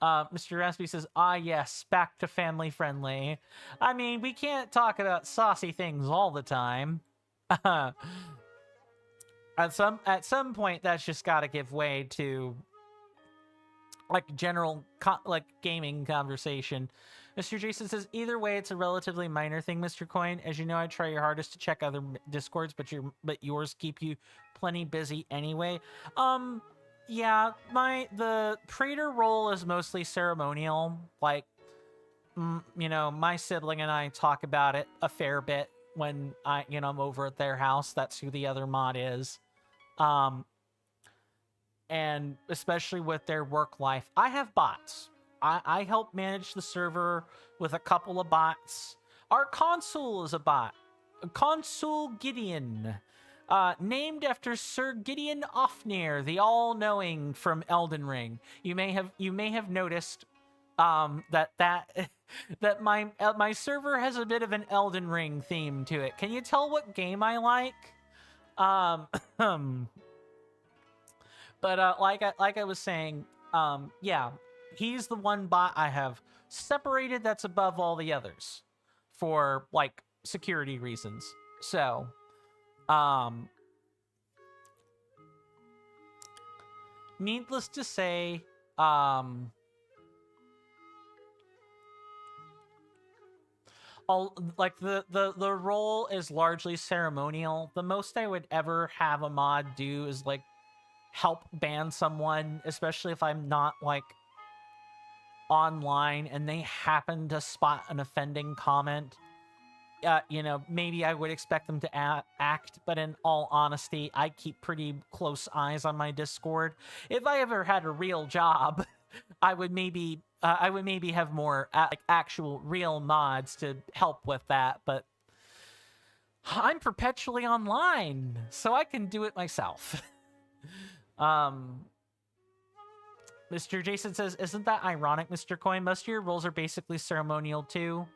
[SPEAKER 1] Mr. Raspy says, ah yes, back to family friendly. I mean, we can't talk about saucy things all the time. At some point, that's just gotta give way to like general gaming conversation. Mr. Jason says, either way, it's a relatively minor thing, Mr. Coin. As you know, I try your hardest to check other Discords, but yours keep you plenty busy anyway. Yeah, the praetor role is mostly ceremonial. Like, you know, my sibling and I talk about it a fair bit when I'm over at their house. That's who the other mod is. And especially with their work life. I have bots. I help manage the server with a couple of bots. Our consul is a bot. Consul Gideon. Named after Sir Gideon Ofnir, the all-knowing from Elden Ring. You may have noticed that my server has a bit of an Elden Ring theme to it. Can you tell what game I like? But like I was saying, yeah, he's the one bot I have separated that's above all the others for like security reasons. So, needless to say, the role is largely ceremonial. The most I would ever have a mod do is like help ban someone, especially if I'm not like online and they happen to spot an offending comment. You know, maybe I would expect them to act, but in all honesty, I keep pretty close eyes on my Discord. If I ever had a real job, I would maybe have more like actual real mods to help with that, but I'm perpetually online, so I can do it myself. Mr. Jason says, isn't that ironic, Mr. Coin? Most of your roles are basically ceremonial too.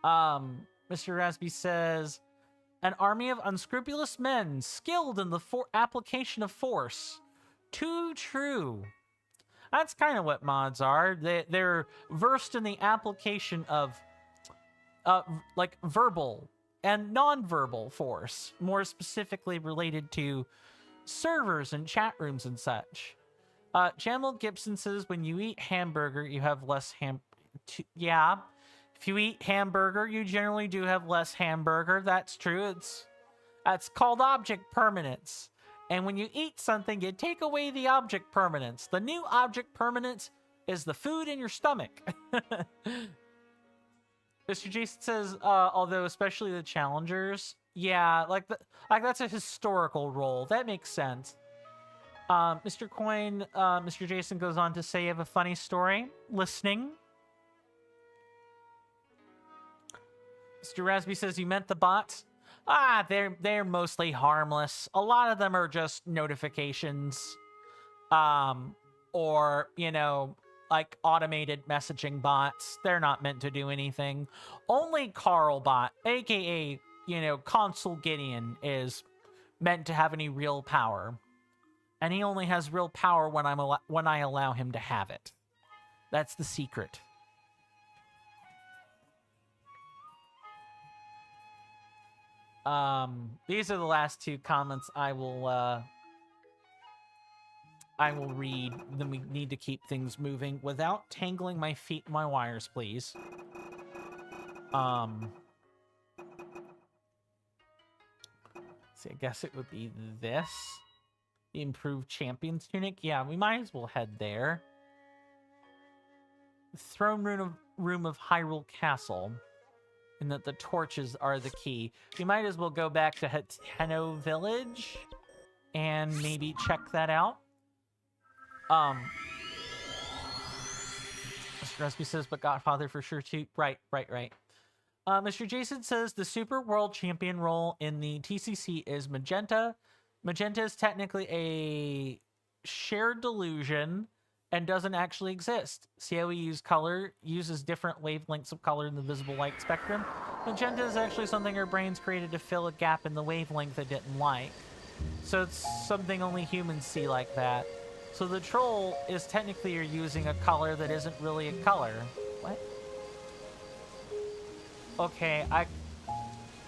[SPEAKER 1] Mr. Rasby says, an army of unscrupulous men skilled in the application of force. Too true. That's kind of what mods are. They're versed in the application of like verbal and non-verbal force, more specifically related to servers and chat rooms and such. Jamal Gibson says, when you eat hamburger, you have less yeah. If you eat hamburger, you generally do have less hamburger. That's true. That's called object permanence. And when you eat something, you take away the object permanence. The new object permanence is the food in your stomach. Mr. Jason says, although especially the challengers, yeah, like that's a historical role. That makes sense. Mr. Coin, Mr. Jason goes on to say, you have a funny story. Listening. Mr. Rasby says, you meant the bots? They're mostly harmless. A lot of them are just notifications. Or, you know, like automated messaging bots. They're not meant to do anything. Only Carlbot, aka, you know, Consul Gideon, is meant to have any real power. And he only has real power when I allow him to have it. That's the secret. These are the last two comments I will read. Then we need to keep things moving without tangling my feet in my wires, please. See, I guess it would be this. The improved champion's tunic. Yeah, we might as well head there. The throne room of Hyrule Castle. And that the torches are the key. We might as well go back to Hateno Village and maybe check that out. Mr. Recipe says, but Godfather for sure too. Right. Mr. Jason says the Super World Champion role in the TCC is Magenta. Magenta is technically a shared delusion and doesn't actually exist. See how we use color? Uses different wavelengths of color in the visible light spectrum. Magenta is actually something our brains created to fill a gap in the wavelength it didn't like. So it's something only humans see like that. So the troll is technically you're using a color that isn't really a color. What? Okay, I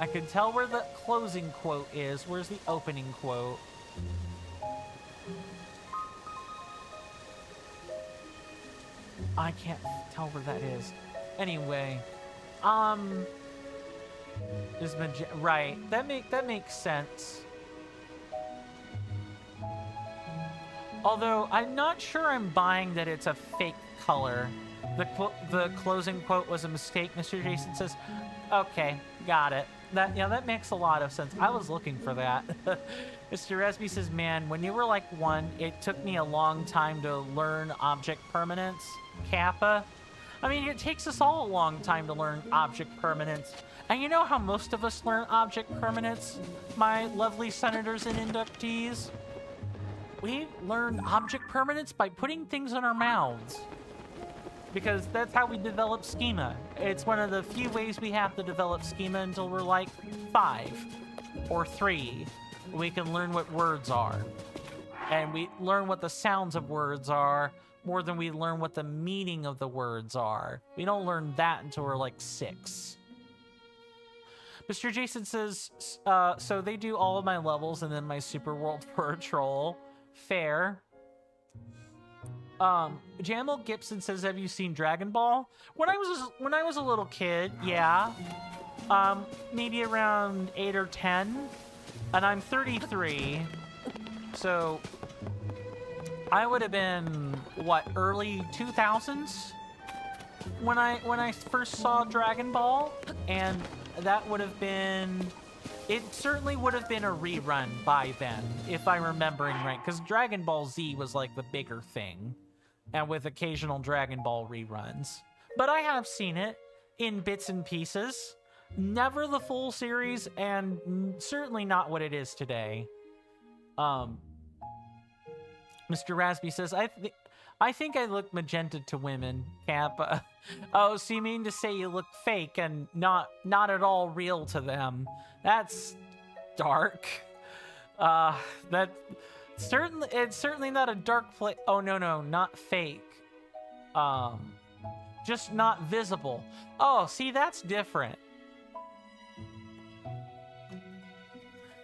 [SPEAKER 1] can tell where the closing quote is. Where's the opening quote? I can't tell where that is. Anyway, is right? That makes sense. Although I'm not sure I'm buying that it's a fake color. The closing quote was a mistake. Mr. Jason says, "Okay, got it." That makes a lot of sense. I was looking for that. Mr. Resby says, "Man, when you were like 1, it took me a long time to learn object permanence." Kappa. I mean, it takes us all a long time to learn object permanence. And you know how most of us learn object permanence, my lovely senators and inductees? We learn object permanence by putting things in our mouths. Because that's how we develop schema. It's one of the few ways we have to develop schema until we're like 5 or 3. We can learn what words are. And we learn what the sounds of words are more than we learn what the meaning of the words are. We don't learn that until we're like 6. Mr. Jason says, so they do all of my levels and then my Super World for a troll. Fair. Jamal Gibson says, have you seen Dragon Ball? When I was a little kid, yeah. Maybe around 8 or 10. And I'm 33. So I would have been, what, early 2000s? When I first saw Dragon Ball, and that would have been, it certainly would have been a rerun by then, if I'm remembering right, because Dragon Ball Z was like the bigger thing, and with occasional Dragon Ball reruns. But I have seen it in bits and pieces, never the full series, and certainly not what it is today. Mr. Rasby says, I think I look magenta to women, Kappa. Oh, so you mean to say you look fake and not at all real to them? That's dark. It's certainly not a dark place. Oh, no, not fake. Just not visible. Oh, see, that's different.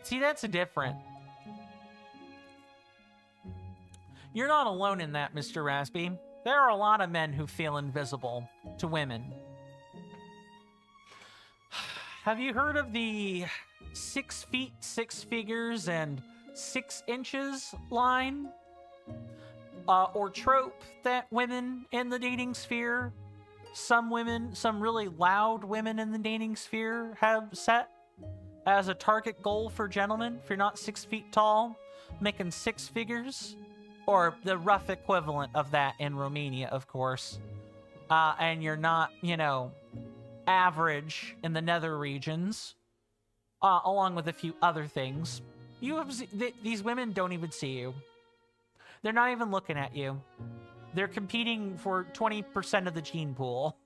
[SPEAKER 1] See, that's different. You're not alone in that, Mr. Raspy. There are a lot of men who feel invisible to women. Have you heard of the 6 feet, 6 figures, and 6 inches line? Or trope that women in the dating sphere, some really loud women in the dating sphere have set as a target goal for gentlemen. If you're not 6 feet tall, making 6 figures. Or the rough equivalent of that in Romania, of course. And you're not, average in the nether regions. Along with a few other things. These women don't even see you. They're not even looking at you. they're competing for 20% of the gene pool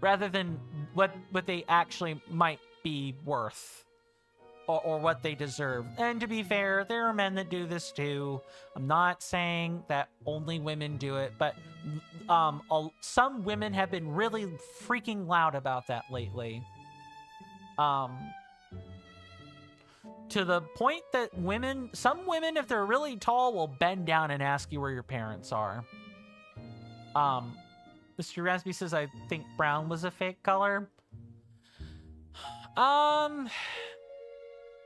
[SPEAKER 1] rather than what they actually might be worth or what they deserve. And to be fair, there are men that do this too. I'm not saying that only women do it, but some women have been really freaking loud about that lately. To the point that some women, if they're really tall, will bend down and ask you where your parents are. Mr. Raspy says, I think brown was a fake color.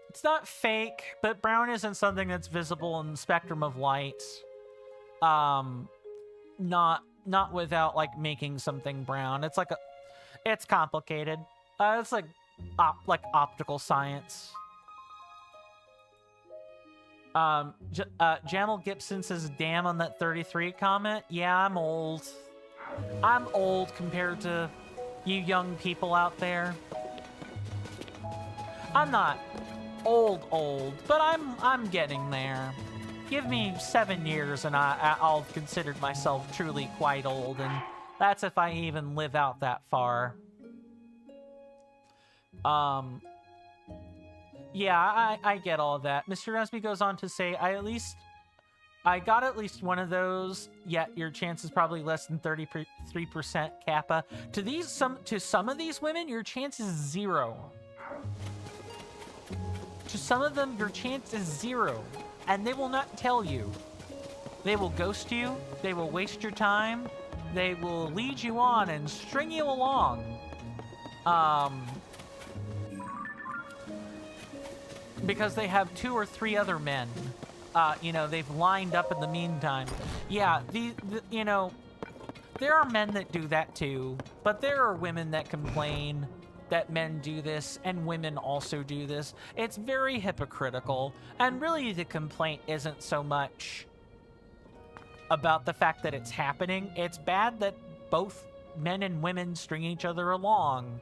[SPEAKER 1] It's not fake, but brown isn't something that's visible in the spectrum of light. Not without, like, making something brown. It's like it's complicated. It's like optical science. Jamal Gibson says, damn on that 33 comment. Yeah, I'm old. I'm old compared to you young people out there. I'm not old, but I'm getting there. Give me 7 years and I'll have considered myself truly quite old, and that's if I even live out that far. Yeah, I get all that. Mr. Rasby goes on to say, I got at least one of those, yet your chance is probably less than 33% Kappa. To some of these women, your chance is 0. To some of them, your chance is 0, and they will not tell you. They will ghost you, they will waste your time, they will lead you on and string you along. Because they have 2 or 3 other men. They've lined up in the meantime. Yeah, there are men that do that too, but there are women that complain that men do this, and women also do this. It's very hypocritical, and really the complaint isn't so much about the fact that it's happening. It's bad that both men and women string each other along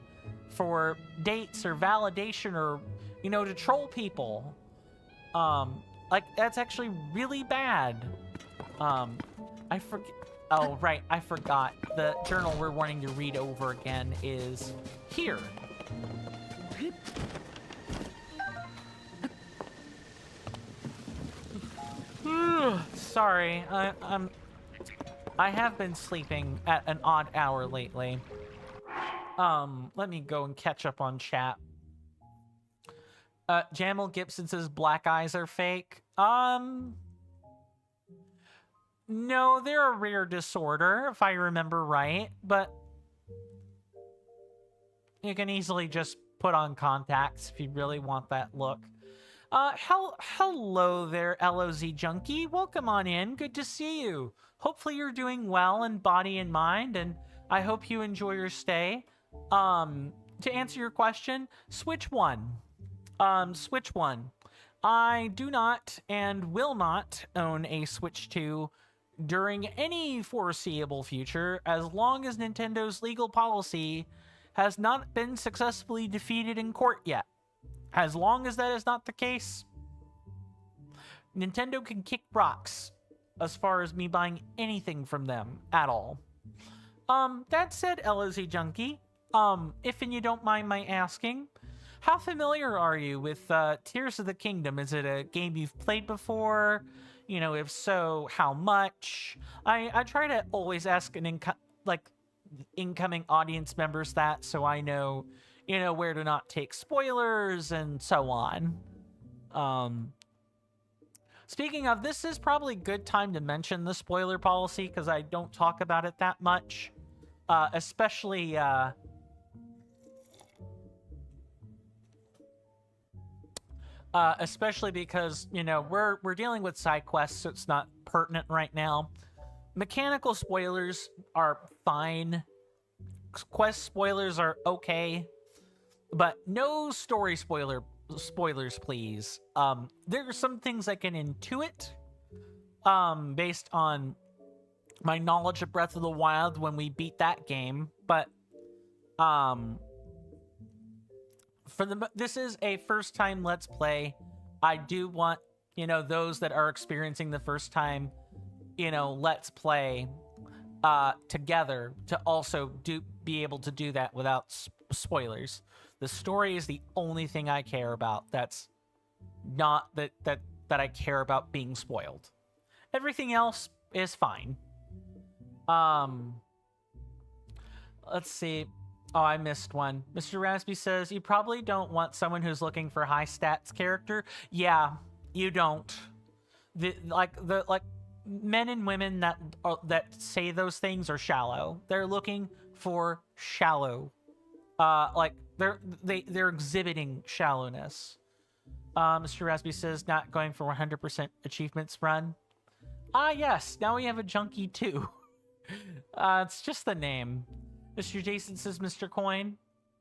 [SPEAKER 1] for dates or validation or, to troll people. That's actually really bad. I forget. Oh, right, I forgot. The journal we're wanting to read over again is here. Sorry, I have been sleeping at an odd hour lately. Let me go and catch up on chat. Jamal Gibson says black eyes are fake. No, they're a rare disorder, if I remember right, but you can easily just put on contacts if you really want that look. Hello there, LOZ Junkie. Welcome on in. Good to see you. Hopefully you're doing well in body and mind, and I hope you enjoy your stay. To answer your question, Switch 1. Switch 1. I do not and will not own a Switch 2 during any foreseeable future, as long as Nintendo's legal policy has not been successfully defeated in court yet. As long as that is not the case, Nintendo can kick rocks as far as me buying anything from them at all. That said, LOZ Junkie, if and you don't mind my asking, how familiar are you with Tears of the Kingdom? Is it a game you've played before? If so, how much? I try to always ask an incoming audience members that, so I know, where to not take spoilers and so on. Speaking of, this is probably a good time to mention the spoiler policy, because I don't talk about it that much. Especially because, we're dealing with side quests, so it's not pertinent right now. Mechanical spoilers are fine. Quest spoilers are okay. But no story spoilers, please. There are some things I can intuit, based on my knowledge of Breath of the Wild when we beat that game, but, this is a first-time Let's Play. I do want, those that are experiencing the first time let's play together to also be able to do that without spoilers. The story is the only thing I care about. That's not that I care about being spoiled. Everything else is fine. Let's see. Oh, I missed one. Mr. Raspy says, you probably don't want someone who's looking for high stats character. Yeah, you don't. Like men and women that say those things are shallow. They're looking for shallow. They're exhibiting shallowness. Mr. Raspy says, not going for 100% achievements run. Ah, yes. Now we have a junkie too. It's just the name. Mr. Jason says, Mr. Coin.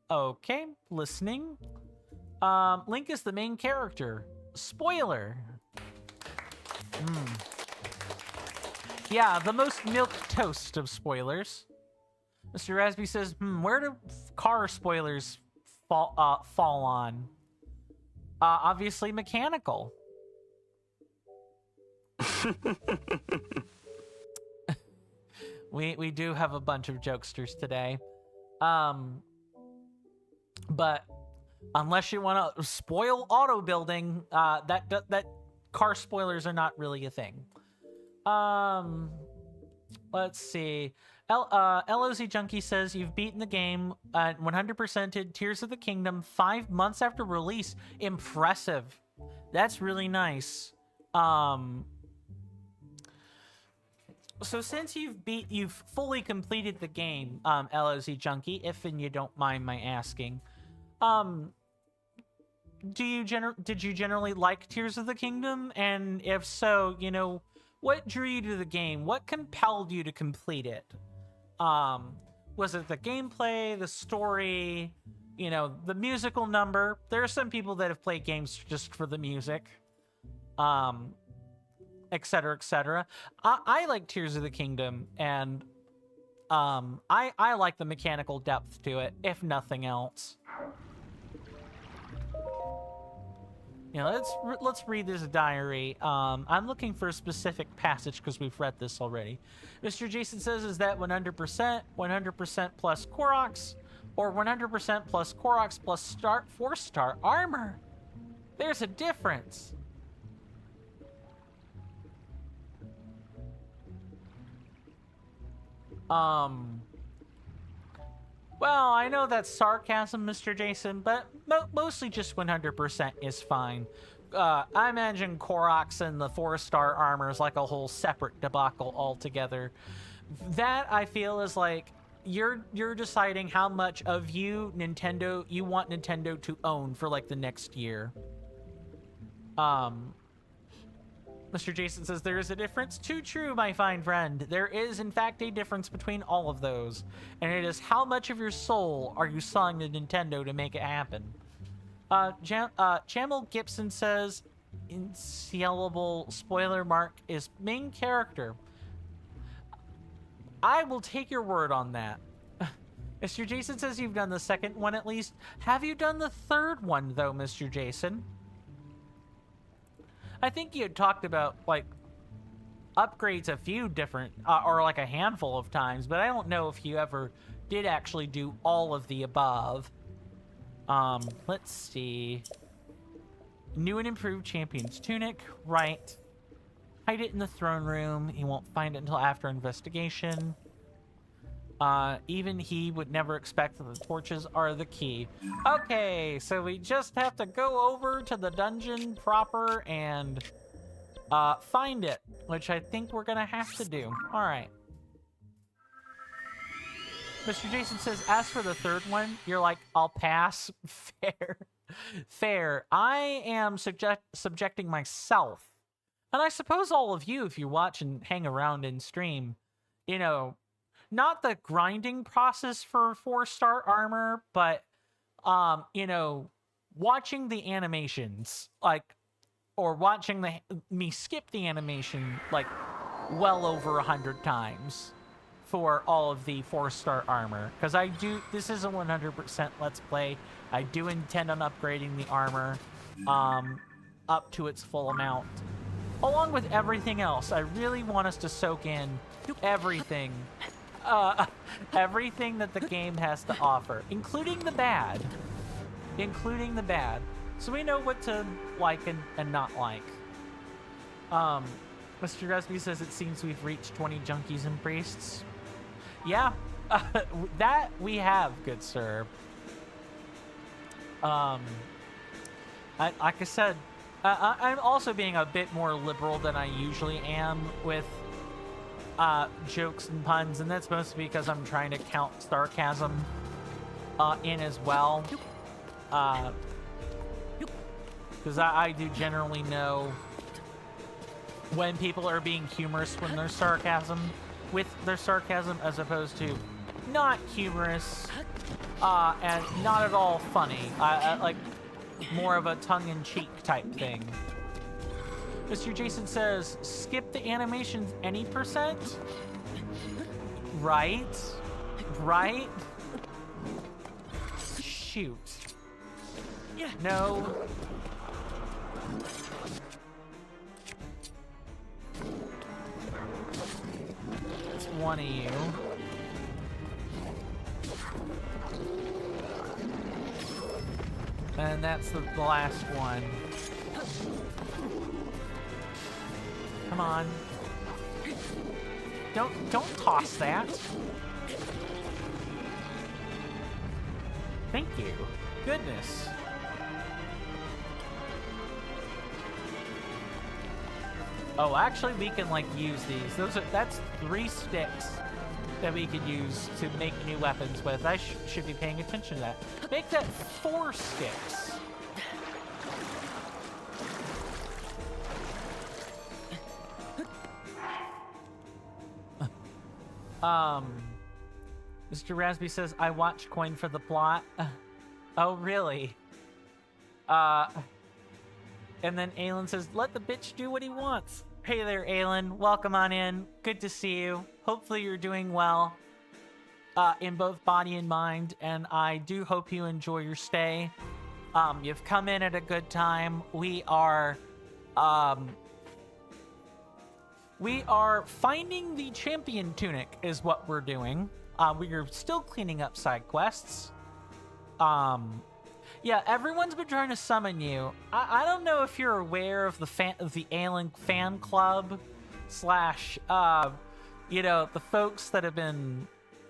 [SPEAKER 1] Okay, listening. Link is the main character. Spoiler. Yeah, the most milk toast of spoilers. Mr. Raspy says, where do car spoilers fall on? Obviously mechanical. We do have a bunch of jokesters today. But unless you want to spoil auto building, that car spoilers are not really a thing. Let's see. LOZ Junkie says you've beaten the game at 100%ed Tears of the Kingdom 5 months after release. Impressive. That's really nice. So since you've fully completed the game, LOZ Junkie, if and you don't mind my asking, did you generally like Tears of the Kingdom? And if so, what drew you to the game? What compelled you to complete it? Was it the gameplay, the story, the musical number? There are some people that have played games just for the music, etc., etc. I like Tears of the Kingdom, and I like the mechanical depth to it, if nothing else. Let's read this diary. I'm looking for a specific passage because we've read this already. Mr. Jason says, is that 100%, 100% plus Koroks, or 100% plus Koroks plus 4-star armor? There's a difference. Well, I know that's sarcasm, Mr. Jason, but mostly just 100% is fine. I imagine Koroks and the 4-star armor is like a whole separate debacle altogether. That, I feel, is like you're deciding how much of you want Nintendo to own for like the next year. Mr. Jason says, there is a difference. Too true, my fine friend. There is, in fact, a difference between all of those. And it is how much of your soul are you selling to Nintendo to make it happen. Jamel Gibson says, insealable spoiler mark is main character. I will take your word on that. Mr. Jason says you've done the second one at least. Have you done the third one, though, Mr. Jason? I think you had talked about, like, upgrades a few different, or like a handful of times, but I don't know if you ever did actually do all of the above. Let's see. New and improved Champion's Tunic, right. Hide it in the throne room. He won't find it until after investigation. Even he would never expect that the torches are the key. Okay, so we just have to go over to the dungeon proper and find it, which I think we're gonna have to do. All right. Mr. Jason says, as for the third one, you're like, I'll pass. Fair. Fair. I am subjecting myself, and I suppose all of you, if you watch and hang around in stream, not the grinding process for 4-star armor, but, watching the animations, like, or watching me skip the animation, like, well over 100 times for all of the 4-star armor. Because this is a 100% Let's Play. I do intend on upgrading the armor, up to its full amount. along with everything else. I really want us to soak in everything. Everything that the game has to offer, including the bad. Including the bad. So we know what to like and not like. Mr. Gresby says it seems we've reached 20 junkies and priests. Yeah, that we have, good sir. Like I said, I'm also being a bit more liberal than I usually am with jokes and puns, and that's mostly because I'm trying to count sarcasm in as well. Because I do generally know when people are being humorous when they're with their sarcasm, as opposed to not humorous and not at all funny. Like more of a tongue-in-cheek type thing. Mr. Jason says, skip the animations any %? Right? Right? Shoot. No. It's one of you. And that's the last one. Come on. Don't toss that. Thank you. Goodness. Oh, actually, we can like use these. That's 3 sticks that we could use to make new weapons with. I should be paying attention to that. Make that 4 sticks. Mr. Rasby says, I watch Coin for the plot. Oh, really? And then Aelin says, let the bitch do what he wants. Hey there, Aelin. Welcome on in. Good to see you. Hopefully you're doing well in both body and mind, and I do hope you enjoy your stay. You've come in at a good time. We are finding the champion tunic is what we're doing. We are still cleaning up side quests. Yeah, everyone's been trying to summon you. I don't know if you're aware of the Aelin fan club slash, you know, the folks that have been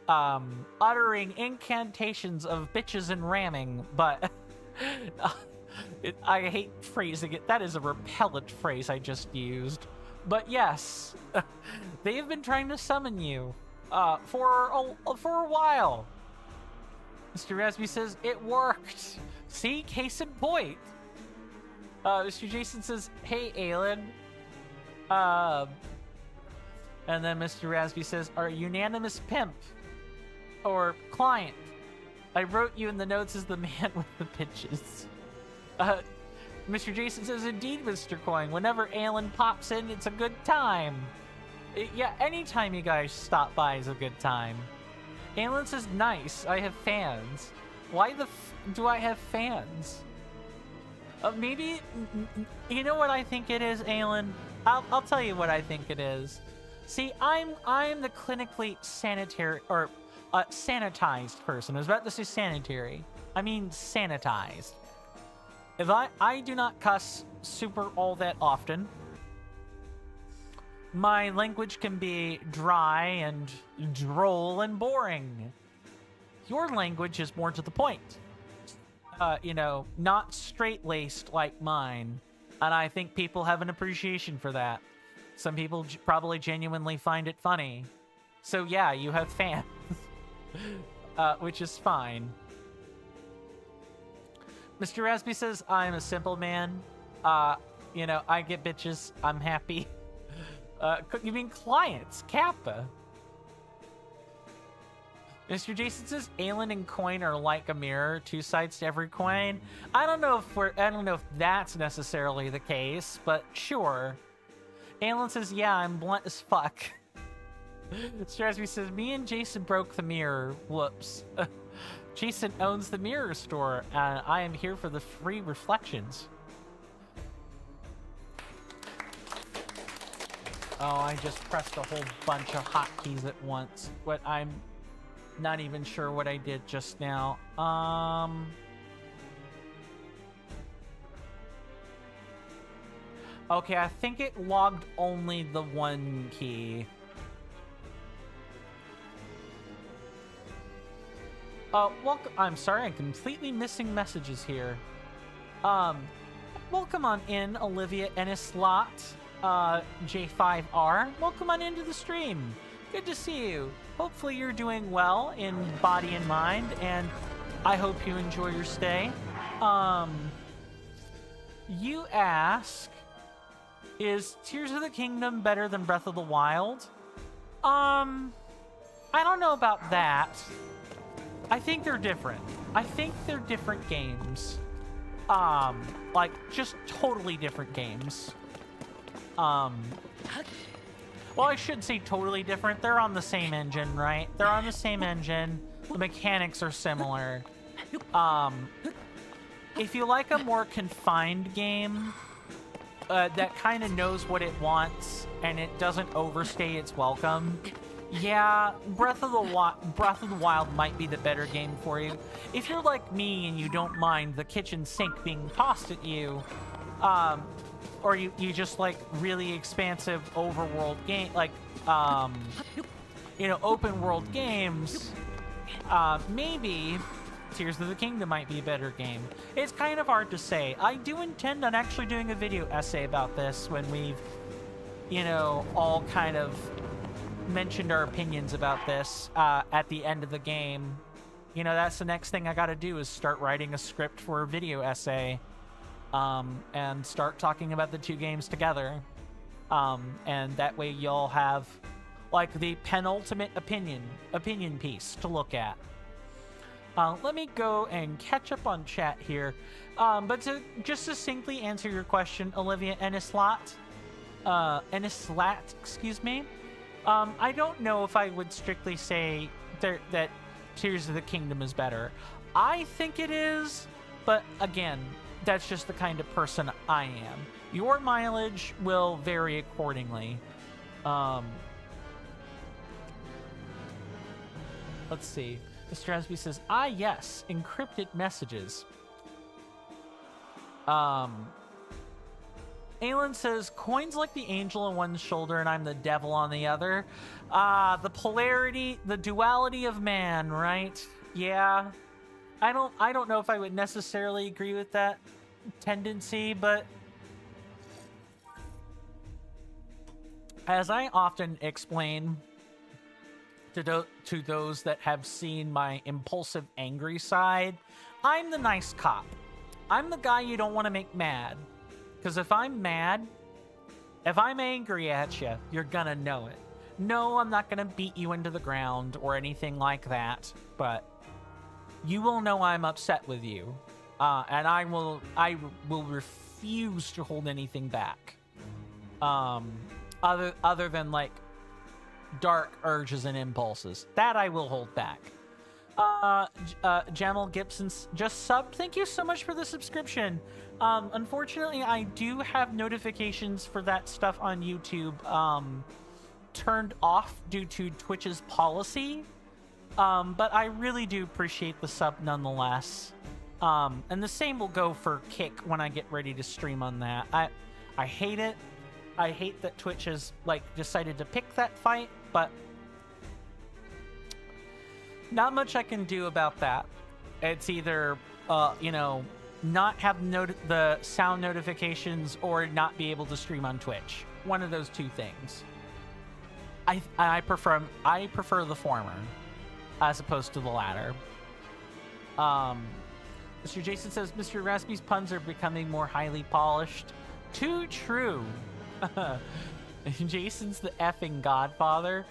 [SPEAKER 1] uttering incantations of bitches and ramming, but I hate phrasing it. That is a repellent phrase I just used. But yes, they've been trying to summon you for a while. Mr. Rasby says, it worked. See, case in point. Mr. Jason says, hey, Aelin. And then Mr. Rasby says, our unanimous pimp or client. I wrote you in the notes as the man with the pitches. Mr. Jason says, indeed, Mr. Coin. Whenever Aelin pops in, it's a good time. Yeah, anytime you guys stop by is a good time. Aelin says, nice, I have fans. Why the do I have fans? Maybe, you know what I think it is, Aelin? I'll tell you what I think it is. See, I'm the clinically sanitary, or sanitized person. I was about to say sanitary. I mean sanitized. If I do not cuss super all that often. My language can be dry and droll and boring. Your language is more to the point. You know, not straight-laced like mine. And I think people have an appreciation for that. Some people probably genuinely find it funny. So yeah, you have fans. Which is fine. Mr. Rasby says, I'm a simple man. You know, I get bitches. I'm happy. You mean clients? Kappa. Mr. Jason says Aelin and Coin are like a mirror, 2 sides to every coin. I don't know if that's necessarily the case, but sure. Aelin says, yeah, I'm blunt as fuck. Strasby says, me and Jason broke the mirror. Whoops. Jason owns the mirror store, and I am here for the free reflections. Oh, I just pressed a whole bunch of hotkeys at once, but I'm not even sure what I did just now. Okay, I think it logged only the one key. Welcome. I'm sorry, I'm completely missing messages here. Welcome on in, Olivia Ennislot, J5R. Welcome on into the stream. Good to see you. Hopefully you're doing well in body and mind, and I hope you enjoy your stay. You ask, is Tears of the Kingdom better than Breath of the Wild? I don't know about that. I think they're different. I think they're different games. Like, just totally different games. Well, I shouldn't say totally different. They're on the same engine, right? They're on the same engine. The mechanics are similar. If you like a more confined game, that kind of knows what it wants and it doesn't overstay its welcome, yeah, Breath of the Wild might be the better game for you. If you're like me and you don't mind the kitchen sink being tossed at you, or you just like really expansive overworld game, like open world games, maybe Tears of the Kingdom might be a better game. It's kind of hard to say. I do intend on actually doing a video essay about this when we've, all kind of mentioned our opinions about this at the end of the game. That's the next thing I gotta do, is start writing a script for a video essay, and start talking about the two games together. And that way you'll have like the penultimate opinion piece to look at. Let me go and catch up on chat here. But to just succinctly answer your question, Olivia Ennislat, excuse me. I don't know if I would strictly say that Tears of the Kingdom is better. I think it is, but again, that's just the kind of person I am. Your mileage will vary accordingly. Let's see. Mr. Asby says, yes, encrypted messages. Aelin says, coins like the angel on one shoulder and I'm the devil on the other. The polarity, the duality of man, right? Yeah. I don't know if I would necessarily agree with that tendency, but as I often explain to those that have seen my impulsive, angry side, I'm the nice cop. I'm the guy you don't want to make mad. Because if I'm mad, if I'm angry at you, you're gonna know it. No, I'm not gonna beat you into the ground or anything like that, but you will know I'm upset with you. And I will refuse to hold anything back. Other than like dark urges and impulses. That I will hold back. Jamal Gibson just subbed. Thank you so much for the subscription. Unfortunately, I do have notifications for that stuff on YouTube turned off due to Twitch's policy. But I really do appreciate the sub nonetheless. And the same will go for Kick when I get ready to stream on that. I hate it. I hate that Twitch has decided to pick that fight, but not much I can do about that. It's either, not have the sound notifications or not be able to stream on Twitch. One of those two things. I prefer the former as opposed to the latter. Mr. Jason says, Mr. Raspy's puns are becoming more highly polished. Too true. Jason's the effing godfather.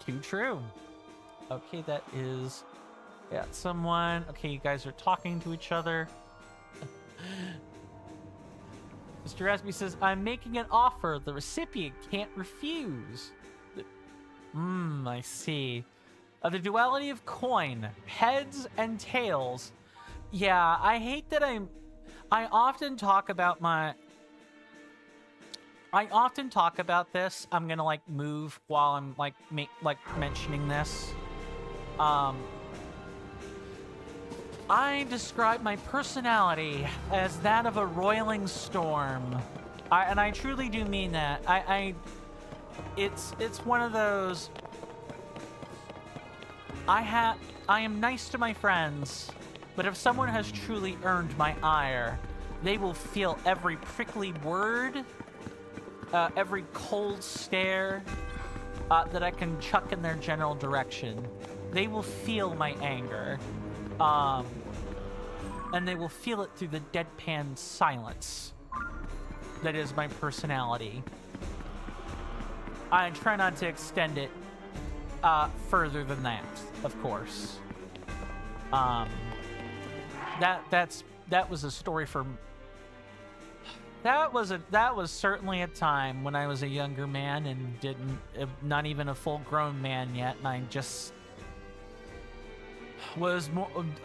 [SPEAKER 1] Too true. Okay, that is... Got someone. Okay, you guys are talking to each other. Mr. Raspy says, I'm making an offer the recipient can't refuse. I see. The duality of coin. Heads and tails. Yeah, I hate that I often talk about my... I often talk about this. I'm gonna like move while I'm like mentioning this. I describe my personality as that of a roiling storm, and I truly do mean that. It's one of those. I am nice to my friends, but if someone has truly earned my ire, they will feel every prickly word, every cold stare that I can chuck in their general direction. They will feel my anger. And they will feel it through the deadpan silence that is my personality. I try not to extend it further than that, of course. That was a story from. That was certainly a time when I was a younger man and not even a full-grown man yet, and I just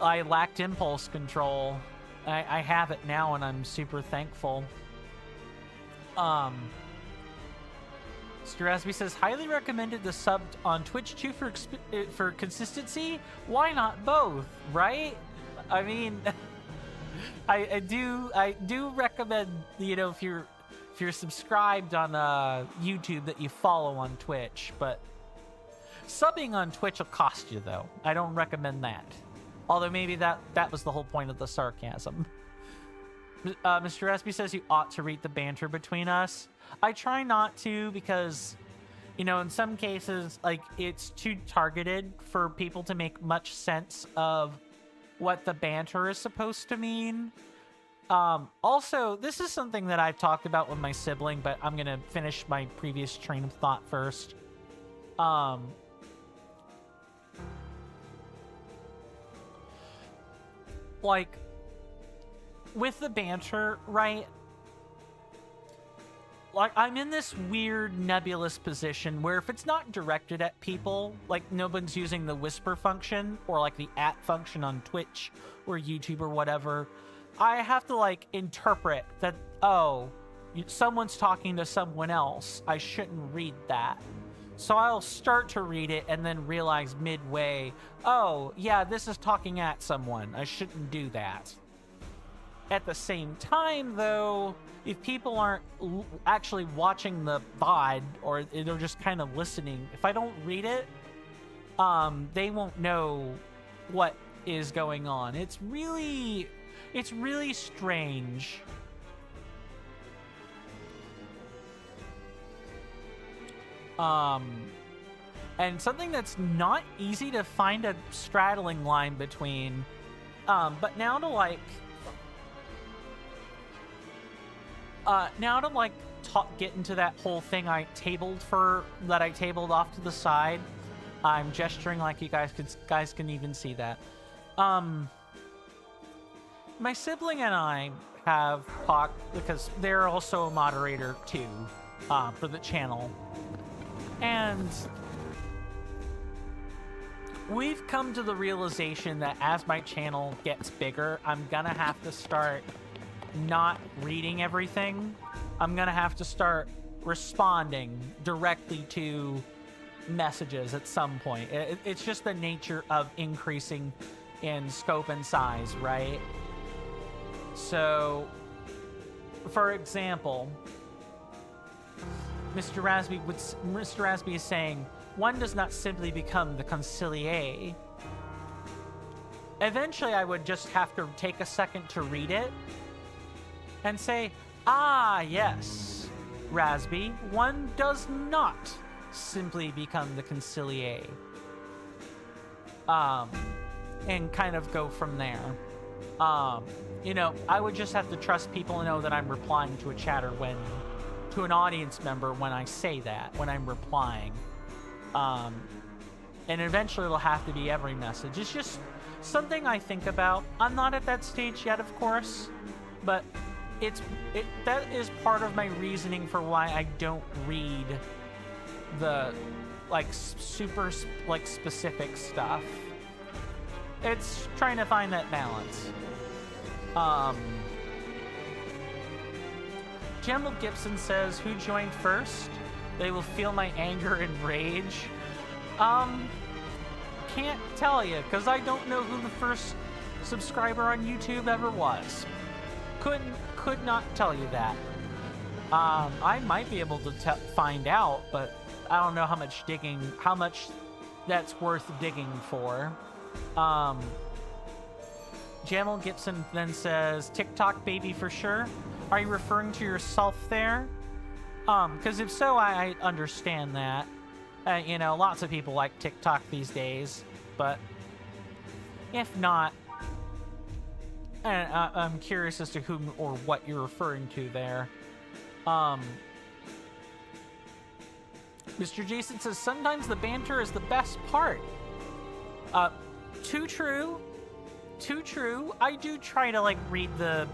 [SPEAKER 1] I lacked impulse control. I have it now, and I'm super thankful. Mr. Rasby says, highly recommended the sub on Twitch too for consistency. Why not both, right? I mean, I do recommend, you know, if you're subscribed on YouTube, that you follow on Twitch, but subbing on Twitch will cost you, though. I don't recommend that. Although maybe that was the whole point of the sarcasm. Mr. Rasby says you ought to read the banter between us. I try not to because, you know, in some cases, like, it's too targeted for people to make much sense of what the banter is supposed to mean. Also, this is something that I've talked about with my sibling, but I'm going to finish my previous train of thought first. Like, with the banter, right? Like, I'm in this weird nebulous position where if it's not directed at people, like no one's using the whisper function or like the @ function on Twitch or YouTube or whatever, I have to like interpret that, oh, someone's talking to someone else. I shouldn't read that. So I'll start to read it and then realize midway, oh, yeah, this is talking at someone. I shouldn't do that. At the same time, though, if people aren't actually watching the VOD or they're just kind of listening, if I don't read it, they won't know what is going on. It's really strange. And something that's not easy to find a straddling line between, but now to get into that whole thing I tabled off to the side. I'm gesturing like you guys can even see that. My sibling and I have talked because they're also a moderator too, for the channel. And we've come to the realization that as my channel gets bigger, I'm gonna have to start not reading everything. I'm gonna have to start responding directly to messages at some point. It's just the nature of increasing in scope and size, right? So, for example, Mr. Rasby is saying, one does not simply become the concilier. Eventually, I would just have to take a second to read it and say, ah, yes, Rasby, one does not simply become the concilier. And kind of go from there. You know, I would just have to trust people to know that I'm replying to a chatter to an audience member when I say that, when I'm replying. And eventually it'll have to be every message. It's just something I think about. I'm not at that stage yet, of course, but that is part of my reasoning for why I don't read the super specific stuff. It's trying to find that balance. Gemma Gibson says, who joined first? They will feel my anger and rage. Can't tell you, because I don't know who the first subscriber on YouTube ever was. Could not tell you that. I might be able to find out, but I don't know how much that's worth digging for. Jamal Gibson then says, TikTok baby for sure. Are you referring to yourself there? Because if so, I understand that. You know, lots of people like TikTok these days, but if not, I'm curious as to whom or what you're referring to there. Mr. Jason says, sometimes the banter is the best part. Too true. Too true. I do try to, like, read the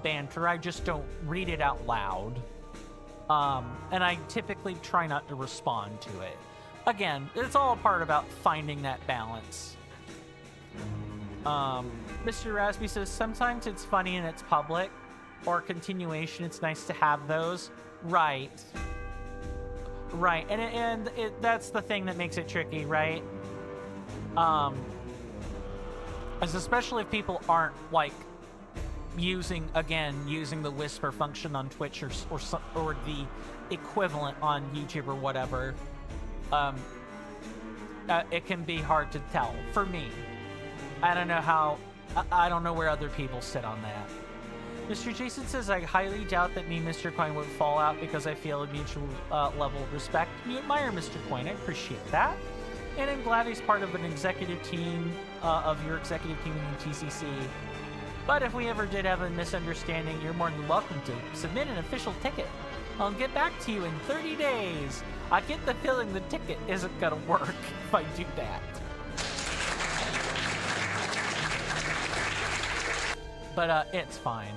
[SPEAKER 1] banter, I just don't read it out loud. And I typically try not to respond to it. Again, it's all a part about finding that balance. Mr. Rasby says, sometimes it's funny and it's public, or continuation, it's nice to have those. Right. Right, and that's the thing that makes it tricky, right? As especially if people aren't, like, using the whisper function on Twitch or the equivalent on YouTube or whatever, it can be hard to tell for me. I don't know where other people sit on that. Mr. Jason says, I highly doubt that me and Mr. Coin would fall out because I feel a mutual level of respect. You admire Mr. Coin, I appreciate that. And I'm glad he's part of an executive team, of your executive team in TCC. But if we ever did have a misunderstanding, you're more than welcome to submit an official ticket. I'll get back to you in 30 days. I get the feeling the ticket isn't gonna work if I do that. But it's fine.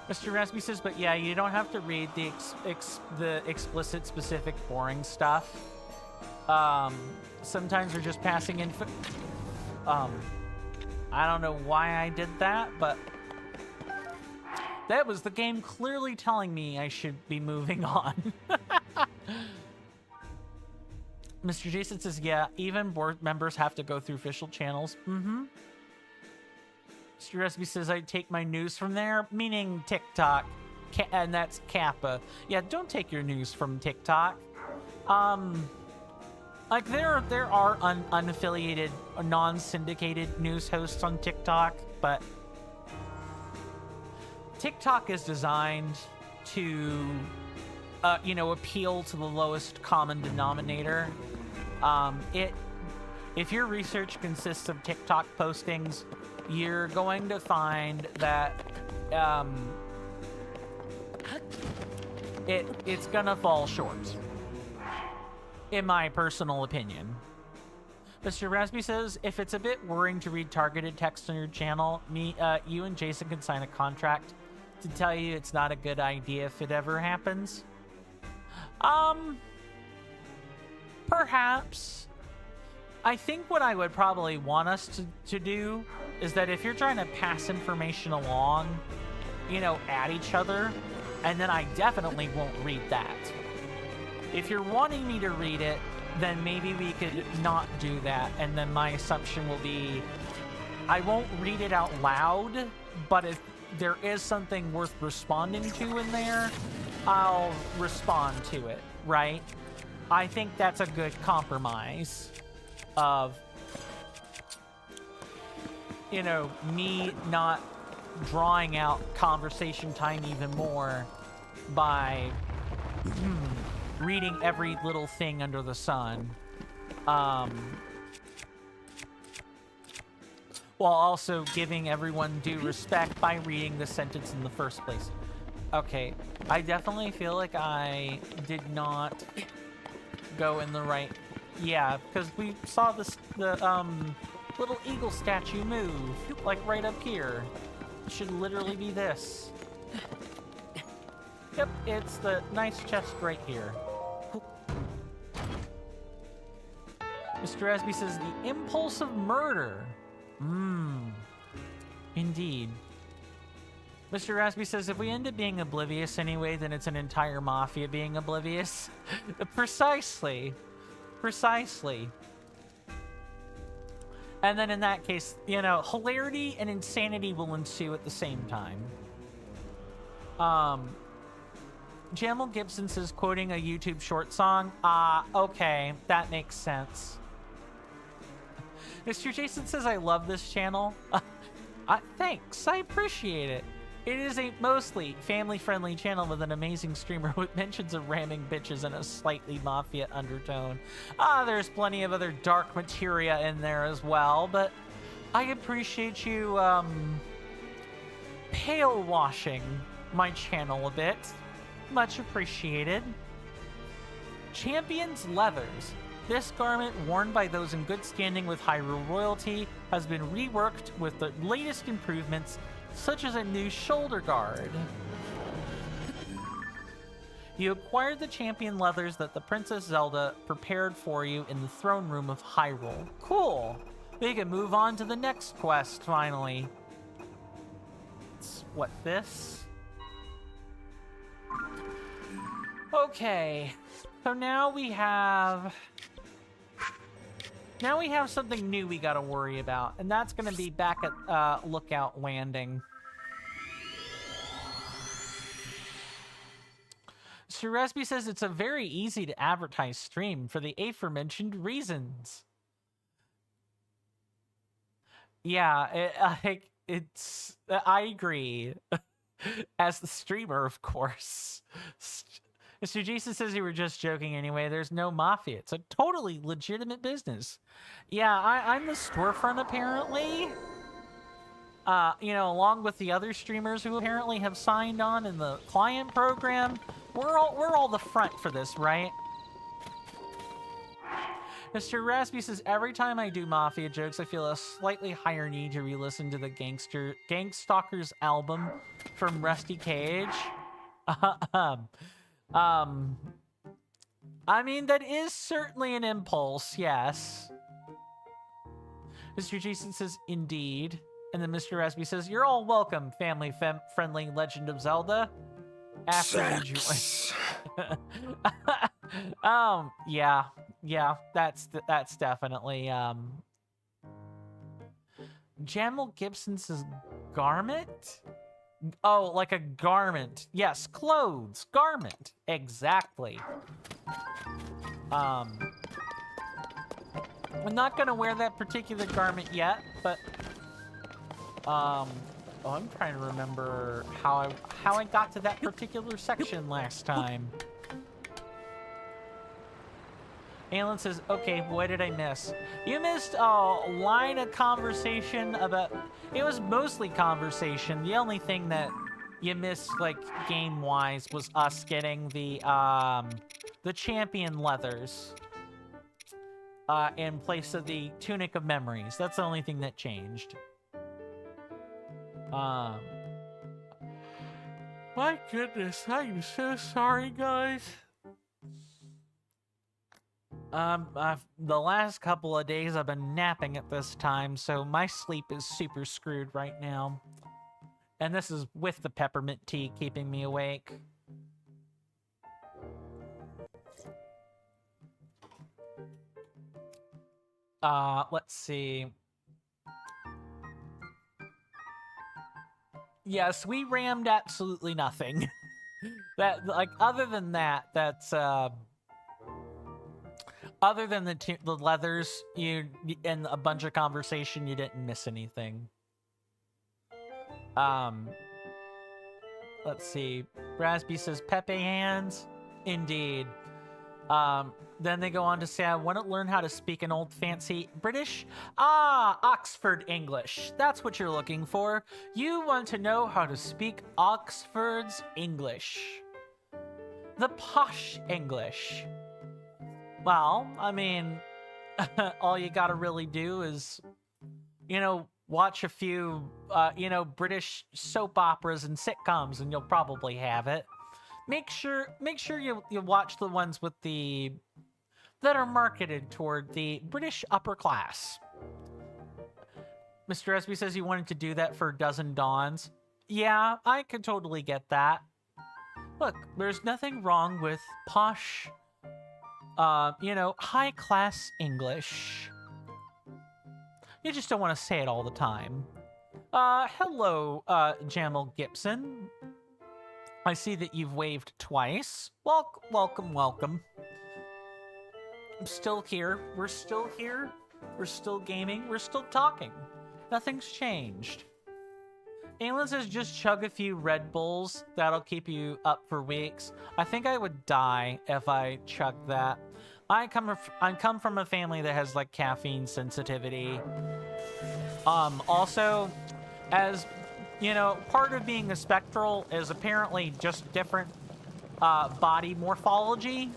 [SPEAKER 1] Mr. Rasby says, but yeah, you don't have to read the explicit, specific, boring stuff. Sometimes we're just passing info. I don't know why I did that, but that was the game clearly telling me I should be moving on. Mr. Jason says, yeah, even board members have to go through official channels. Mm-hmm. Mr. Resby says, I take my news from there, meaning TikTok, and that's Kappa. Yeah, don't take your news from TikTok. Like, there are unaffiliated, non-syndicated news hosts on TikTok, but TikTok is designed to, appeal to the lowest common denominator. If your research consists of TikTok postings, you're going to find that it's gonna fall short, in my personal opinion. Mr. Rasby says, if it's a bit worrying to read targeted text on your channel, you and Jason can sign a contract to tell you it's not a good idea if it ever happens. Perhaps. I think what I would probably want us to do is that if you're trying to pass information along, at each other, and then I definitely won't read that. If you're wanting me to read it, then maybe we could not do that, and then my assumption will be I won't read it out loud, but if there is something worth responding to in there, I'll respond to it, right? I think that's a good compromise of, me not drawing out conversation time even more by reading every little thing under the sun, while also giving everyone due respect by reading the sentence in the first place. Okay, I definitely feel like I did not go in the right... Yeah, because we saw the little eagle statue move, like right up here. It should literally be this. Yep, it's the nice chest right here. Mr. Rasby says, the impulse of murder. Indeed. Mr. Raspy says, if we end up being oblivious anyway, then it's an entire mafia being oblivious. Precisely. Precisely. And then in that case, you know, hilarity and insanity will ensue at the same time. Jamal Gibson says, quoting a YouTube short song. Okay, that makes sense. Mr. Jason says, I love this channel. Thanks, I appreciate it. It is a mostly family-friendly channel with an amazing streamer with mentions of ramming bitches and a slightly mafia undertone. There's plenty of other dark materia in there as well, but I appreciate you, pale washing my channel a bit. Much appreciated. Champions Leathers. This garment, worn by those in good standing with Hyrule royalty, has been reworked with the latest improvements, such as a new shoulder guard. You acquired the champion leathers that the Princess Zelda prepared for you in the throne room of Hyrule. Cool! We can move on to the next quest, finally. What, this? Okay, so now we have something new we gotta worry about, and that's gonna be back at Lookout Landing. Sir Raspy says it's a very easy to advertise stream for the aforementioned reasons. Yeah, I agree. As the streamer, of course. Mr. Jason says you were just joking anyway. There's no mafia. It's a totally legitimate business. Yeah, I'm the storefront, apparently. You know, along with the other streamers who apparently have signed on in the client program. We're all the front for this, right? Mr. Raspy says, every time I do mafia jokes, I feel a slightly higher need to re-listen to the Gangstalkers album from Rusty Cage. I mean, that is certainly an impulse, yes. Mr. Jason says, indeed. And then Mr. Raspy says, you're all welcome, family-friendly Legend of Zelda. After you join. Yeah, that's definitely, Jamal Gibson says, garment? Oh, like a garment. Yes, clothes. Garment. Exactly. I'm not gonna wear that particular garment yet, but oh, I'm trying to remember how I got to that particular section last time. Alan says, okay, what did I miss? You missed a line of conversation about... It was mostly conversation. The only thing that you missed, like, game-wise, was us getting the champion leathers in place of the Tunic of Memories. That's the only thing that changed. My goodness, I'm so sorry, guys. The last couple of days I've been napping at this time, so my sleep is super screwed right now. And this is with the peppermint tea keeping me awake. Let's see. Yes, we rammed absolutely nothing. That, like, other than that, that's, other than the leathers, and a bunch of conversation, you didn't miss anything. Let's see. Raspy says, Pepe hands. Indeed. Then they go on to say, I want to learn how to speak an old fancy British. Oxford English. That's what you're looking for. You want to know how to speak Oxford's English. The posh English. Well, I mean, all you gotta really do is, you know, watch a few, British soap operas and sitcoms, and you'll probably have it. Make sure you watch the ones with that are marketed toward the British upper class. Mr. Esby says he wanted to do that for a dozen dawns. Yeah, I could totally get that. Look, there's nothing wrong with posh, high-class English. You just don't want to say it all the time. Hello, Jamal Gibson. I see that you've waved twice. Welcome, welcome. I'm still here. We're still here. We're still gaming. We're still talking. Nothing's changed. Aylin says just chug a few Red Bulls. That'll keep you up for weeks. I think I would die if I chugged that. I come from a family that has like caffeine sensitivity. Also, as you know, part of being a spectral is apparently just different body morphology.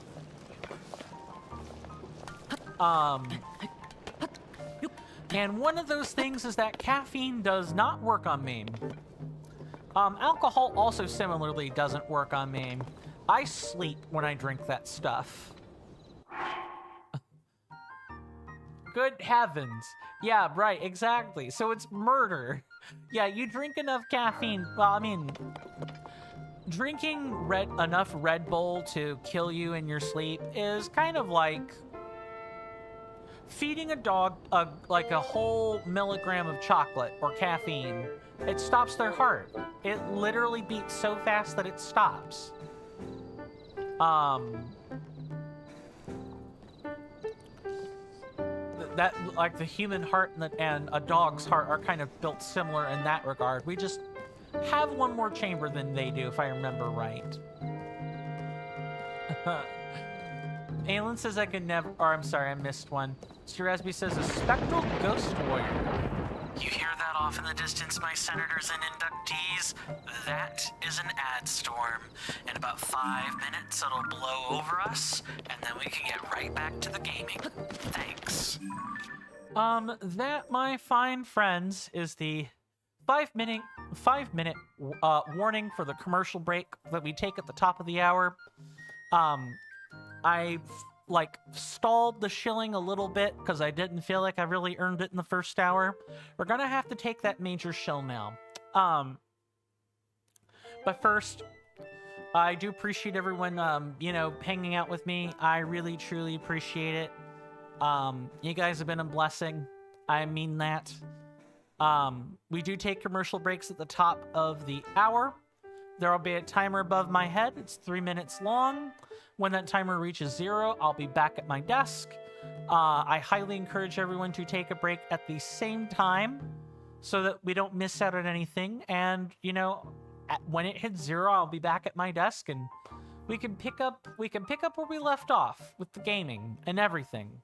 [SPEAKER 1] And one of those things is that caffeine does not work on me. Alcohol also similarly doesn't work on me. I sleep when I drink that stuff. Good heavens. Yeah, right, exactly. So it's murder. Yeah, you drink enough caffeine. Well, I mean, drinking enough Red Bull to kill you in your sleep is kind of like feeding a dog like a whole milligram of chocolate or caffeine. It stops their heart. It literally beats so fast that it stops. That like the human heart and a dog's heart are kind of built similar in that regard. We just have one more chamber than they do, if I remember right. Aylin says I could never, or I'm sorry, I missed one. Shirazby says a spectral ghost warrior.
[SPEAKER 2] You hear that off in the distance, my senators and inductees? That is an ad storm. In about 5 minutes, it'll blow over us, and then we can get right back to the gaming. Thanks.
[SPEAKER 1] That, my fine friends, is the 5 minute warning for the commercial break that we take at the top of the hour. I've like stalled the shilling a little bit because I didn't feel like I really earned it in the first hour. We're gonna have to take that major shill now. But first, I do appreciate everyone, hanging out with me. I really, truly appreciate it. You guys have been a blessing. I mean that. We do take commercial breaks at the top of the hour. There will be a timer above my head. It's 3 minutes long. When that timer reaches 0, I'll be back at my desk. I highly encourage everyone to take a break at the same time so that we don't miss out on anything. And, when it hits 0, I'll be back at my desk and we can pick up where we left off with the gaming and everything.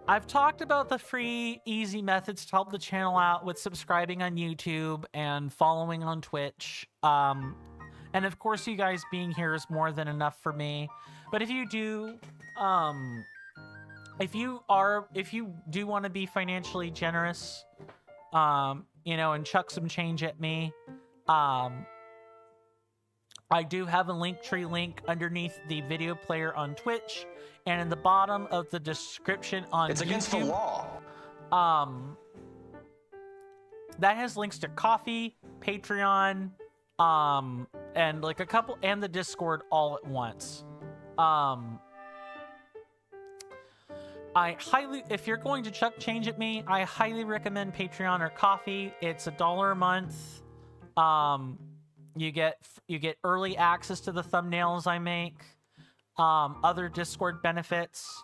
[SPEAKER 1] I've talked about the free, easy methods to help the channel out with subscribing on YouTube and following on Twitch. And of course, you guys being here is more than enough for me. But if you do, if you do want to be financially generous, and chuck some change at me, I do have a Linktree link underneath the video player on Twitch and in the bottom of the description on YouTube.
[SPEAKER 5] It's against the law.
[SPEAKER 1] That has links to Coffee, Patreon, and like a couple, and the Discord all at once. If you're going to chuck change at me, I highly recommend Patreon or Coffee. It's $1 a month. You get early access to the thumbnails I make. Other Discord benefits.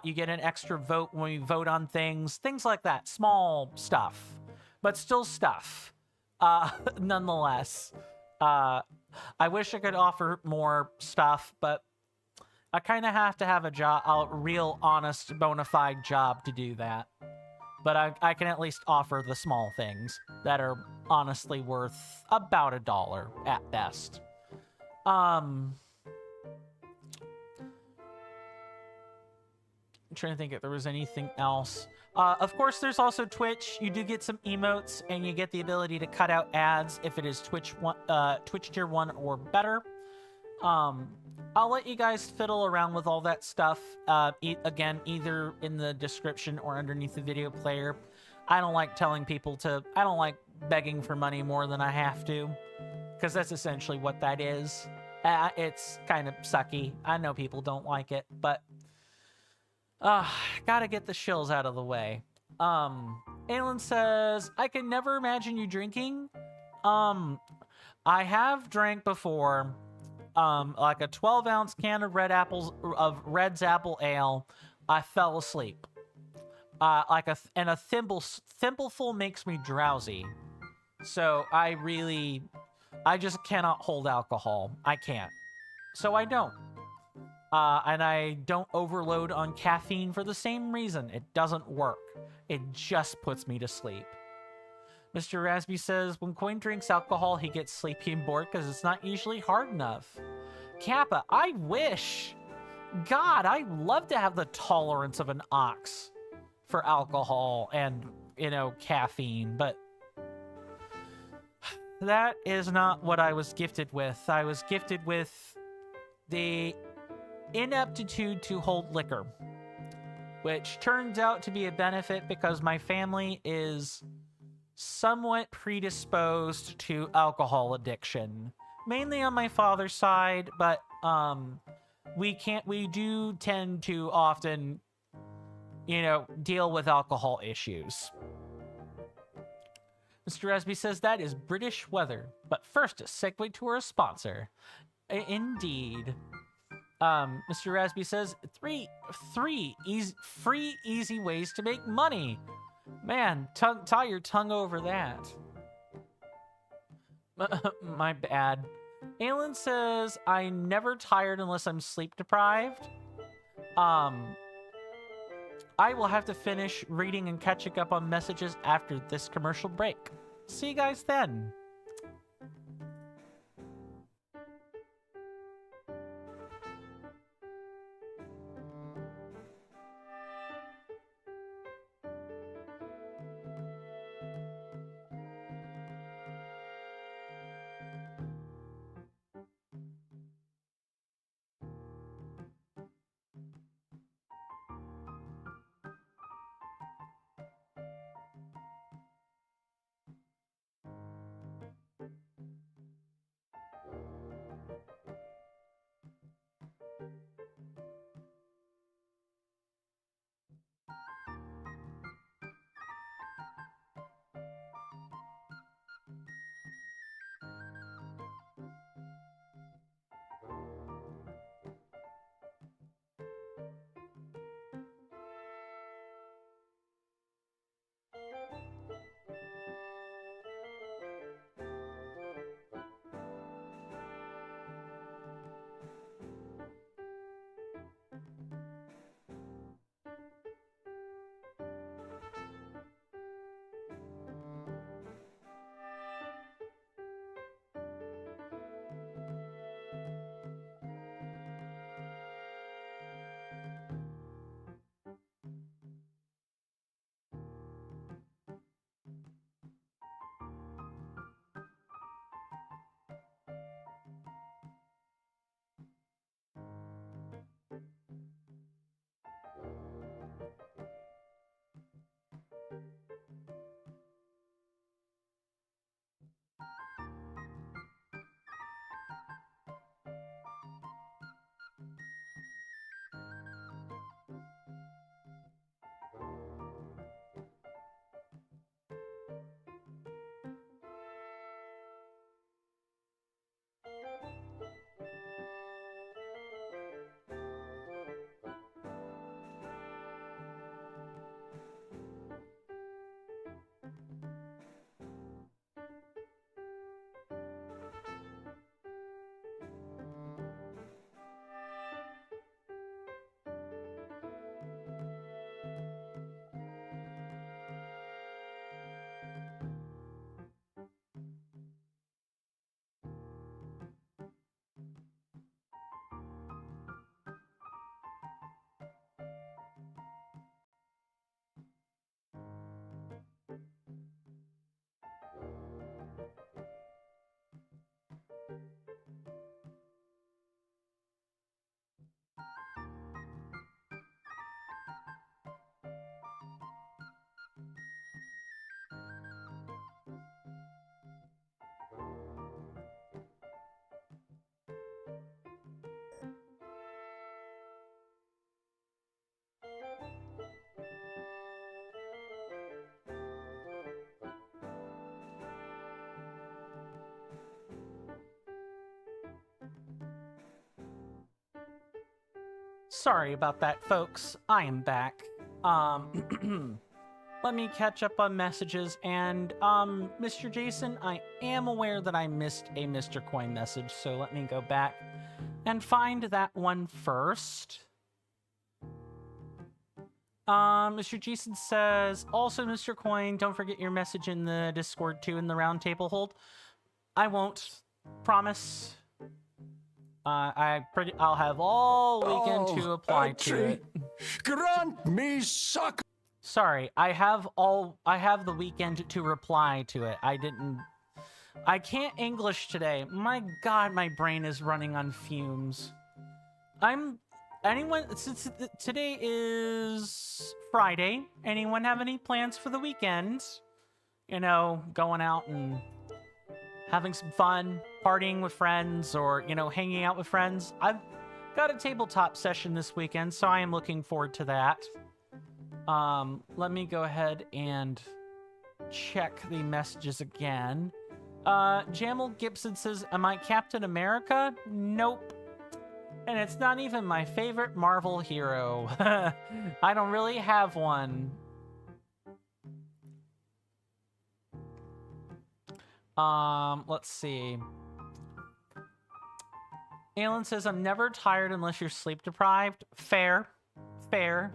[SPEAKER 1] You get an extra vote when we vote on things like that. Small stuff, but still stuff. Nonetheless, I wish I could offer more stuff, but I kind of have to have a real, honest, bona fide job to do that. But I can at least offer the small things that are honestly worth about $1 at best. I'm trying to think if there was anything else. Of course, there's also Twitch. You do get some emotes, and you get the ability to cut out ads if it is Twitch tier 1 or better. I'll let you guys fiddle around with all that stuff, again, either in the description or underneath the video player. I don't like telling people to, I don't like begging for money more than I have to, because that's essentially what that is. It's kind of sucky. I know people don't like it, but gotta get the shills out of the way. Alan says, I can never imagine you drinking. I have drank before, like a 12-ounce can of Red's Apple Ale. I fell asleep. And a thimbleful makes me drowsy. So I just cannot hold alcohol. I can't. So I don't. And I don't overload on caffeine for the same reason. It doesn't work. It just puts me to sleep. Mr. Rasby says, when Coin drinks alcohol, he gets sleepy and bored because it's not usually hard enough. Kappa, I wish. God, I'd love to have the tolerance of an ox for alcohol and, you know, caffeine, but that is not what I was gifted with. I was gifted with the ineptitude to hold liquor, which turns out to be a benefit because my family is somewhat predisposed to alcohol addiction, mainly on my father's side, but we do tend to often, you know, deal with alcohol issues. Mr. Rasby says that is British weather, but first a segue to our sponsor. Indeed. Mr. Rasby says three free easy ways to make money. Man, tie your tongue over that. My bad. Alan says I'm never tired unless I'm sleep deprived. I will have to finish reading and catching up on messages after this commercial break. See you guys then. Sorry about that, folks. I am back. Let me catch up on messages, and, Mr. Jason, I am aware that I missed a Mr. Coin message, so let me go back and find that one first. Mr. Jason says, also, Mr. Coin, don't forget your message in the Discord, too, in the roundtable hold. I won't. Promise. I'll have all weekend to apply to it.
[SPEAKER 5] Grant me suck.
[SPEAKER 1] Sorry, I have the weekend to reply to it. I can't English today. My God, my brain is running on fumes. Since today is Friday, anyone have any plans for the weekend? You know, going out and having some fun, partying with friends, or, you know, hanging out with friends. I've got a tabletop session this weekend, so I am looking forward to that. Let me go ahead and check the messages again. Jamal Gibson says, am I Captain America? Nope. And it's not even my favorite Marvel hero. I don't really have one. Let's see. Alan says, I'm never tired unless you're sleep deprived. Fair. Fair.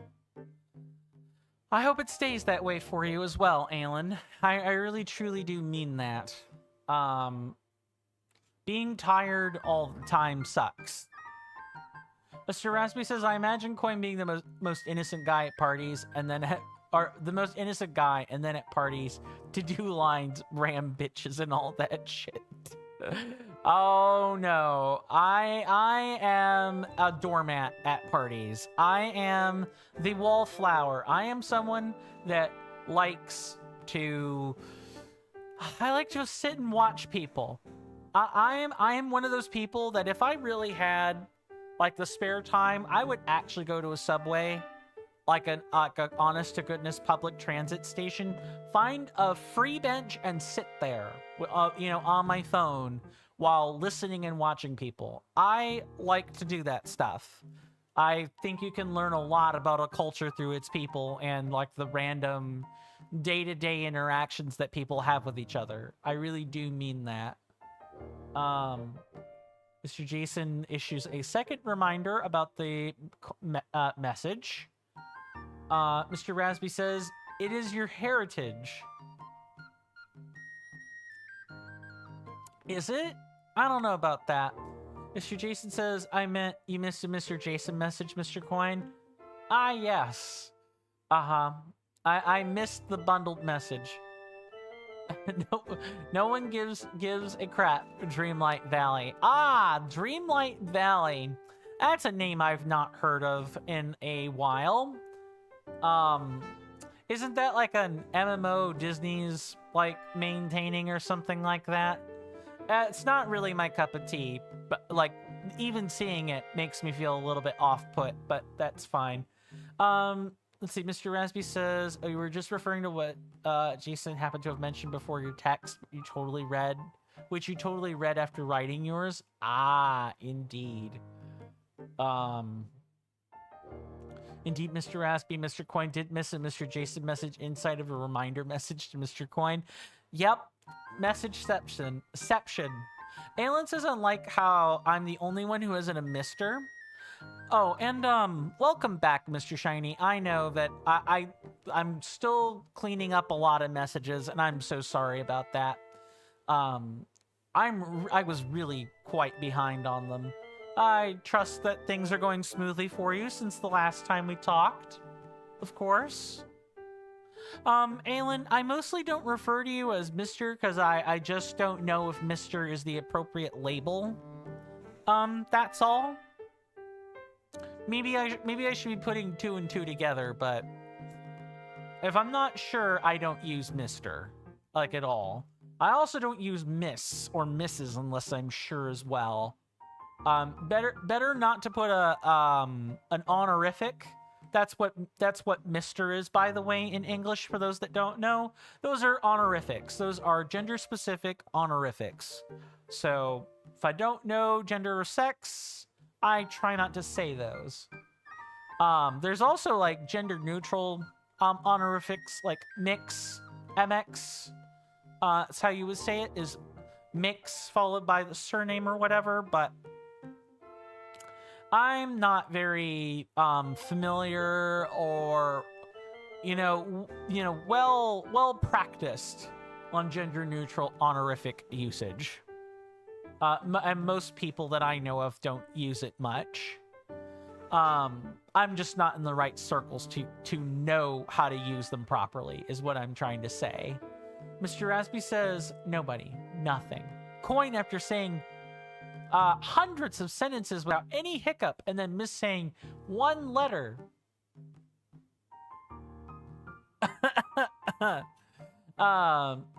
[SPEAKER 1] I hope it stays that way for you as well, Alan. I really truly do mean that. Being tired all the time sucks. Mr. Raspy says, I imagine Coin being the most innocent guy at parties, and then or the most innocent guy, and then at parties to do lines, ram bitches, and all that shit. Oh no, I am a doormat at parties. I am the wallflower. I am someone that likes to... I like to just sit and watch people. I am one of those people that if I really had like the spare time, I would actually go to a subway, like an honest to goodness public transit station, find a free bench and sit there, you know, on my phone while listening and watching people. I like to do that stuff. I think you can learn a lot about a culture through its people and like the random day-to-day interactions that people have with each other. I really do mean that. Mr. Jason issues a second reminder about the message. Mr. Rasby says, it is your heritage. Is it? I don't know about that. Mr. Jason says, I meant you missed a Mr. Jason message, Mr. Coin. Ah, yes. Uh-huh. I missed the bundled message. No one gives a crap. Dreamlight Valley. Ah, Dreamlight Valley. That's a name I've not heard of in a while. Isn't that like an MMO Disney's like maintaining or something like that? It's not really my cup of tea, but like even seeing it makes me feel a little bit off-put, but that's fine. Let's see, Mr. Rasby says, oh, you were just referring to what Jason happened to have mentioned before your text, which you totally read after writing yours. Ah, indeed. Indeed, Mr. Rasby, Mr. Coin did miss a Mr. Jason message inside of a reminder message to Mr. Coin. Yep, messageception. Alan says, unlike how I'm the only one who isn't a Mr. Oh, and welcome back, Mr. Shiny. I know that I'm still cleaning up a lot of messages, and I'm so sorry about that. I was really quite behind on them. I trust that things are going smoothly for you since the last time we talked, of course. Alan, I mostly don't refer to you as Mr. because I just don't know if Mr. is the appropriate label. That's all. Maybe I should be putting 2 and 2 together, but if I'm not sure, I don't use Mr. like at all. I also don't use Miss or Mrs. unless I'm sure as well. Better not to put an honorific. That's what Mr. is, by the way, in English, for those that don't know. Those are honorifics. Those are gender-specific honorifics. So if I don't know gender or sex, I try not to say those. There's also like gender neutral honorifics like mix, MX. That's how you would say it, is mix followed by the surname or whatever, but I'm not very familiar or well practiced on gender neutral honorific usage. And most people that I know of don't use it much. I'm just not in the right circles to know how to use them properly, is what I'm trying to say. Mr. Raspy says, nobody, nothing. Coin, after saying hundreds of sentences without any hiccup and then missaying one letter.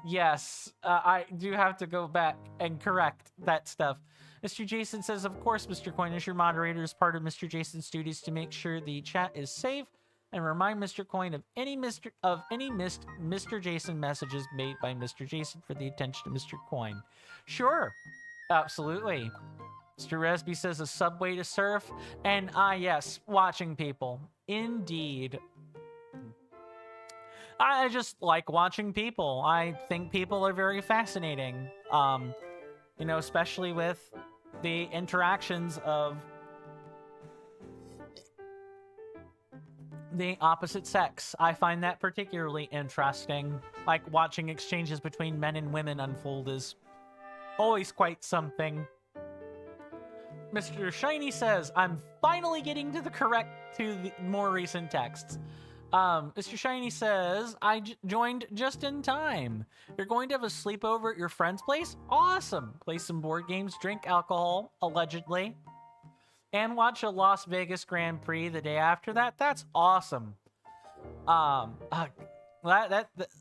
[SPEAKER 1] Yes, I do have to go back and correct that stuff. Mr. Jason says, of course, Mr. Coin, as your moderator, is part of Mr. Jason's duties to make sure the chat is safe and remind Mr. Coin of any missed Mr. Jason messages made by Mr. Jason for the attention of Mr. Coin. Sure, absolutely. Mr. Resby says, a subway to surf, and yes, watching people. Indeed. I just like watching people. I think people are very fascinating. Especially with the interactions of the opposite sex. I find that particularly interesting. Like, watching exchanges between men and women unfold is always quite something. Mr. Shiny says, I'm finally getting to the more recent texts. Mr. Shiny says, I joined just in time. You're going to have a sleepover at your friend's place? Awesome. Play some board games, drink alcohol, allegedly, and watch a Las Vegas Grand Prix the day after that? That's awesome. I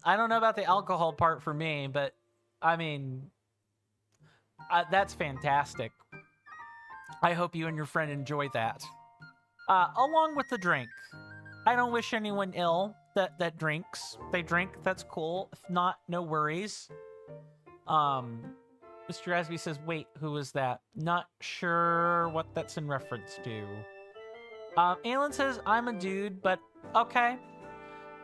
[SPEAKER 1] don't know about the alcohol part for me, but I mean, that's fantastic. I hope you and your friend enjoy that. Along with the drink. I don't wish anyone ill that drinks. They drink, that's cool. If not, no worries. Mr. Asby says, wait, who is that? Not sure what that's in reference to. Alan says, I'm a dude, but okay.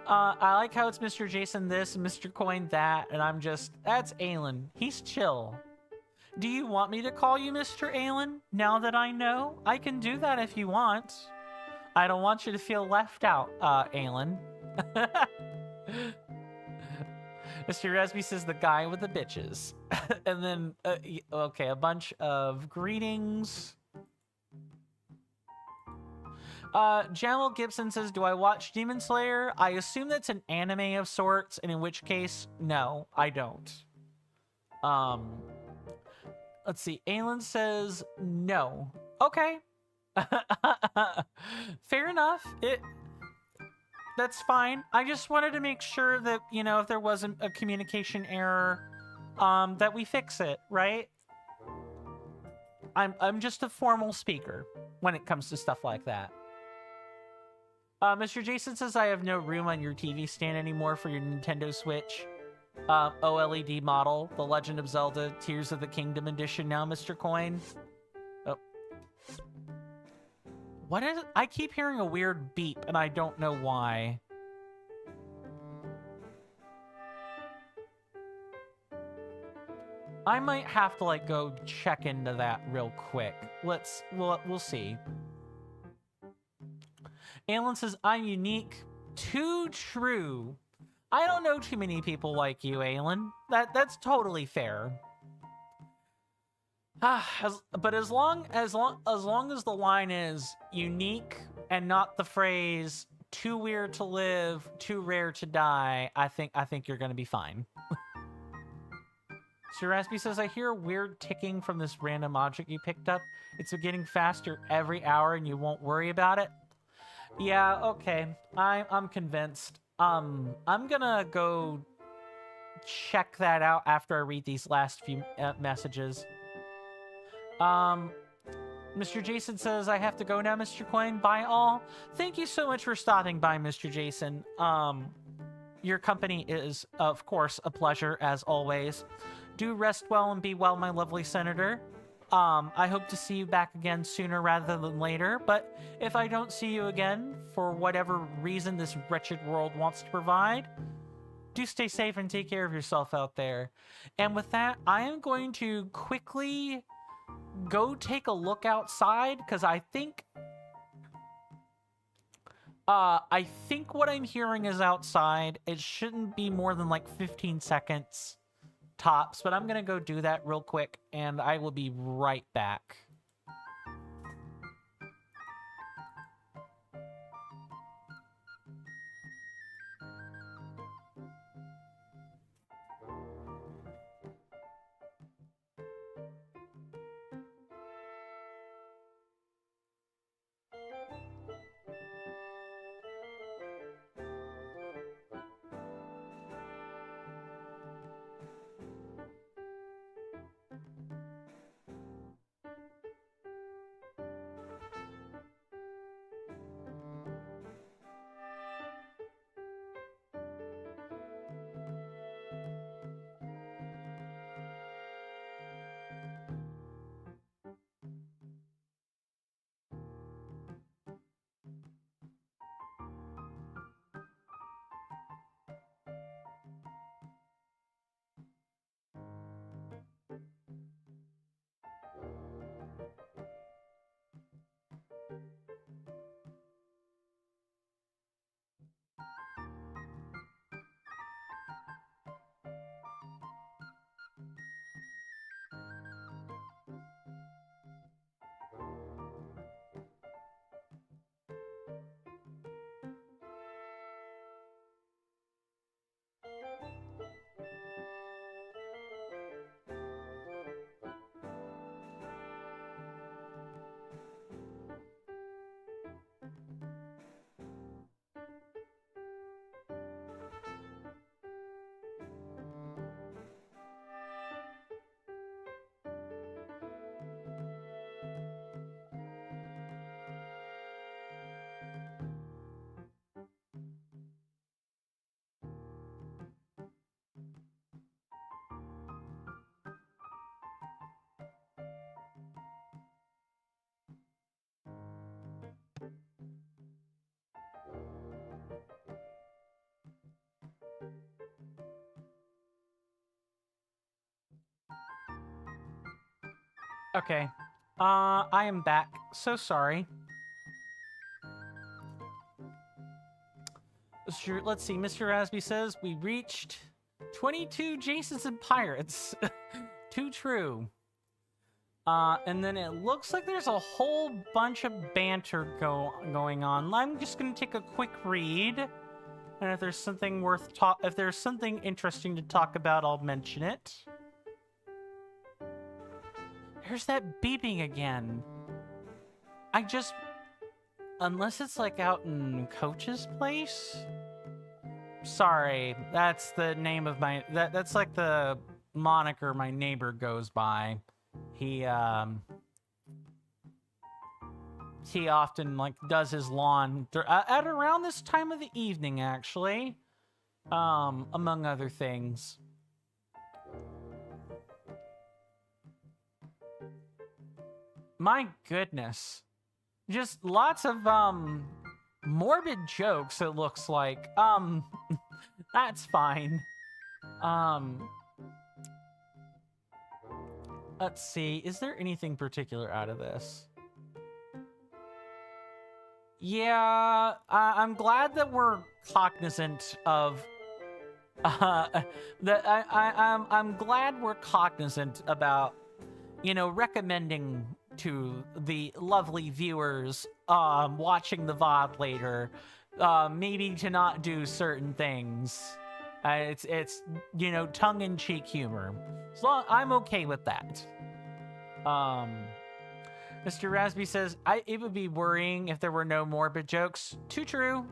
[SPEAKER 1] I like how it's Mr. Jason this and Mr. Coin that, and I'm just, that's Alan. He's chill. Do you want me to call you Mr. Alan now that I know? I can do that if you want. I don't want you to feel left out, Alan. Mr. Resby says, the guy with the bitches. And then, okay, a bunch of greetings. Jamal Gibson says, do I watch Demon Slayer? I assume that's an anime of sorts, and in which case, no, I don't. Let's see, Alan says, no. Okay. Fair enough. That's fine. I just wanted to make sure that, if there wasn't a communication error, that we fix it, right? I'm just a formal speaker when it comes to stuff like that. Mr. Jason says, I have no room on your TV stand anymore for your Nintendo Switch OLED model, The Legend of Zelda Tears of the Kingdom edition now, Mr. Coin. Oh. What is it? I keep hearing a weird beep, and I don't know why. I might have to, go check into that real quick. We'll see. Alan says, I'm unique. Too true. I don't know too many people like you, Alan. That's totally fair. But as long as the line is unique and not the phrase too weird to live, too rare to die, I think you're gonna be fine. Sir Raspy says, I hear a weird ticking from this random object you picked up. It's getting faster every hour and you won't worry about it. Yeah, okay. I'm convinced. I'm gonna go check that out after I read these last few messages. Mr. Jason says, I have to go now, Mr. Coin. Bye all. Thank you so much for stopping by, Mr. Jason. Your company is, of course, a pleasure, as always. Do rest well and be well, my lovely senator. I hope to see you back again sooner rather than later, but if I don't see you again, for whatever reason this wretched world wants to provide, do stay safe and take care of yourself out there. And with that, I am going to quickly go take a look outside, because I think what I'm hearing is outside. It shouldn't be more than like 15 seconds tops, but I'm gonna go do that real quick, and I will be right back. Okay. I am back. So sorry. Let's see. Mr. Rasby says we reached 22 Jasons and Pirates. Too true. And then it looks like there's a whole bunch of banter going on. I'm just gonna take a quick read, and if there's something if there's something interesting to talk about, I'll mention it. There's that beeping again. Unless it's like out in Coach's place? Sorry, that's the name of that's like the moniker my neighbor goes by. He often like does his lawn at around this time of the evening, actually. Among other things. My goodness. Just lots of, morbid jokes, it looks like. That's fine. Let's see. Is there anything particular out of this? Yeah, I'm glad that we're cognizant of, I'm glad we're cognizant about, you know, recommending to the lovely viewers watching the VOD later, maybe to not do certain things. It's you know, tongue-in-cheek humor. So I'm okay with that. Mr. Rasby says, it would be worrying if there were no morbid jokes. Too true.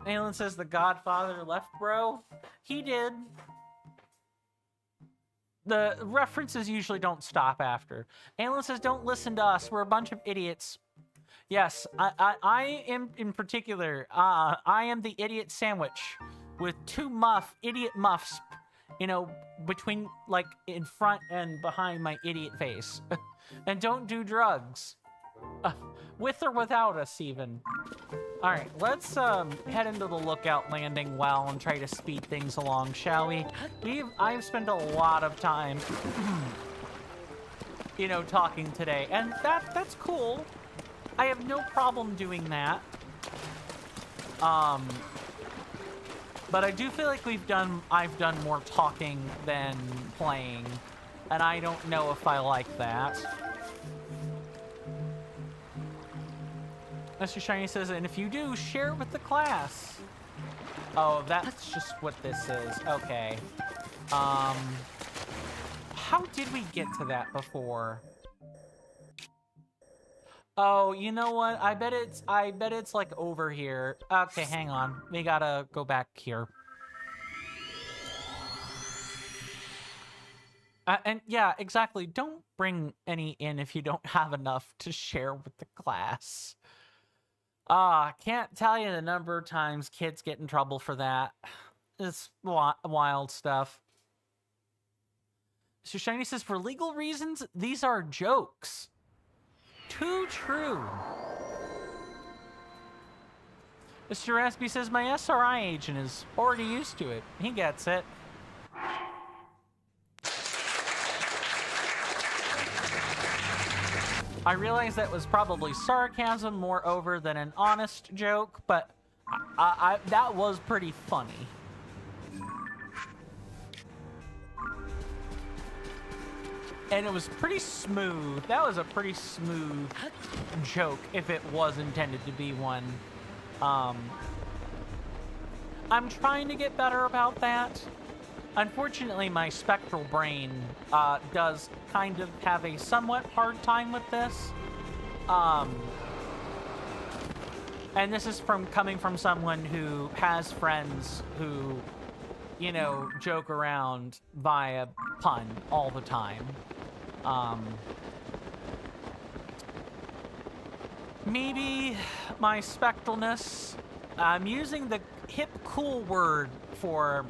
[SPEAKER 1] Alan says the Godfather left, bro. He did. The references usually don't stop after. Alan says, don't listen to us. We're a bunch of idiots. Yes, I am in particular. I am the idiot sandwich with two idiot muffs you know, between, like, in front and behind my idiot face. And don't do drugs. With or without us, even. Alright, let's head into the lookout landing well and try to speed things along, shall we? I've spent a lot of time, you know, talking today, and that's cool. I have no problem doing that. But I do feel like I've done more talking than playing, and I don't know if I like that. Mr. Shiny says, and if you do, share it with the class. Oh, that's just what this is. Okay. How did we get to that before? Oh, you know what? I bet it's like over here. Okay, hang on. We gotta go back here. And yeah, exactly. Don't bring any in if you don't have enough to share with the class. Can't tell you the number of times kids get in trouble for that. It's wild stuff. So Shiny says, for legal reasons, these are jokes. Too true. Mr. Raspy says, my SRI agent is already used to it. He gets it. I realize that was probably sarcasm more over than an honest joke, but that was pretty funny. And it was pretty smooth. That was a pretty smooth joke if it was intended to be one. I'm trying to get better about that. Unfortunately, my spectral brain does kind of have a somewhat hard time with this. And this is coming from someone who has friends who, you know, joke around via pun all the time. Maybe my spectralness. I'm using the hip cool word for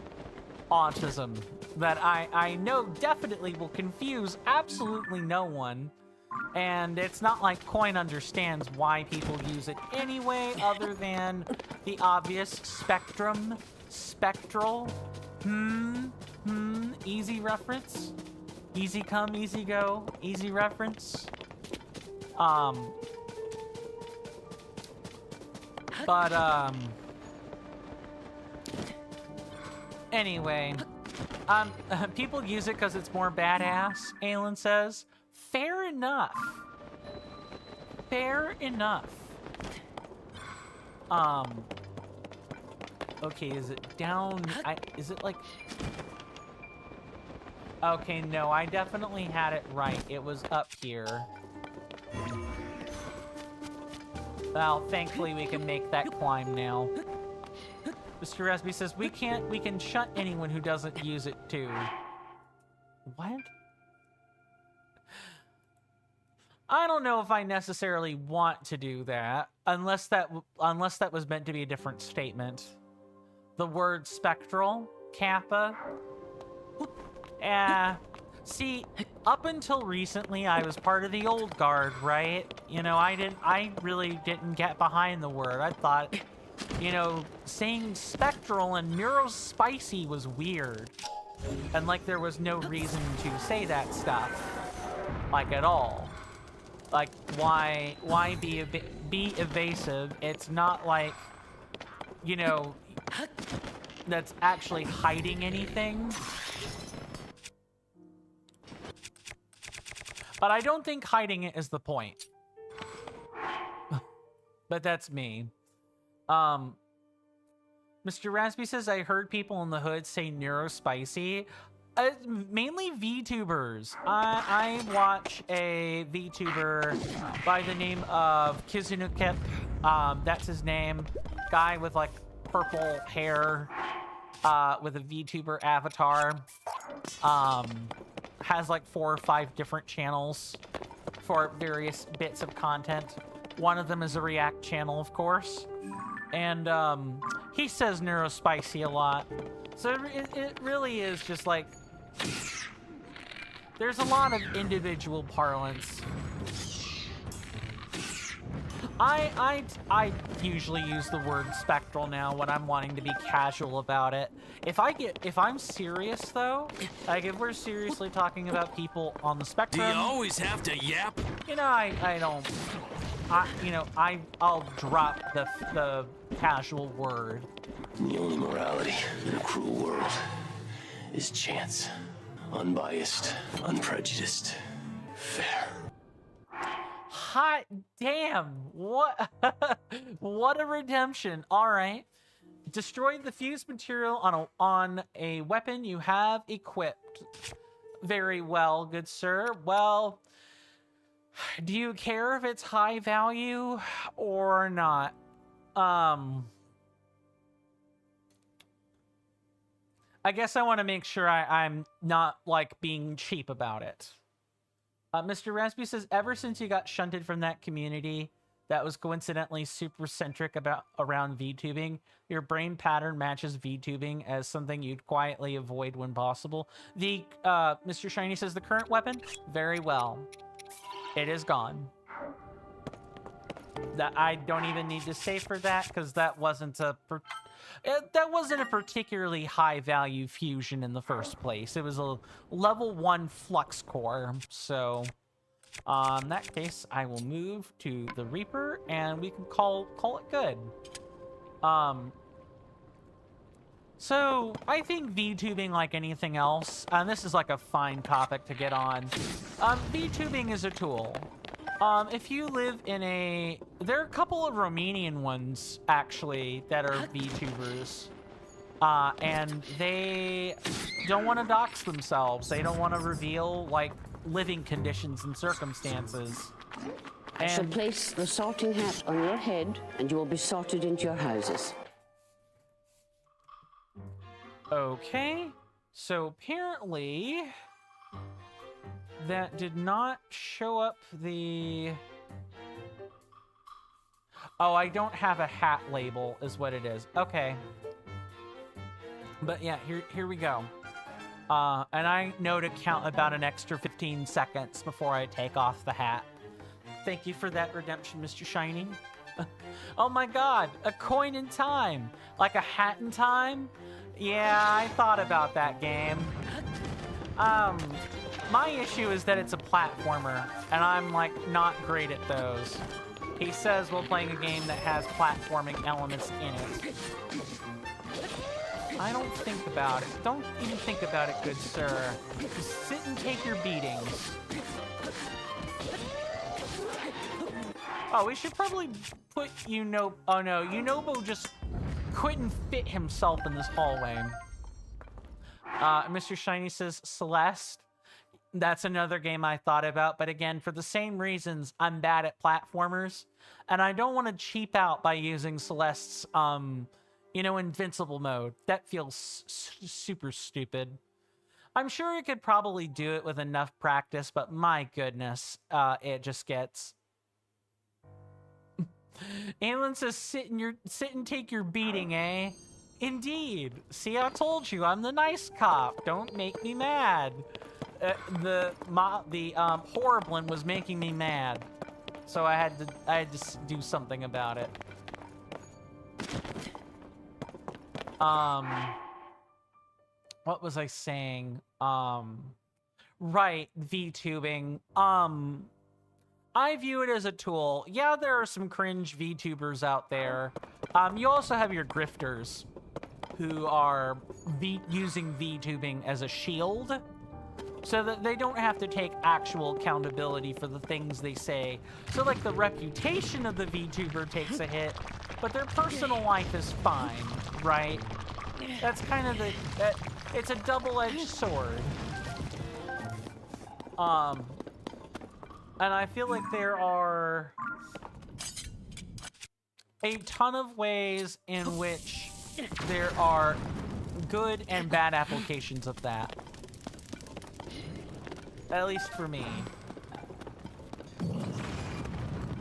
[SPEAKER 1] autism that I know definitely will confuse absolutely no one, and it's not like Coin understands why people use it anyway other than the obvious spectrum, spectral, easy reference, easy come, easy go, easy reference. Anyway, people use it because it's more badass, Aelin says. Fair enough. Fair enough. Okay, is it down? Is it like... Okay, no, I definitely had it right. It was up here. Well, thankfully we can make that climb now. Mr. Raspy says, we can shut anyone who doesn't use it too. What? I don't know if I necessarily want to do that, unless that was meant to be a different statement. The word spectral, kappa. See, up until recently, I was part of the old guard, right? You know, I really didn't get behind the word. I thought, you know, saying spectral and neurospicy was weird. And, like, there was no reason to say that stuff. Like, at all. Like, why be evasive? It's not like, you know, that's actually hiding anything. But I don't think hiding it is the point. But that's me. Mr. Raspy says, I heard people in the hood say neurospicy. Mainly VTubers. I watch a VTuber by the name of Kizunukip. That's his name. Guy with like purple hair, with a VTuber avatar. Has like 4 or 5 different channels for various bits of content. One of them is a React channel, of course. And He says neurospicy a lot. So it really is just like... There's a lot of individual parlance. I usually use the word spectral now when I'm wanting to be casual about it. If I'm serious though, like if we're seriously talking about people on the spectrum,
[SPEAKER 5] Do you always have to yap?
[SPEAKER 1] you know, I'll drop the casual word.
[SPEAKER 6] The only morality in a cruel world is chance. Unbiased, unprejudiced, fair.
[SPEAKER 1] Hot damn! What? What a redemption! All right, destroy the fused material on a weapon you have equipped. Very well, good sir. Well, do you care if it's high value or not? I guess I want to make sure I'm not like being cheap about it. Mr. Raspy says, ever since you got shunted from that community that was coincidentally super centric around VTubing, your brain pattern matches VTubing as something you'd quietly avoid when possible. Mr. Shiny says, the current weapon? Very well. It is gone. That I don't even need to say for that, because that wasn't a particularly high value fusion in the first place. It was a level 1 flux core. So in that case, I will move to the Reaper and we can call it good. So I think VTubing, like anything else, and this is like a fine topic to get on. VTubing is a tool. If you live in there are a couple of Romanian ones, actually, that are VTubers. And they don't want to dox themselves. They don't want to reveal, like, living conditions and circumstances.
[SPEAKER 7] I shall place the sorting hat on your head, and you will be sorted into your houses.
[SPEAKER 1] Okay. So, apparently... that did not show up the... Oh, I don't have a hat label, is what it is. Okay. But yeah, here we go. And I know to count about an extra 15 seconds before I take off the hat. Thank you for that redemption, Mr. Shiny. Oh my god, a coin in time! Like a hat in time? Yeah, I thought about that game. My issue is that it's a platformer, and I'm, like, not great at those. He says while playing a game that has platforming elements in it. I don't think about it. Don't even think about it, good sir. Just sit and take your beatings. Oh, we should probably put Unobo... Oh no, Unobo just couldn't fit himself in this hallway. Mr. Shiny says Celeste. That's another game I thought about, but again, for the same reasons, I'm bad at platformers, and I don't want to cheap out by using Celeste's, invincible mode. That feels super stupid. I'm sure it could probably do it with enough practice, but my goodness, it just gets... Aelin says, sit and take your beating, eh? Indeed. See, I told you, I'm the nice cop. Don't make me mad. The Horriblin was making me mad, so I had to do something about it. What was I saying? Right, VTubing. I view it as a tool. Yeah, there are some cringe VTubers out there. You also have your grifters, who are using VTubing as a shield, so that they don't have to take actual accountability for the things they say. So, like, the reputation of the VTuber takes a hit, but their personal life is fine, right? That's kind of it's a double-edged sword. And I feel like there are a ton of ways in which there are good and bad applications of that. At least for me.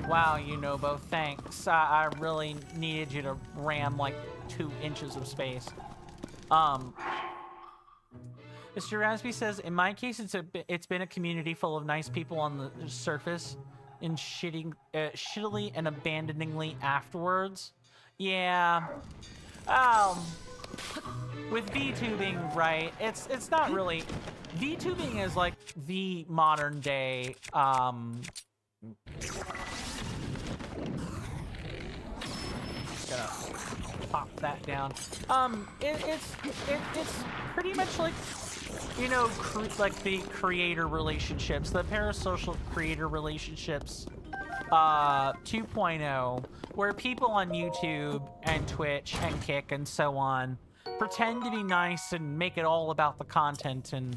[SPEAKER 1] Wow, Unobo, thanks. I really needed you to ram like 2 inches of space. Mr. Rasby says, in my case, it's been a community full of nice people on the surface and shittily and abandoningly afterwards. Yeah. With VTubing, right? It's not really. VTubing is like the modern day. Just gonna pop that down. It's pretty much like, you know, like the creator relationships, the parasocial creator relationships 2.0, where people on YouTube and Twitch and Kick and so on pretend to be nice and make it all about the content, and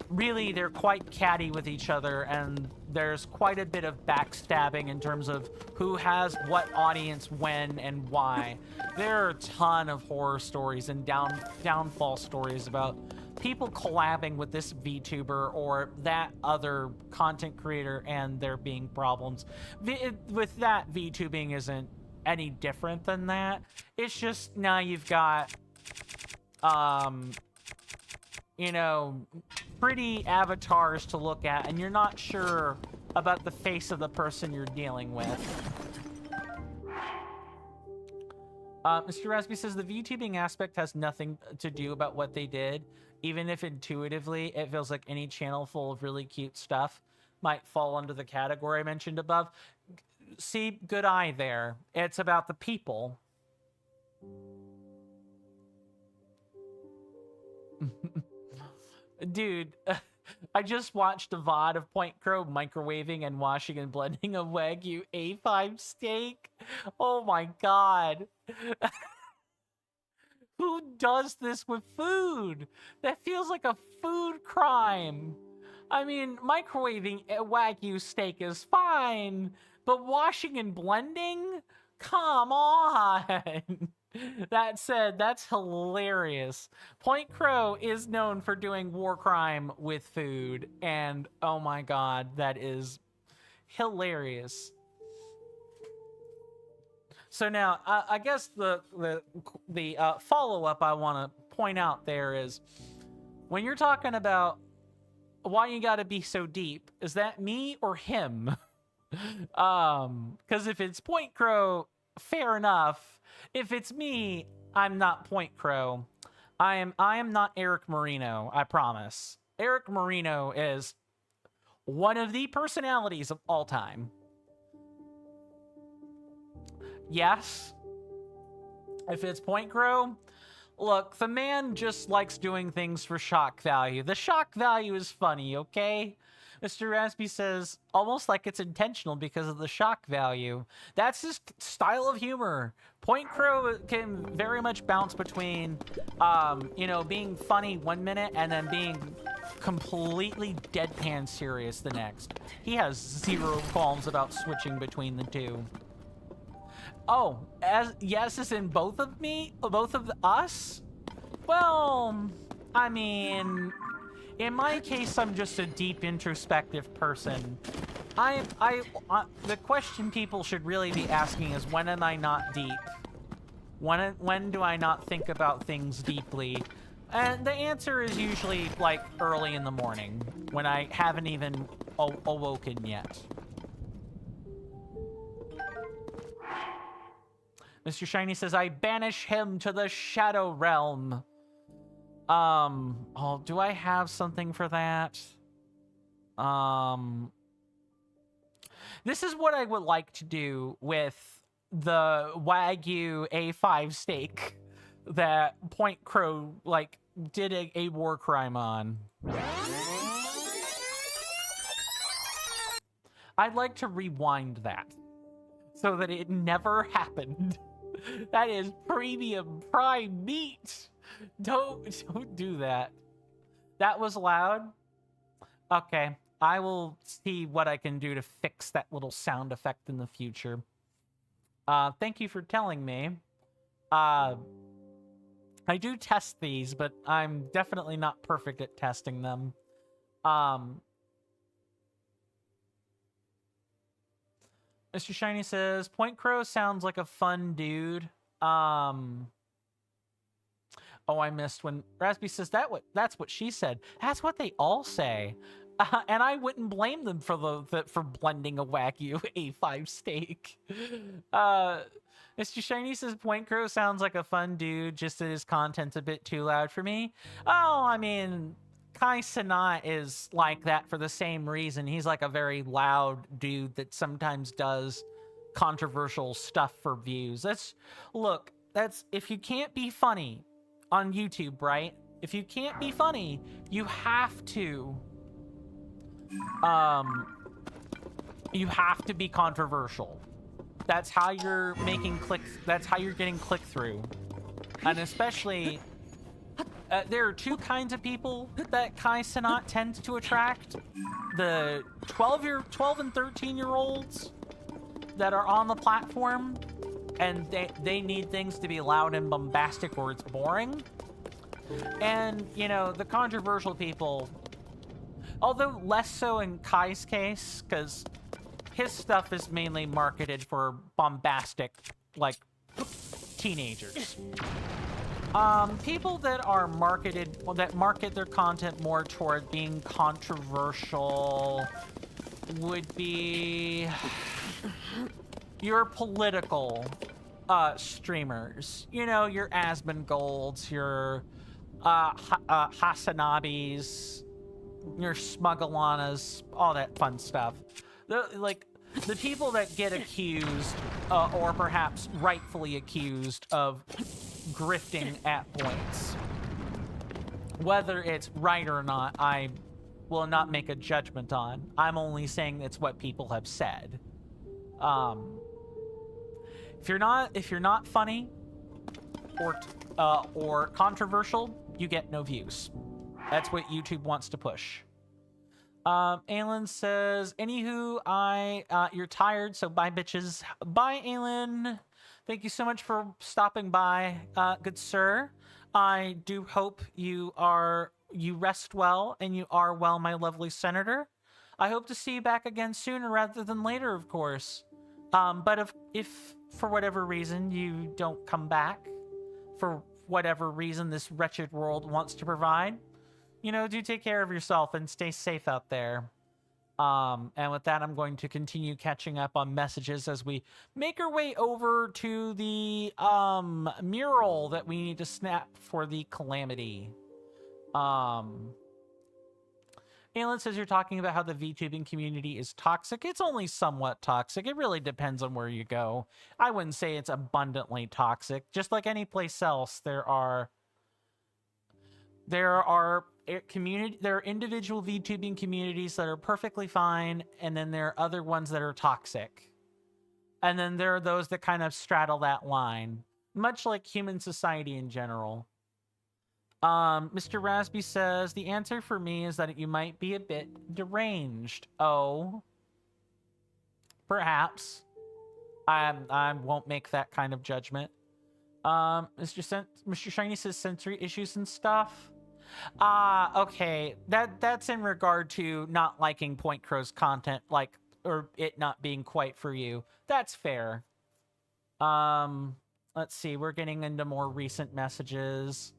[SPEAKER 1] really they're quite catty with each other, and there's quite a bit of backstabbing in terms of who has what audience when and why. There are a ton of horror stories and downfall stories about people collabing with this VTuber or that other content creator and there being problems. With that, VTubing isn't any different than that. It's just now you've got you know, pretty avatars to look at, and you're not sure about the face of the person you're dealing with. Mr. Rasby says the VTubing aspect has nothing to do about what they did, even if intuitively it feels like any channel full of really cute stuff might fall under the category I mentioned above. See, good eye there. It's about the people. Dude, I just watched a VOD of Point Crow microwaving and washing and blending a Wagyu A5 steak. Oh my god. Who does this with food? That feels like a food crime. I mean, microwaving a Wagyu steak is fine, but washing and blending? Come on. That said, that's hilarious. Point Crow is known for doing war crime with food, and oh my god, that is hilarious. So now, I guess the follow-up I want to point out there is, when you're talking about why you gotta be so deep, is that me or him? Because if it's Point Crow, fair enough. If it's me, I'm not Point Crow. I am not Eric Marino, I promise. Eric Marino is one of the personalities of all time. Yes. If it's Point Crow, look, the man just likes doing things for shock value. The shock value is funny, okay? Mr. Raspy says, almost like it's intentional because of the shock value. That's his style of humor. Point Crow can very much bounce between, you know, being funny 1 minute and then being completely deadpan serious the next. He has zero qualms about switching between the two. Oh, yes, as in both of us? Well, I mean, in my case, I'm just a deep introspective person. The question people should really be asking is, when am I not deep? When do I not think about things deeply? And the answer is usually like early in the morning, when I haven't even awoken yet. Mr. Shiny says, I banish him to the Shadow Realm. Oh, do I have something for that? This is what I would like to do with the Wagyu A5 steak that Point Crow, like, did a war crime on. I'd like to rewind that so that it never happened. That is premium prime meat. Don't do that. That was loud. Okay, I will see what I can do to fix that little sound effect in the future. Thank you for telling me. I do test these, but I'm definitely not perfect at testing them. Mr. Shiny says, Point Crow sounds like a fun dude. Oh, I missed when Raspy says that's what she said. That's what they all say. And I wouldn't blame them for for blending a Wagyu A5 steak. Mr. Shiny says Point Crow sounds like a fun dude, just that his content's a bit too loud for me. Oh, I mean, Kai Cenat is like that for the same reason. He's like a very loud dude that sometimes does controversial stuff for views. That's if you can't be funny on YouTube, right? If you can't be funny, you have to be controversial. That's how you're making that's how you're getting click through. And especially there are two kinds of people that Kai Cenat tends to attract. The 12 and 13-year-olds that are on the platform, and they need things to be loud and bombastic or it's boring. And, you know, the controversial people, although less so in Kai's case, because his stuff is mainly marketed for bombastic, like, teenagers. People that are that market their content more toward being controversial would be your political streamers. You know, your Asmongold's, your Hasanabis, your Smuggalanas, all that fun stuff. The people that get accused, or perhaps rightfully accused, of grifting at points. Whether it's right or not, I will not make a judgment on. I'm only saying it's what people have said. If you're not funny or controversial, you get no views. That's what YouTube wants to push. Aylin says, anywho, you're tired, so bye, bitches. Bye, Aylin. Thank you so much for stopping by, good sir. I do hope you rest well and you are well, my lovely senator. I hope to see you back again sooner rather than later, of course. But if for whatever reason you don't come back, for whatever reason this wretched world wants to provide, you know, do take care of yourself and stay safe out there. And with that, I'm going to continue catching up on messages as we make our way over to the mural that we need to snap for the calamity. Aylin says you're talking about how the VTubing community is toxic. It's only somewhat toxic. It really depends on where you go. I wouldn't say it's abundantly toxic. Just like any place else, there are individual VTubing communities that are perfectly fine, and then there are other ones that are toxic. And then there are those that kind of straddle that line, much like human society in general. Mr. Raspy says, the answer for me is that you might be a bit deranged. Oh. Perhaps. I won't make that kind of judgment. Mr. Shiny says sensory issues and stuff. Okay. That's in regard to not liking Point Crow's content, or it not being quite for you. That's fair. Let's see. We're getting into more recent messages.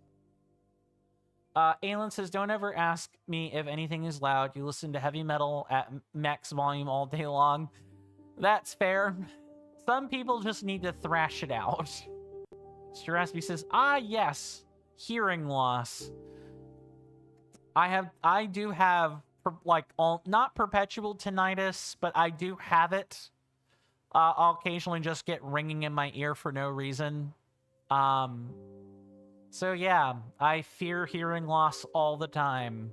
[SPEAKER 1] Aylin says, don't ever ask me if anything is loud. You listen to heavy metal at max volume all day long. That's fair. Some people just need to thrash it out. Mr. Raspy says, yes, hearing loss. I do have, not perpetual tinnitus, but I do have it. I'll occasionally just get ringing in my ear for no reason. So yeah, I fear hearing loss all the time.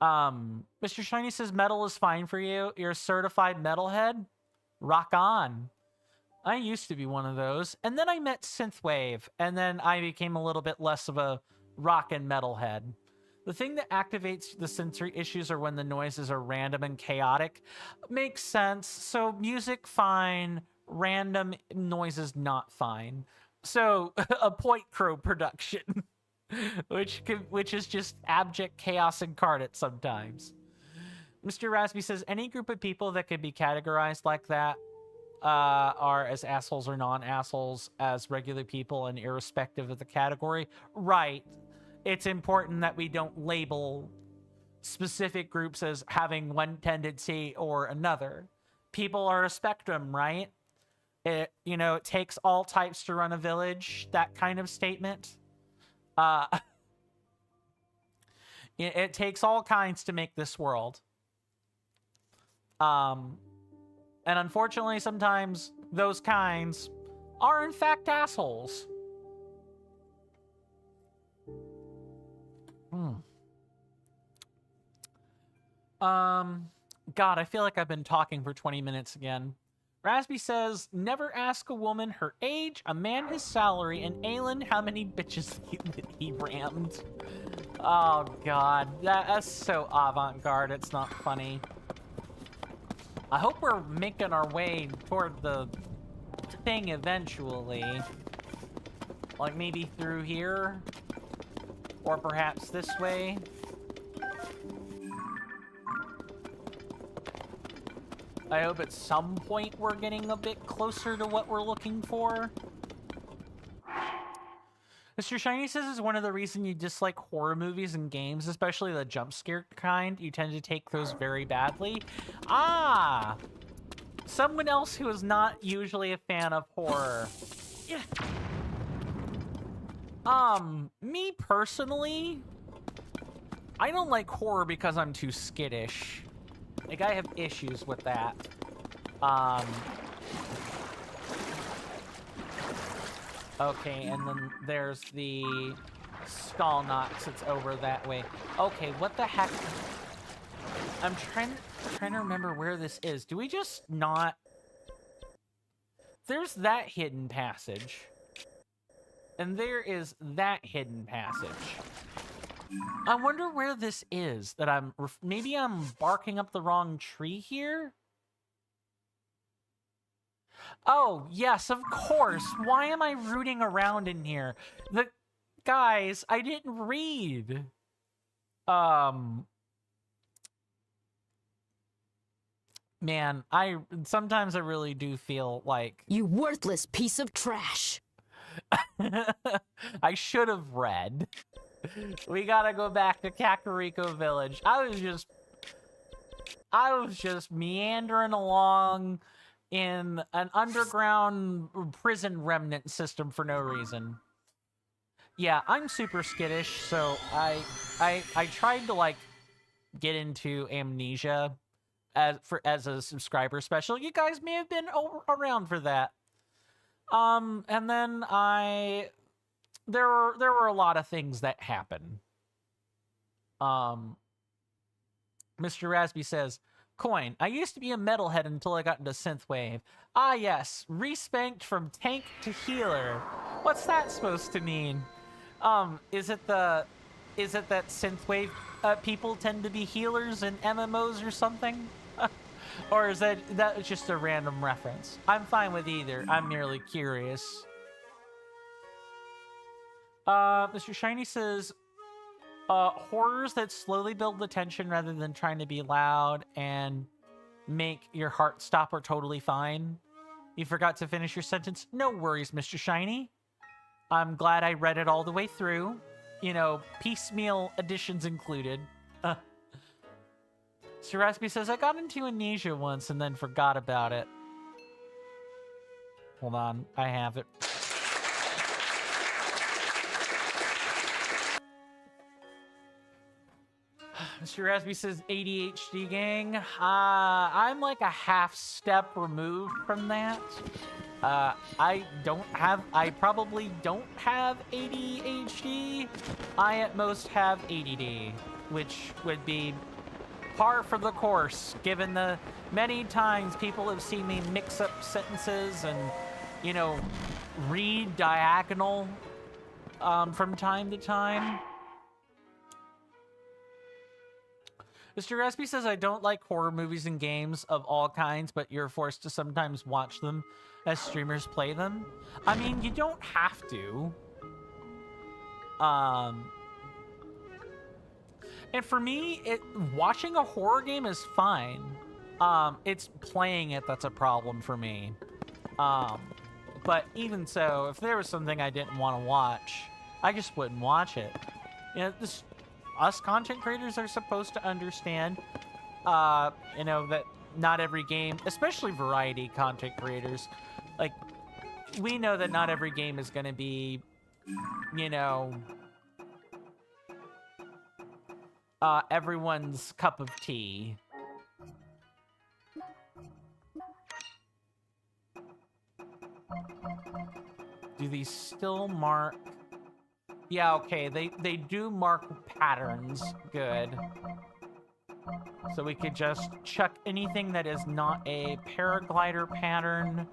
[SPEAKER 1] Mr. Shiny says metal is fine for you. You're a certified metalhead? Rock on. I used to be one of those. And then I met Synthwave, and then I became a little bit less of a rock and metalhead. The thing that activates the sensory issues are when the noises are random and chaotic. Makes sense. So music, fine. Random noises, not fine. So, a Point Crow production, which is just abject chaos incarnate sometimes. Mr. Raspy says, any group of people that could be categorized like that are as assholes or non-assholes as regular people and irrespective of the category. Right. It's important that we don't label specific groups as having one tendency or another. People are a spectrum, right? It takes all types to run a village, that kind of statement. It takes all kinds to make this world. And unfortunately, sometimes those kinds are in fact assholes. God, I feel like I've been talking for 20 minutes again. Rasby says, never ask a woman her age, a man his salary, and Aelin how many bitches he rammed. Oh, God. That's so avant-garde. It's not funny. I hope we're making our way toward the thing eventually. Like maybe through here? Or perhaps this way? I hope at some point we're getting a bit closer to what we're looking for. Mr. Shiny says is one of the reasons you dislike horror movies and games, especially the jump scare kind. You tend to take those very badly. Ah! Someone else who is not usually a fan of horror. Yeah. Me personally, I don't like horror because I'm too skittish. Like, I have issues with that. Okay, and then there's the Skull Knox. It's over that way. Okay, what the heck? I'm trying to remember where this is. Do we just not... There's that hidden passage. And there is that hidden passage. I wonder where this is that I'm... Maybe I'm barking up the wrong tree here? Oh, yes, of course. Why am I rooting around in here? Guys, I didn't read. Man, sometimes I really do feel like...
[SPEAKER 4] You worthless piece of trash.
[SPEAKER 1] I should have read. We gotta go back to Kakariko Village. I was just meandering along in an underground prison remnant system for no reason. Yeah, I'm super skittish, so I tried to like get into Amnesia as a subscriber special. You guys may have been around for that. And then there were a lot of things that happened. Mr. Rasby says, Coin, I used to be a metalhead until I got into synthwave. Ah yes, respanked from tank to healer. What's that supposed to mean? Is it that synthwave people tend to be healers in MMOs or something? Or is that just a random reference? I'm fine with either. I'm merely curious. Mr. Shiny says, horrors that slowly build the tension rather than trying to be loud and make your heart stop are totally fine. You forgot to finish your sentence? No worries, Mr. Shiny. I'm glad I read it all the way through. You know, piecemeal editions included. Sir Raspy says, I got into Amnesia once and then forgot about it. Hold on, I have it. Mr. Raspy says, ADHD gang. I'm like a half step removed from that. I probably don't have ADHD. I at most have ADD, which would be par for the course, given the many times people have seen me mix up sentences and, you know, read diagonal from time to time. Mr. Raspy says, I don't like horror movies and games of all kinds, but you're forced to sometimes watch them as streamers play them. I mean, you don't have to. And for me, watching a horror game is fine. It's playing it that's a problem for me. But even so, if there was something I didn't want to watch, I just wouldn't watch it. You know, us content creators are supposed to understand, you know, that not every game, especially variety content creators, like, we know that not every game is going to be, you know, everyone's cup of tea. Do these still mark? Yeah, okay, they do mark patterns. Good. So we could just chuck anything that is not a paraglider pattern.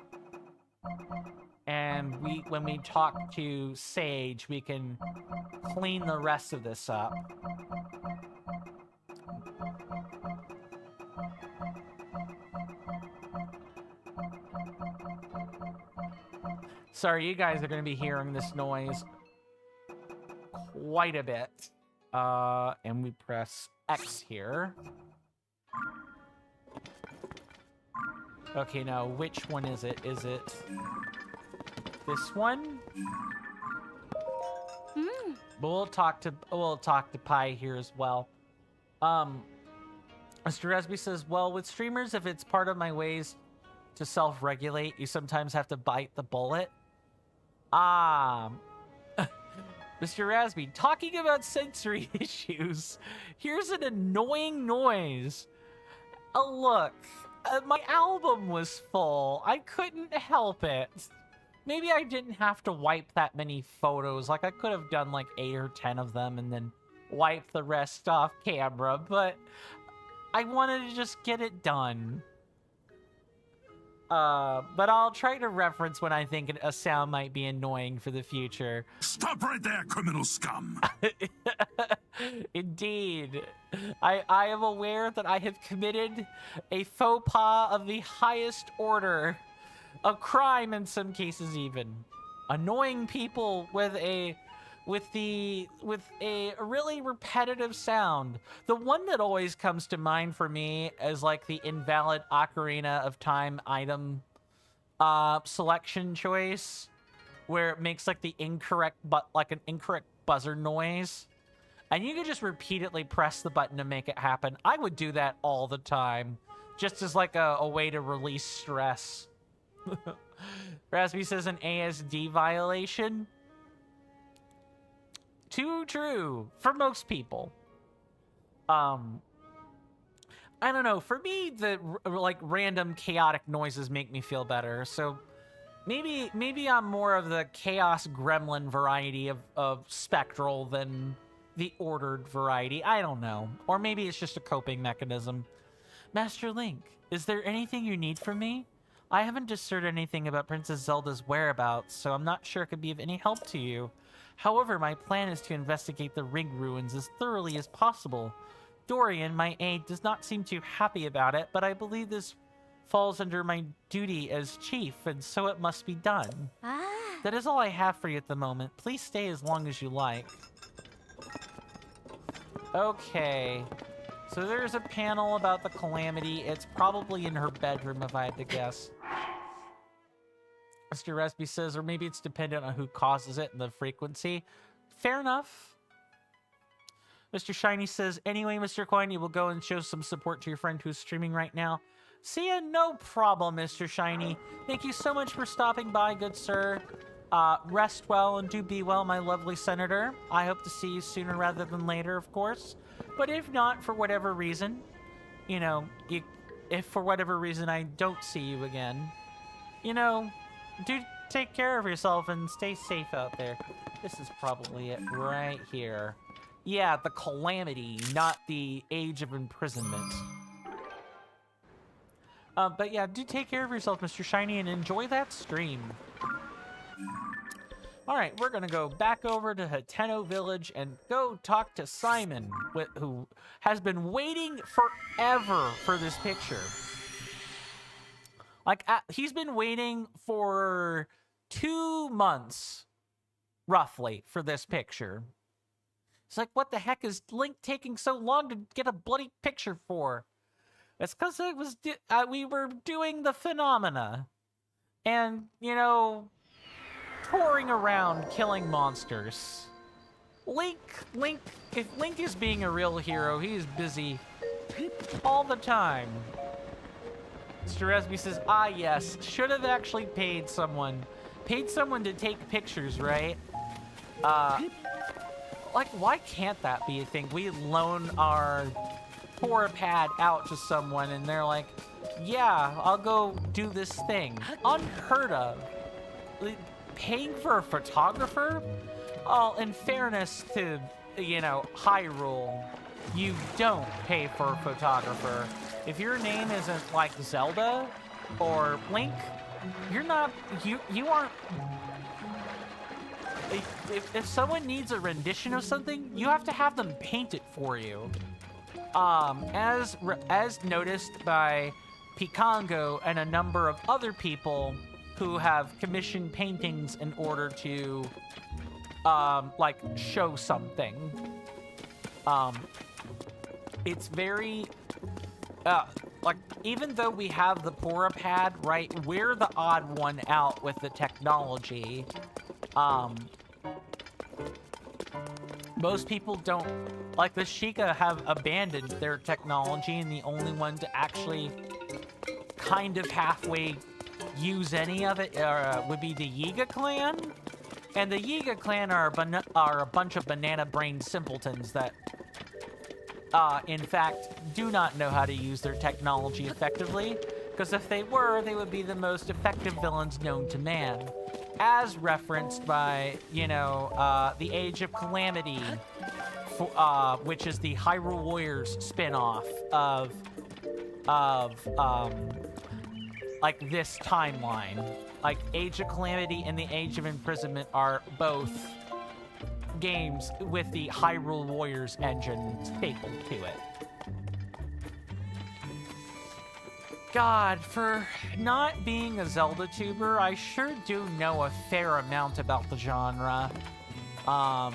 [SPEAKER 1] And when we talk to Sage, we can clean the rest of this up. Sorry, you guys are going to be hearing this noise quite a bit. And we press X here. Okay, now which one is it? Is it this one? We'll talk to Pi here as well. Mr. Resby says, well, with streamers, if it's part of my ways to self-regulate, you sometimes have to bite the bullet. Mr. Rasby, talking about sensory issues, here's an annoying noise. Look, my album was full. I couldn't help it. Maybe I didn't have to wipe that many photos. Like, I could have done like 8 or 10 of them and then wipe the rest off camera, but I wanted to just get it done. But I'll try to reference when I think a sound might be annoying for the future.
[SPEAKER 5] Stop right there, criminal scum!
[SPEAKER 1] Indeed. I am aware that I have committed a faux pas of the highest order. A crime in some cases even. Annoying people with a really repetitive sound. The one that always comes to mind for me is like the invalid Ocarina of Time item selection choice, where it makes like an incorrect buzzer noise, and you can just repeatedly press the button to make it happen. I would do that all the time, just as like a way to release stress. Raspy says an ASD violation. Too true for most people. I don't know. For me, the like random chaotic noises make me feel better. So maybe I'm more of the chaos gremlin variety of spectral than the ordered variety. I don't know. Or maybe it's just a coping mechanism. Master Link, is there anything you need from me? I haven't discerned anything about Princess Zelda's whereabouts, so I'm not sure it could be of any help to you. However, my plan is to investigate the ring ruins as thoroughly as possible. Dorian, my aide, does not seem too happy about it, but I believe this falls under my duty as chief, and so it must be done. That is all I have for you at the moment. Please stay as long as you like. Okay. So there's a panel about the calamity. It's probably in her bedroom, if I had to guess. Mr. Resby says, or maybe it's dependent on who causes it and the frequency. Fair enough. Mr. Shiny says, anyway, Mr. Coin, you will go and show some support to your friend who's streaming right now. See ya, no problem, Mr. Shiny. Thank you so much for stopping by, good sir. Rest well and do be well, my lovely senator. I hope to see you sooner rather than later, of course. But if not, for whatever reason, you know, if for whatever reason I don't see you again, you know, do take care of yourself and stay safe out there. This is probably it right here. Yeah, the calamity, not the age of imprisonment. But yeah, do take care of yourself, Mr. Shiny, and enjoy that stream. Alright, we're gonna go back over to Hateno Village and go talk to Simon, who has been waiting forever for this picture. Like, he's been waiting for 2 months, roughly, for this picture. It's like, what the heck is Link taking so long to get a bloody picture for? It's because it was we were doing the phenomena. and, you know, touring around killing monsters. Link, if Link is being a real hero, he is busy all the time. Mr. Resby says, ah yes, should have actually paid someone to take pictures, right? Like, why can't that be a thing? We loan our poor pad out to someone and they're like, yeah, I'll go do this thing. Unheard of. Paying for a photographer? Oh, in fairness to, you know, Hyrule, you don't pay for a photographer. If your name isn't like Zelda or Link, you're not, you aren't, if someone needs a rendition of something, you have to have them paint it for you. As noticed by Picongo and a number of other people who have commissioned paintings in order to, like, show something. It's very, like, even though we have the Pora pad, right, we're the odd one out with the technology. Most people don't, like the Sheikah have abandoned their technology, and the only one to actually kind of halfway use any of it would be the Yiga clan. And the Yiga clan are a bunch of banana-brained simpletons that, in fact, do not know how to use their technology effectively, because if they were, they would be the most effective villains known to man. As referenced by, you know, the Age of Calamity, which is the Hyrule Warriors spin-off of like, this timeline. Like, Age of Calamity and the Age of Imprisonment are both games with the Hyrule Warriors engine stapled to it. God, for not being a Zelda tuber, I sure do know a fair amount about the genre. And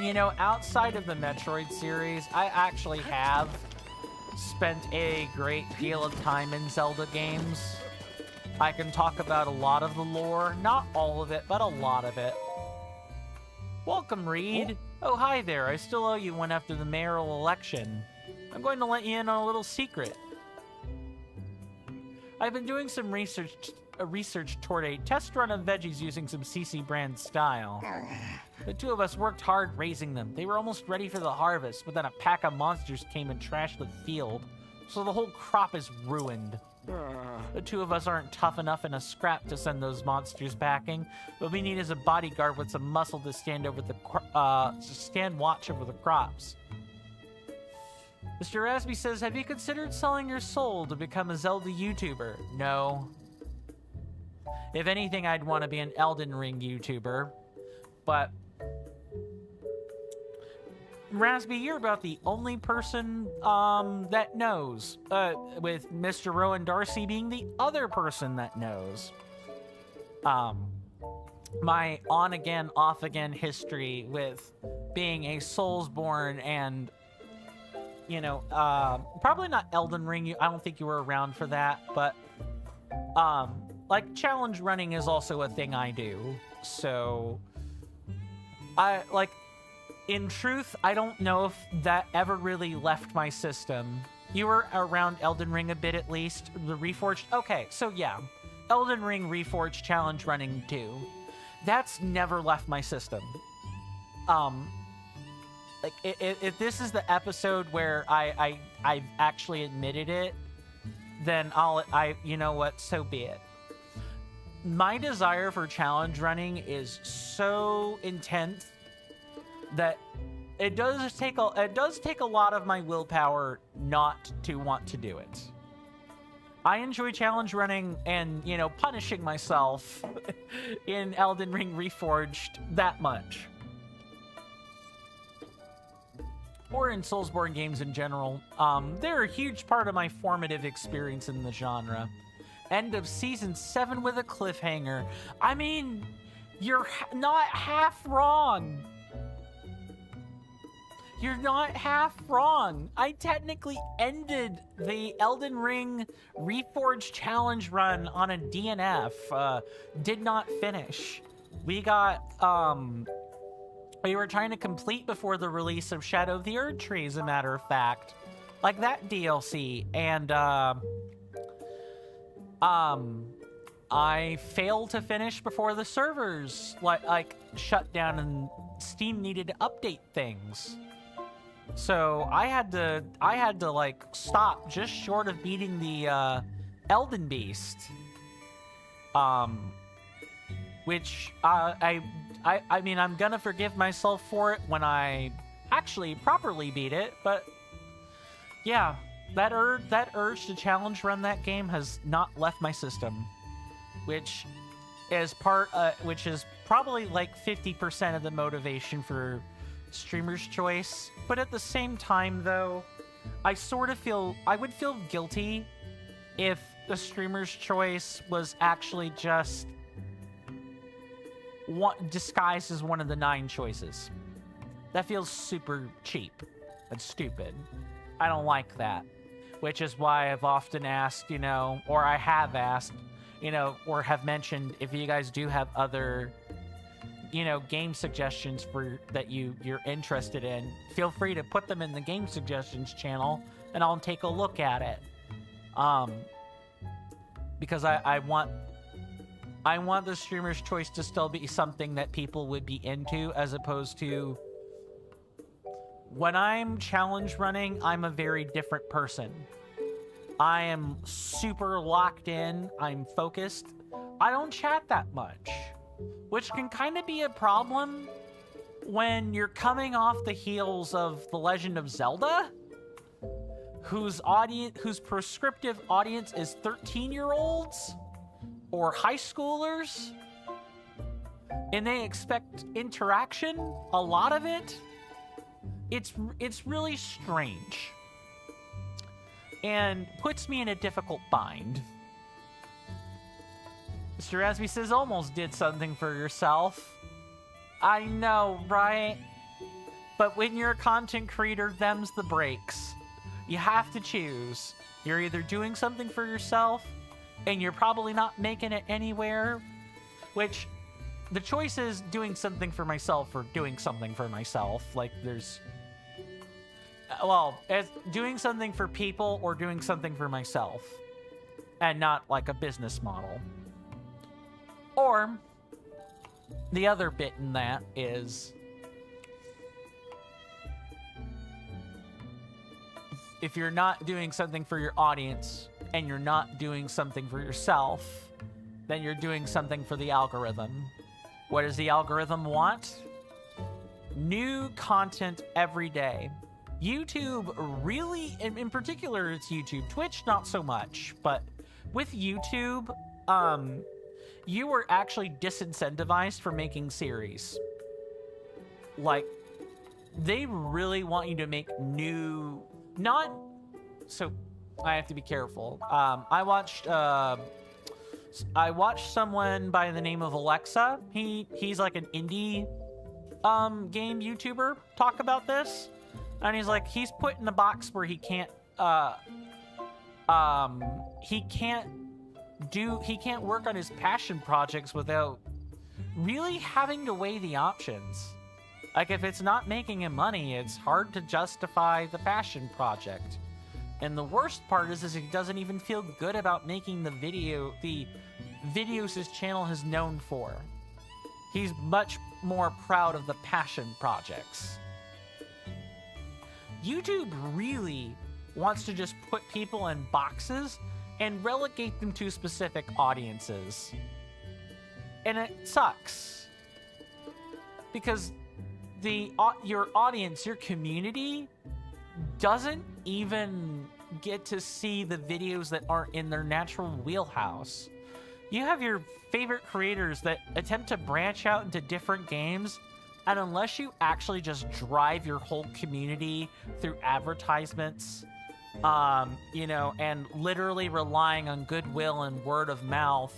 [SPEAKER 1] you know, outside of the Metroid series, I actually have spent a great deal of time in Zelda games. I can talk about a lot of the lore, not all of it, but a lot of it. Welcome, Reed. Oh, hi there. I still owe you one after the mayoral election. I'm going to let you in on a little secret. I've been doing some research toward a test run of veggies using some CC brand style. The two of us worked hard raising them. They were almost ready for the harvest, but then a pack of monsters came and trashed the field, so the whole crop is ruined. The two of us aren't tough enough in a scrap to send those monsters packing. What we need is a bodyguard with some muscle to stand watch over the crops. Mr. Rasby says, have you considered selling your soul to become a Zelda YouTuber? No. If anything, I'd want to be an Elden Ring YouTuber. But Rasby, you're about the only person that knows, with Mr. Rowan Darcy being the other person that knows. My on-again, off-again history with being a Soulsborne and, you know, probably not Elden Ring. I don't think you were around for that, but, like, challenge running is also a thing I do. So, in truth, I don't know if that ever really left my system. You were around Elden Ring a bit, at least. The Reforged. Okay, so yeah. Elden Ring, Reforged, challenge running too. That's never left my system. Like, if this is the episode where I've actually admitted it, then you know what, so be it. My desire for challenge running is so intense that it does take a lot of my willpower not to want to do it. I enjoy challenge running and, you know, punishing myself in Elden Ring Reforged that much. Or in Soulsborne games in general. They're a huge part of my formative experience in the genre. End of Season 7 with a cliffhanger. I mean, you're not half wrong. You're not half wrong. I technically ended the Elden Ring Reforged challenge run on a DNF. Did not finish. We got, we were trying to complete before the release of Shadow of the Erdtree, as a matter of fact. Like that DLC. And, I failed to finish before the servers, like shut down and Steam needed to update things. So I had to like stop just short of beating the Elden Beast, which I mean I'm gonna forgive myself for it when I actually properly beat it. But yeah, that urge to challenge run that game has not left my system, which is probably like 50% of the motivation for Streamer's Choice. But at the same time, though, I would feel guilty if the Streamer's Choice was actually just disguised as one of the 9 choices. That feels super cheap and stupid. I don't like that. Which is why I've often asked, or I have asked, or have mentioned, if you guys do have other game suggestions that you're interested in, feel free to put them in the game suggestions channel and I'll take a look at it. Because I want the Streamer's Choice to still be something that people would be into, as opposed to when I'm challenge running, I'm a very different person. I am super locked in, I'm focused. I don't chat that much, which can kind of be a problem when you're coming off the heels of The Legend of Zelda, whose prescriptive audience is 13-year-olds or high schoolers, and they expect interaction, a lot of it. It's really strange and puts me in a difficult bind. Mr. Rasby says, almost did something for yourself. I know, right? But when you're a content creator, them's the breaks. You have to choose. You're either doing something for yourself, and you're probably not making it anywhere, which the choice is doing something for myself or doing something for myself. Like, there's... Well, as doing something for people or doing something for myself, and not like a business model. Or the other bit in that is, if you're not doing something for your audience and you're not doing something for yourself, then you're doing something for the algorithm. What does the algorithm want? New content every day. YouTube really, in particular, it's YouTube. Twitch, not so much, but with YouTube, you were actually disincentivized for making series. Like, they really want you to make new, so I have to be careful. I watched someone by the name of Alexa. He's like an indie game YouTuber talk about this. And he's like, he's put in a box where he can't work on his passion projects without really having to weigh the options. Like, if it's not making him money, it's hard to justify the passion project. And the worst part is he doesn't even feel good about making the videos his channel is known for. He's much more proud of the passion projects. YouTube really wants to just put people in boxes and relegate them to specific audiences. And it sucks. Because your audience, your community, doesn't even get to see the videos that aren't in their natural wheelhouse. You have your favorite creators that attempt to branch out into different games, and unless you actually just drive your whole community through advertisements, and literally relying on goodwill and word of mouth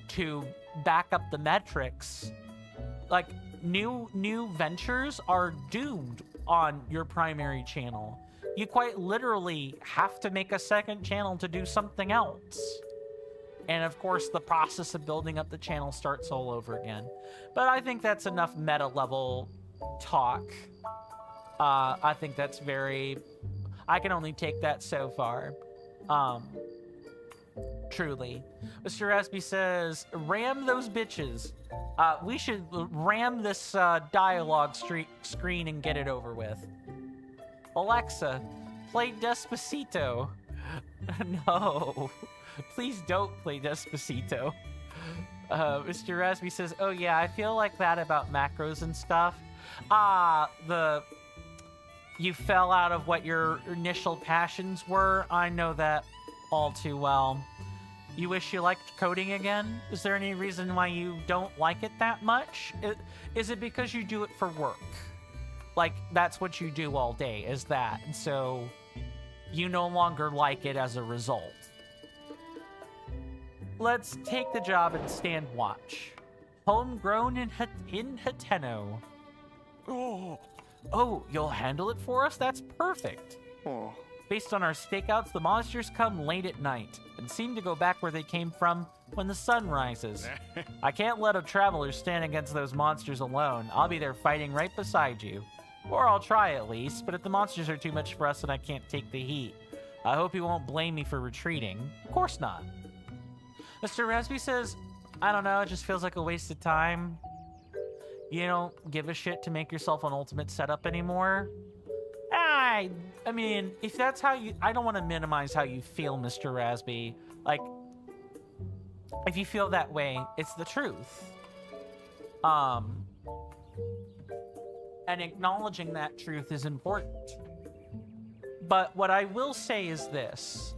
[SPEAKER 1] to back up the metrics, like, new ventures are doomed on your primary channel. You quite literally have to make a second channel to do something else. And of course, the process of building up the channel starts all over again. But I think that's enough meta level talk. I think that's very... I can only take that so far. Truly. Mr. Raspy says, ram those bitches. We should ram this dialogue screen and get it over with. Alexa, play Despacito. No. Please don't play Despacito. Mr. Raspy says, oh yeah, I feel like that about macros and stuff. You fell out of what your initial passions were. I know that all too well. You wish you liked coding again? Is there any reason why you don't like it that much? Is it because you do it for work? Like, that's what you do all day, is that. And so, you no longer like it as a result. Let's take the job and stand watch. Homegrown in Hateno. Oh, you'll handle it for us? That's perfect. Based on our stakeouts, the monsters come late at night and seem to go back where they came from when the sun rises. I can't let a traveler stand against those monsters alone. I'll be there fighting right beside you. Or I'll try at least, but if the monsters are too much for us and I can't take the heat, I hope you won't blame me for retreating. Of course not. Mr. Raspy says, I don't know, it just feels like a waste of time. You don't give a shit to make yourself an ultimate setup anymore. I mean, if that's how you... I don't want to minimize how you feel, Mr. Raspy. Like, if you feel that way, it's the truth. And acknowledging that truth is important. But what I will say is this.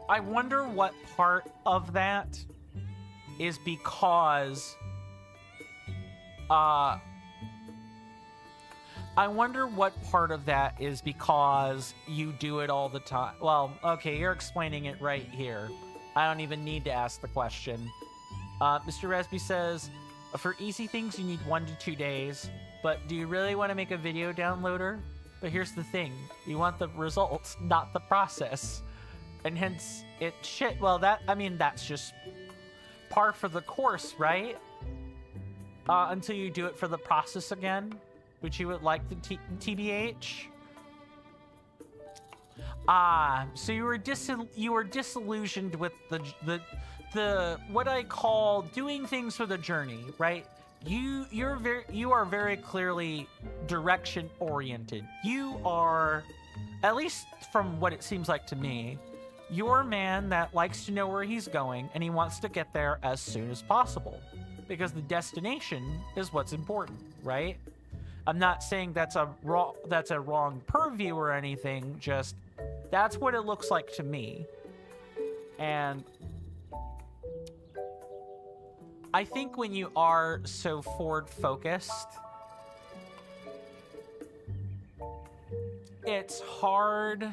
[SPEAKER 1] I wonder what part of that is because... I wonder what part of that is because you do it all the time. Well, okay, you're explaining it right here. I don't even need to ask the question. Mr. Raspy says, for easy things, you need 1 to 2 days. But do you really want to make a video downloader? But here's the thing. You want the results, not the process. And hence, well, that's just par for the course, right? Until you do it for the process again, which you would like the TBH. So you were disillusioned with the what I call doing things for the journey, right? You are very clearly direction oriented. You are, at least from what it seems like to me, you're a man that likes to know where he's going and he wants to get there as soon as possible. Because the destination is what's important, right? I'm not saying that's a wrong purview or anything, just that's what it looks like to me. And I think when you are so forward focused, it's hard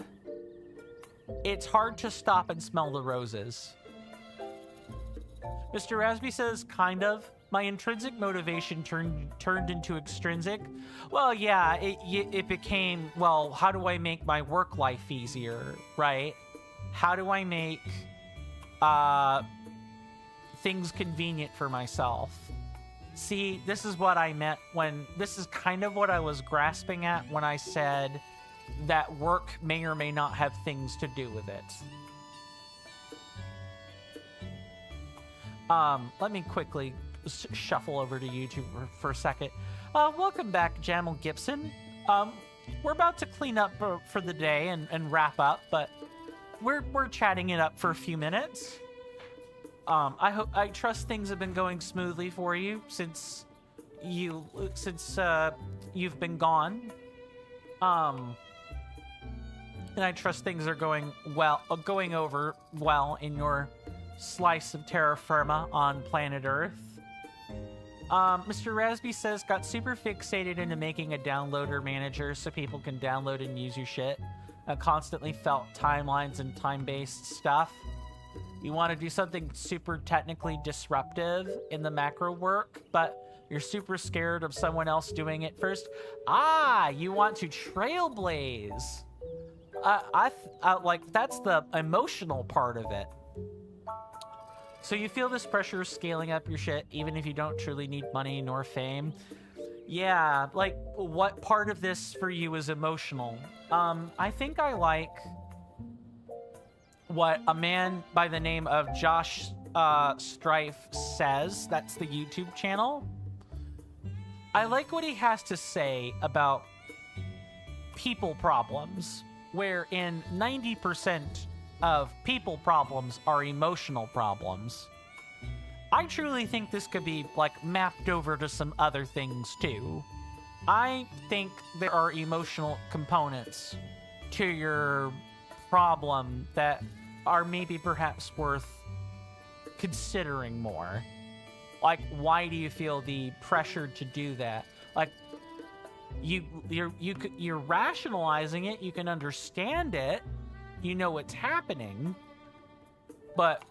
[SPEAKER 1] to stop and smell the roses. Mr. Raspy says, kind of. My intrinsic motivation turned into extrinsic. Well, yeah, it became, well, how do I make my work life easier, right? How do I make things convenient for myself? See, this is what I meant this is kind of what I was grasping at when I said that work may or may not have things to do with it. Let me quickly shuffle over to YouTube for a second. Welcome back, Jamal Gibson. We're about to clean up for the day and wrap up, but we're chatting it up for a few minutes. I trust things have been going smoothly for you since you've been gone. And I trust things are going over well in your slice of terra firma on planet Earth. Mr. Raspy says, got super fixated into making a downloader manager so people can download and use your shit. I constantly felt timelines and time-based stuff. You want to do something super technically disruptive in the macro work, but you're super scared of someone else doing it first. Ah, you want to trailblaze. Like, that's the emotional part of it. So you feel this pressure scaling up your shit, even if you don't truly need money nor fame. Yeah, like, what part of this for you is emotional? I think I like what a man by the name of Josh Strife says. That's the YouTube channel. I like what he has to say about people problems, wherein 90% of people problems are emotional problems. I truly think this could be, like, mapped over to some other things, too. I think there are emotional components to your problem that are maybe perhaps worth considering more. Like, why do you feel the pressure to do that? Like, you're rationalizing it, you can understand it, you know what's happening, but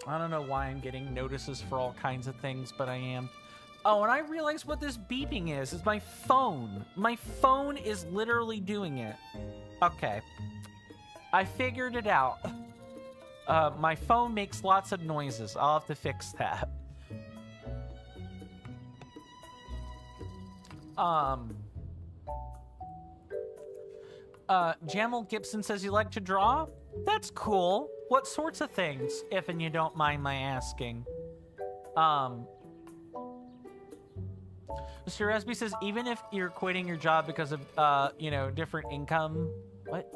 [SPEAKER 1] I don't know why I'm getting notices for all kinds of things, but I am. Oh, and I realized what this beeping is. It's my phone. My phone is literally doing it. Okay. I figured it out. My phone makes lots of noises. I'll have to fix that. Jamal Gibson says you like to draw? That's cool. What sorts of things, if and you don't mind my asking? Mr. Resby says, even if you're quitting your job because of, different income... What?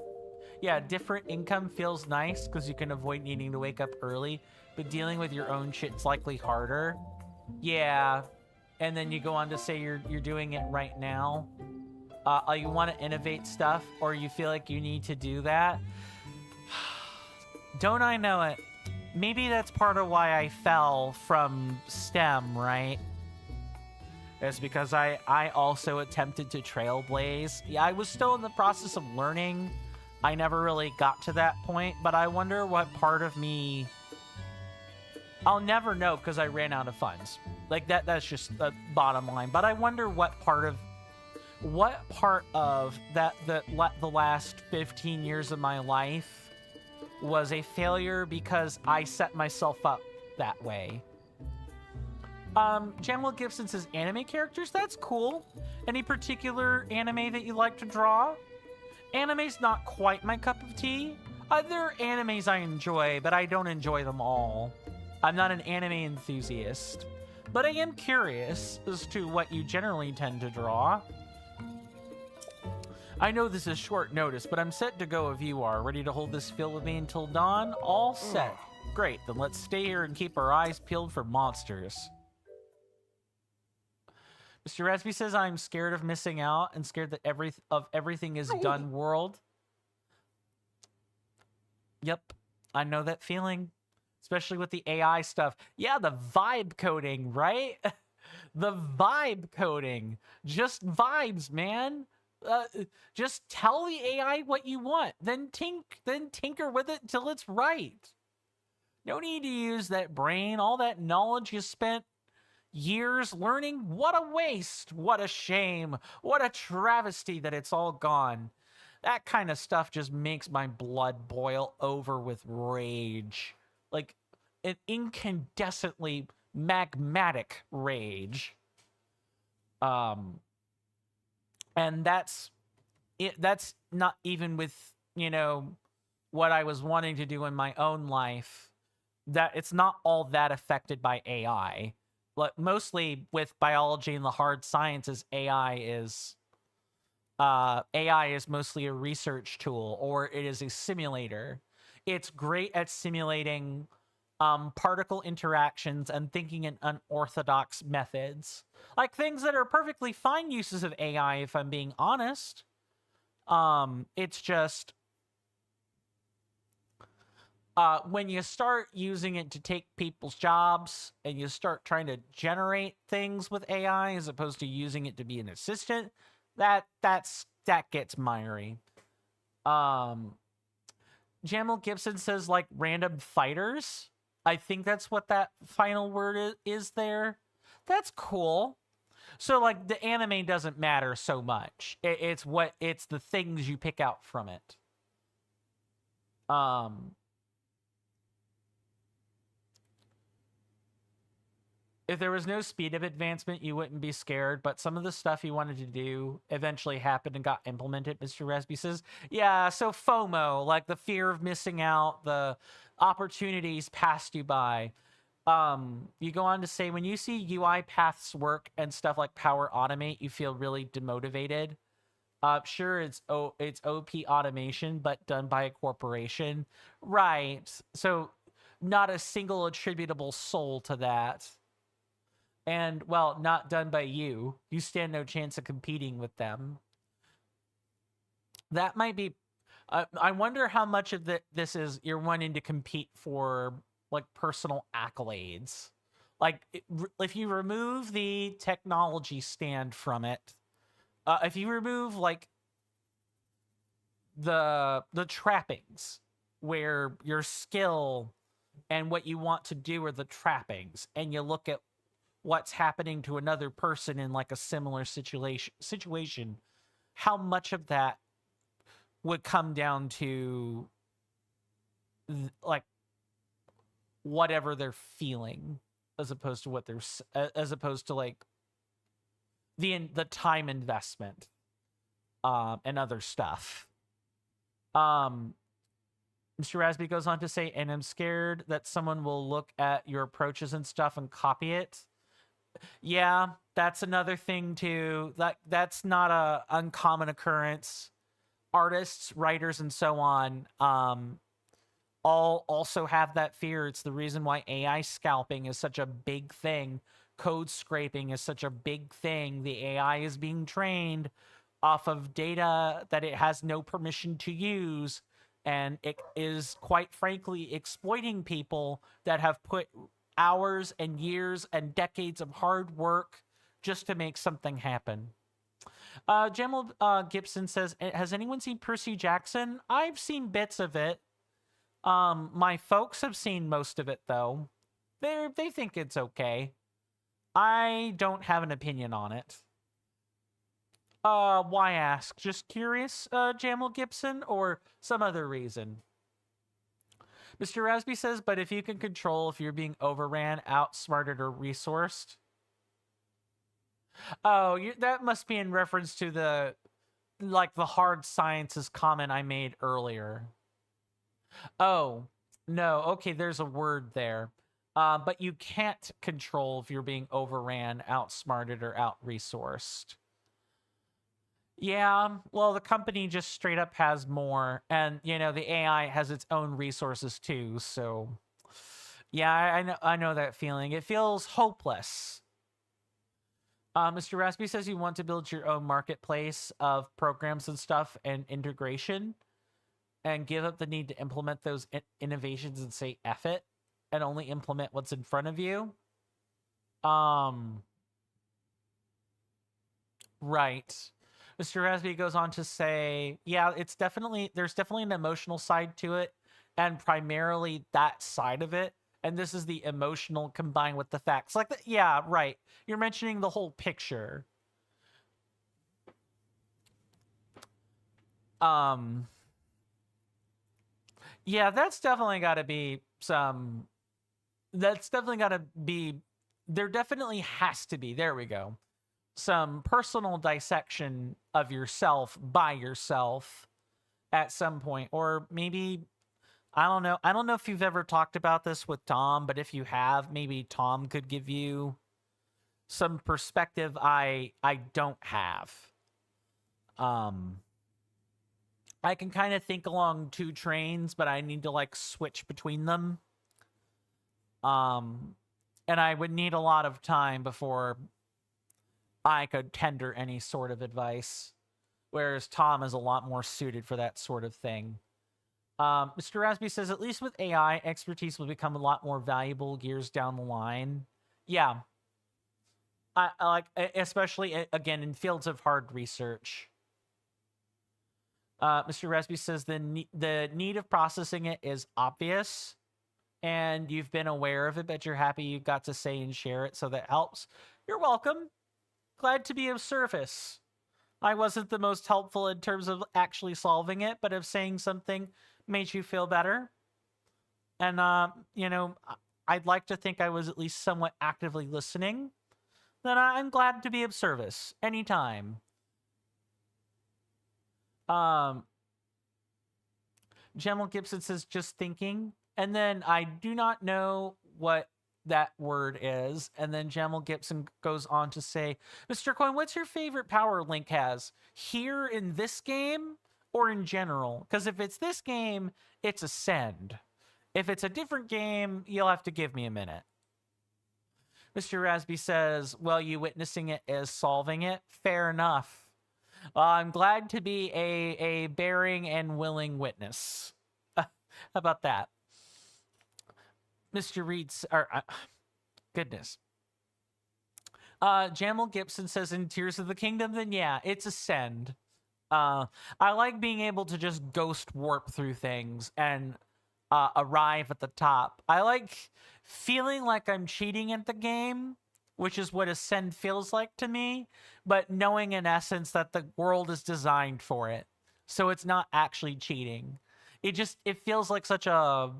[SPEAKER 1] Yeah, different income feels nice because you can avoid needing to wake up early, but dealing with your own shit's likely harder. Yeah. And then you go on to say you're doing it right now. You want to innovate stuff, or you feel like you need to do that. Don't I know it? Maybe that's part of why I fell from STEM, right? It's because I also attempted to trailblaze. Yeah, I was still in the process of learning. I never really got to that point, but I wonder what part of me... I'll never know because I ran out of funds. Like, that's just the bottom line. But I wonder what part of that the last 15 years of my life was a failure because I set myself up that way. Jamal Gibson says anime characters? That's cool. Any particular anime that you like to draw? Anime's not quite my cup of tea. There are animes I enjoy, but I don't enjoy them all. I'm not an anime enthusiast. But I am curious as to what you generally tend to draw. I know this is short notice, but I'm set to go if you are. Ready to hold this field with me until dawn? All set. Great, then let's stay here and keep our eyes peeled for monsters. Mr. Rasby says I'm scared of missing out and scared that everything is done world. Yep, I know that feeling. Especially with the AI stuff. Yeah, the vibe coding, right? The vibe coding. Just vibes, man. Just tell the AI what you want. Then tinker with it till it's right. No need to use that brain. All that knowledge you spent years learning. What a waste. What a shame. What a travesty that it's all gone. That kind of stuff just makes my blood boil over with rage. Like an incandescently magmatic rage. And that's it. That's not even with, what I was wanting to do in my own life. That it's not all that affected by AI. But mostly with biology and the hard sciences, AI is mostly a research tool, or it is a simulator. It's great at simulating particle interactions and thinking in unorthodox methods. Like things that are perfectly fine uses of AI, if I'm being honest. It's just... when you start using it to take people's jobs and you start trying to generate things with AI as opposed to using it to be an assistant, that gets miry. Jamil Gibson says, like, random fighters. I think that's what that final word is there. That's cool. So, like, the anime doesn't matter so much. It's the things you pick out from it. If there was no speed of advancement, you wouldn't be scared, but some of the stuff you wanted to do eventually happened and got implemented, Mr. Resby says. Yeah, so FOMO, like the fear of missing out, the opportunities passed you by. You go on to say, when you see UI paths work and stuff like Power Automate, you feel really demotivated. Sure, it's OP automation, but done by a corporation. Right, so not a single attributable soul to that. And, well, not done by you. You stand no chance of competing with them. That might be... I wonder how much of this is you're wanting to compete for, like, personal accolades. Like, if you remove the technology stand from it, if you remove, like, the trappings, where your skill and what you want to do are the trappings, and you look at what's happening to another person in like a similar situation, how much of that would come down to like whatever they're feeling as opposed to what they're as opposed to like the time investment and other stuff. Mr. Rasby goes on to say, and I'm scared that someone will look at your approaches and stuff and copy it. Yeah, that's another thing too. That's not a uncommon occurrence. Artists, writers, and so on all also have that fear. It's the reason why AI scalping is such a big thing. Code scraping is such a big thing. The AI is being trained off of data that it has no permission to use, and it is quite frankly exploiting people that have put hours and years and decades of hard work just to make something happen. Jamal Gibson says, has anyone seen Percy Jackson? I've seen bits of it. My folks have seen most of it, though. They think it's okay. I don't have an opinion on it. Why ask? Just curious, Jamal Gibson, or some other reason? Mr. Rasby says, but if you can control if you're being overran, outsmarted, or resourced. Oh, that must be in reference to the hard sciences comment I made earlier. Oh, no. Okay, there's a word there. But you can't control if you're being overran, outsmarted, or out-resourced. Yeah, well, the company just straight up has more, and, you know, the AI has its own resources too, so... Yeah, I know that feeling. It feels hopeless. Mr. Raspy says you want to build your own marketplace of programs and stuff and integration, and give up the need to implement those innovations and say F it, and only implement what's in front of you. Right. Mr. Rasby goes on to say, yeah, there's definitely an emotional side to it, and primarily that side of it. And this is the emotional combined with the facts. Like, yeah, right. You're mentioning the whole picture. Yeah, that's definitely got to be some... That's definitely got to be... There definitely has to be, there we go, some personal dissection of yourself by yourself at some point. Or maybe, I don't know if you've ever talked about this with Tom, but if you have, maybe Tom could give you some perspective I don't have. I can kind of think along two trains, but I need to like switch between them. And I would need a lot of time before I could tender any sort of advice, whereas Tom is a lot more suited for that sort of thing. Mr. Rasby says, at least with AI, expertise will become a lot more valuable years down the line. Yeah. I like, especially, again, in fields of hard research. Mr. Resby says the need of processing it is obvious, and you've been aware of it, but you're happy you got to say and share it, so that helps. You're welcome. Glad to be of service. I wasn't the most helpful in terms of actually solving it, but if saying something made you feel better, and you know, I'd like to think I was at least somewhat actively listening, then I'm glad to be of service anytime. Jamal Gibson says, just thinking. And then I do not know what that word is. And then Jamal Gibson goes on to say, Mr. Coin, what's your favorite power Link has? Here in this game or in general? Because if it's this game, it's Ascend. If it's a different game, you'll have to give me a minute. Mr. Rasby says, well, you witnessing it is solving it. Fair enough. I'm glad to be a bearing and willing witness. How about that? Mr. Reed's, goodness. Jamal Gibson says, in Tears of the Kingdom, then yeah, it's Ascend. I like being able to just ghost warp through things and arrive at the top. I like feeling like I'm cheating at the game, which is what Ascend feels like to me, but knowing in essence that the world is designed for it. So it's not actually cheating. It feels like such a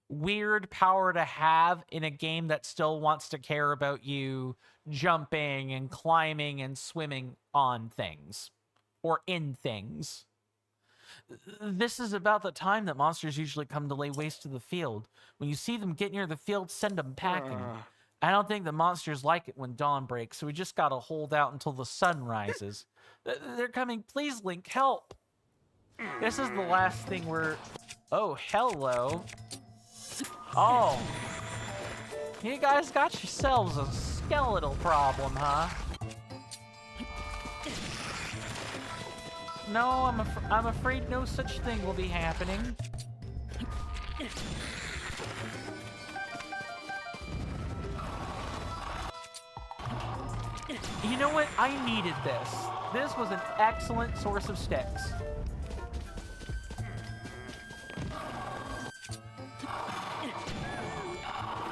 [SPEAKER 1] weird power to have in a game that still wants to care about you jumping and climbing and swimming on things or in things. This is about the time that monsters usually come to lay waste to the field. When you see them get near the field, send them packing. I don't think the monsters like it when dawn breaks, so we just gotta hold out until the sun rises. They're coming. Please, Link, help. This is the last thing we're... Oh, hello. Oh. You guys got yourselves a skeletal problem, huh? No, I'm afraid no such thing will be happening. You know what? I needed this. This was an excellent source of sticks.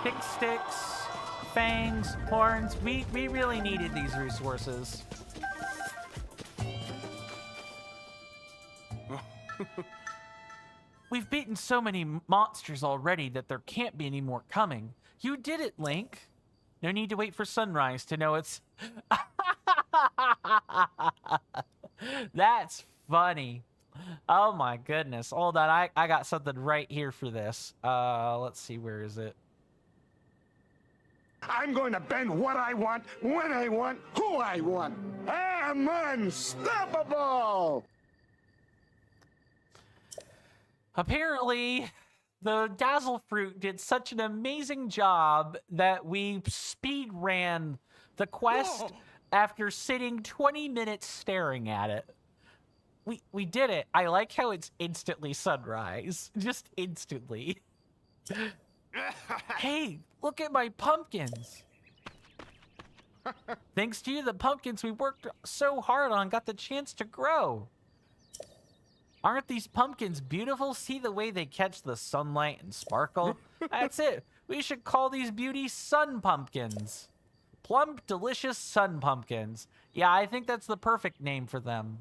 [SPEAKER 1] Pick sticks, fangs, horns. We really needed these resources. We've beaten so many monsters already that there can't be any more coming. You did it, Link. No need to wait for sunrise to know it's... That's funny. Oh my goodness. Hold on, I got something right here for this. Let's see, where is it?
[SPEAKER 5] I'm going to bend what I want, when I want, who I want. I'm unstoppable!
[SPEAKER 1] Apparently, the Dazzle Fruit did such an amazing job that we speed ran the quest after sitting 20 minutes staring at it. We did it. I like how it's instantly sunrise. Just instantly. Hey, look at my pumpkins. Thanks to you, the pumpkins we worked so hard on got the chance to grow. Aren't these pumpkins beautiful? See the way they catch the sunlight and sparkle? That's it. We should call these beauties sun pumpkins. Plump, delicious sun pumpkins. Yeah, I think that's the perfect name for them.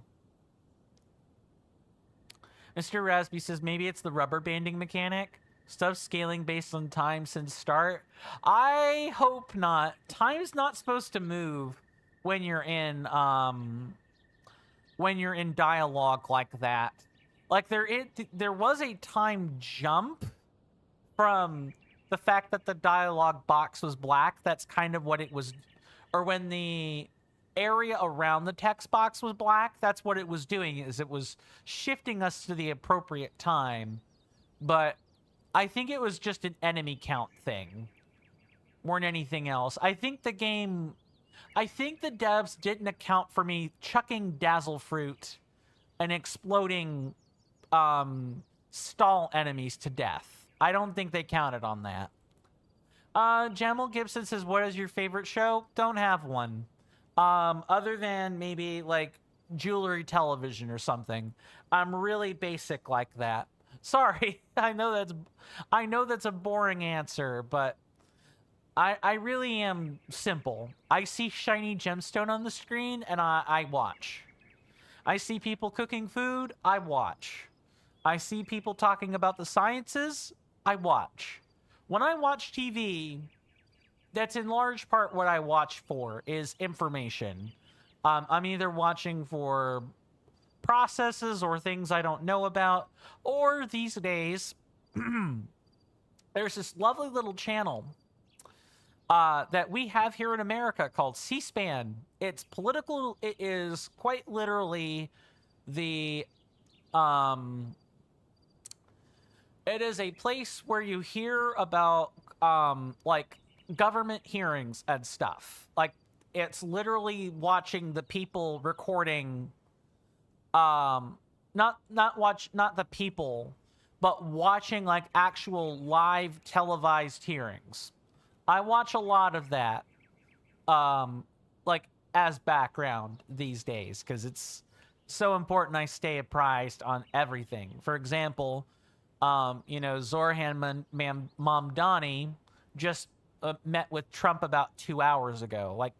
[SPEAKER 1] Mr. Rasby says maybe it's the rubber banding mechanic. Stuff scaling based on time since start. I hope not. Time's not supposed to move when you're in dialogue like that. Like there was a time jump from the fact that the dialogue box was black. That's kind of what it was, or when the area around the text box was black, that's what it was doing, is it was shifting us to the appropriate time. But I think it was just an enemy count thing more than anything else. I think the devs didn't account for me chucking Dazzle Fruit and exploding stall enemies to death. I don't think they counted on that. Jamal Gibson says, what is your favorite show? Don't have one. Other than maybe like jewelry television or something. I'm really basic like that. Sorry, I know that's a boring answer, but I really am simple. I see shiny gemstone on the screen and I watch. I see people cooking food, I watch. I see people talking about the sciences, I watch. When I watch TV, that's in large part what I watch for, is information. I'm either watching for processes or things I don't know about, or these days, there's this lovely little channel that we have here in America called C-SPAN. It's political. It is quite literally the it is a place where you hear about like government hearings and stuff. Like, it's literally watching the people recording not the people, but watching like actual live televised hearings. I watch a lot of that like as background these days because it's so important I stay apprised on everything. For example, you know, Zorhan Mamdani just met with Trump about 2 hours ago. Like,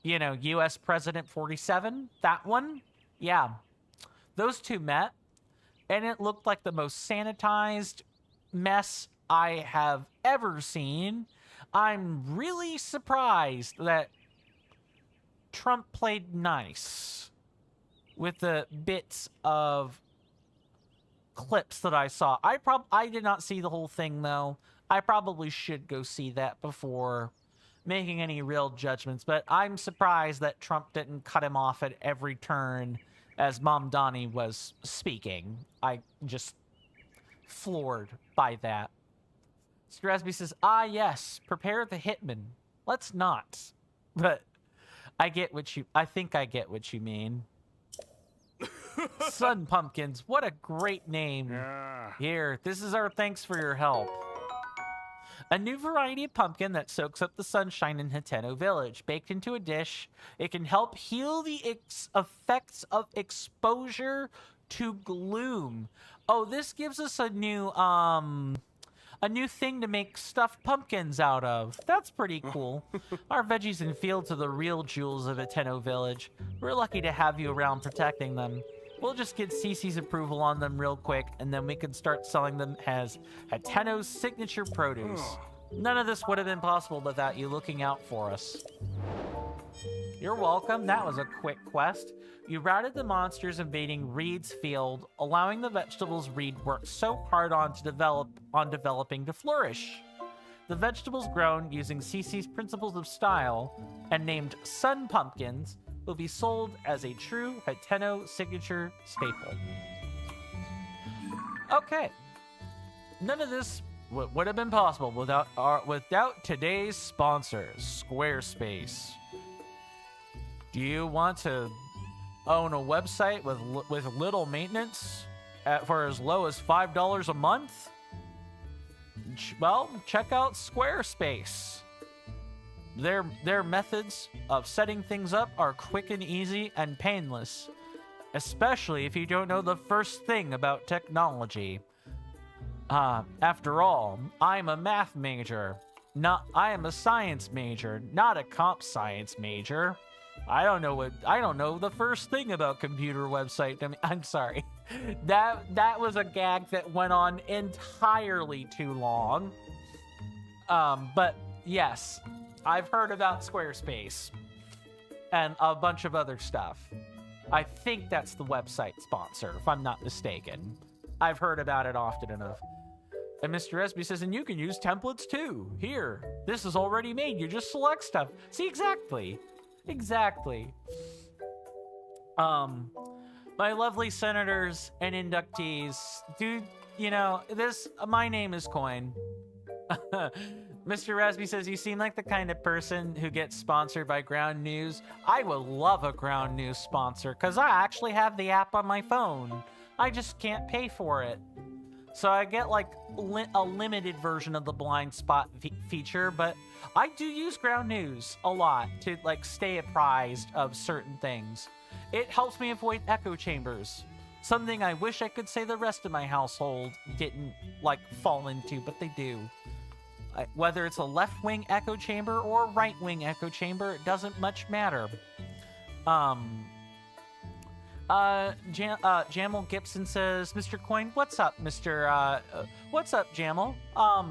[SPEAKER 1] you know, US President 47, that one? Yeah. Those two met, and it looked like the most sanitized mess I have ever seen. I'm really surprised that Trump played nice with the bits of clips that I saw. I did not see the whole thing, though. I probably should go see that before making any real judgments, but I'm surprised that Trump didn't cut him off at every turn as Mamdani was speaking. I just floored by that. Strasby says, yes, prepare the hitman. Let's not. But I think I get what you mean. Sun Pumpkins, what a great name.
[SPEAKER 5] Yeah.
[SPEAKER 1] Here, this is our thanks for your help. A new variety of pumpkin that soaks up the sunshine in Hateno Village. Baked into a dish, it can help heal the effects of exposure to gloom. Oh, this gives us a new thing to make stuffed pumpkins out of. That's pretty cool. Our veggies and fields are the real jewels of Hateno Village. We're lucky to have you around protecting them. We'll just get Cece's approval on them real quick, and then we can start selling them as Hateno's signature produce. None of this would have been possible without you looking out for us. You're welcome. That was a quick quest. You routed the monsters invading Reed's field, allowing the vegetables Reed worked so hard on developing to flourish. The vegetables grown using Cece's principles of style and named Sun Pumpkins will be sold as a true Hateno signature staple. Okay. None of this would have been possible without today's sponsors, Squarespace. Do you want to own a website with little maintenance for as low as $5 a month? Well, check out Squarespace. Their methods of setting things up are quick and easy and painless, especially if you don't know the first thing about technology. After all, I'm a math major. I am a science major, not a comp science major. I don't know the first thing about computer website. I'm sorry. That was a gag that went on entirely too long. But yes, I've heard about Squarespace and a bunch of other stuff. I think that's the website sponsor, if I'm not mistaken. I've heard about it often enough. And Mr. Esby says, and you can use templates too. Here, this is already made. You just select stuff. See, exactly. My lovely senators and inductees, dude, you know, my name is Coin. Mr. Rasby says, you seem like the kind of person who gets sponsored by Ground News. I would love a Ground News sponsor, because I actually have the app on my phone. I just can't pay for it. So I get like a limited version of the blind spot feature, but I do use Ground News a lot to like stay apprised of certain things. It helps me avoid echo chambers. Something I wish I could say the rest of my household didn't, like, fall into, but they do. Whether it's a left-wing echo chamber or right-wing echo chamber, it doesn't much matter. Jamal Gibson says, Mr. Coin, what's up, what's up, Jamal? How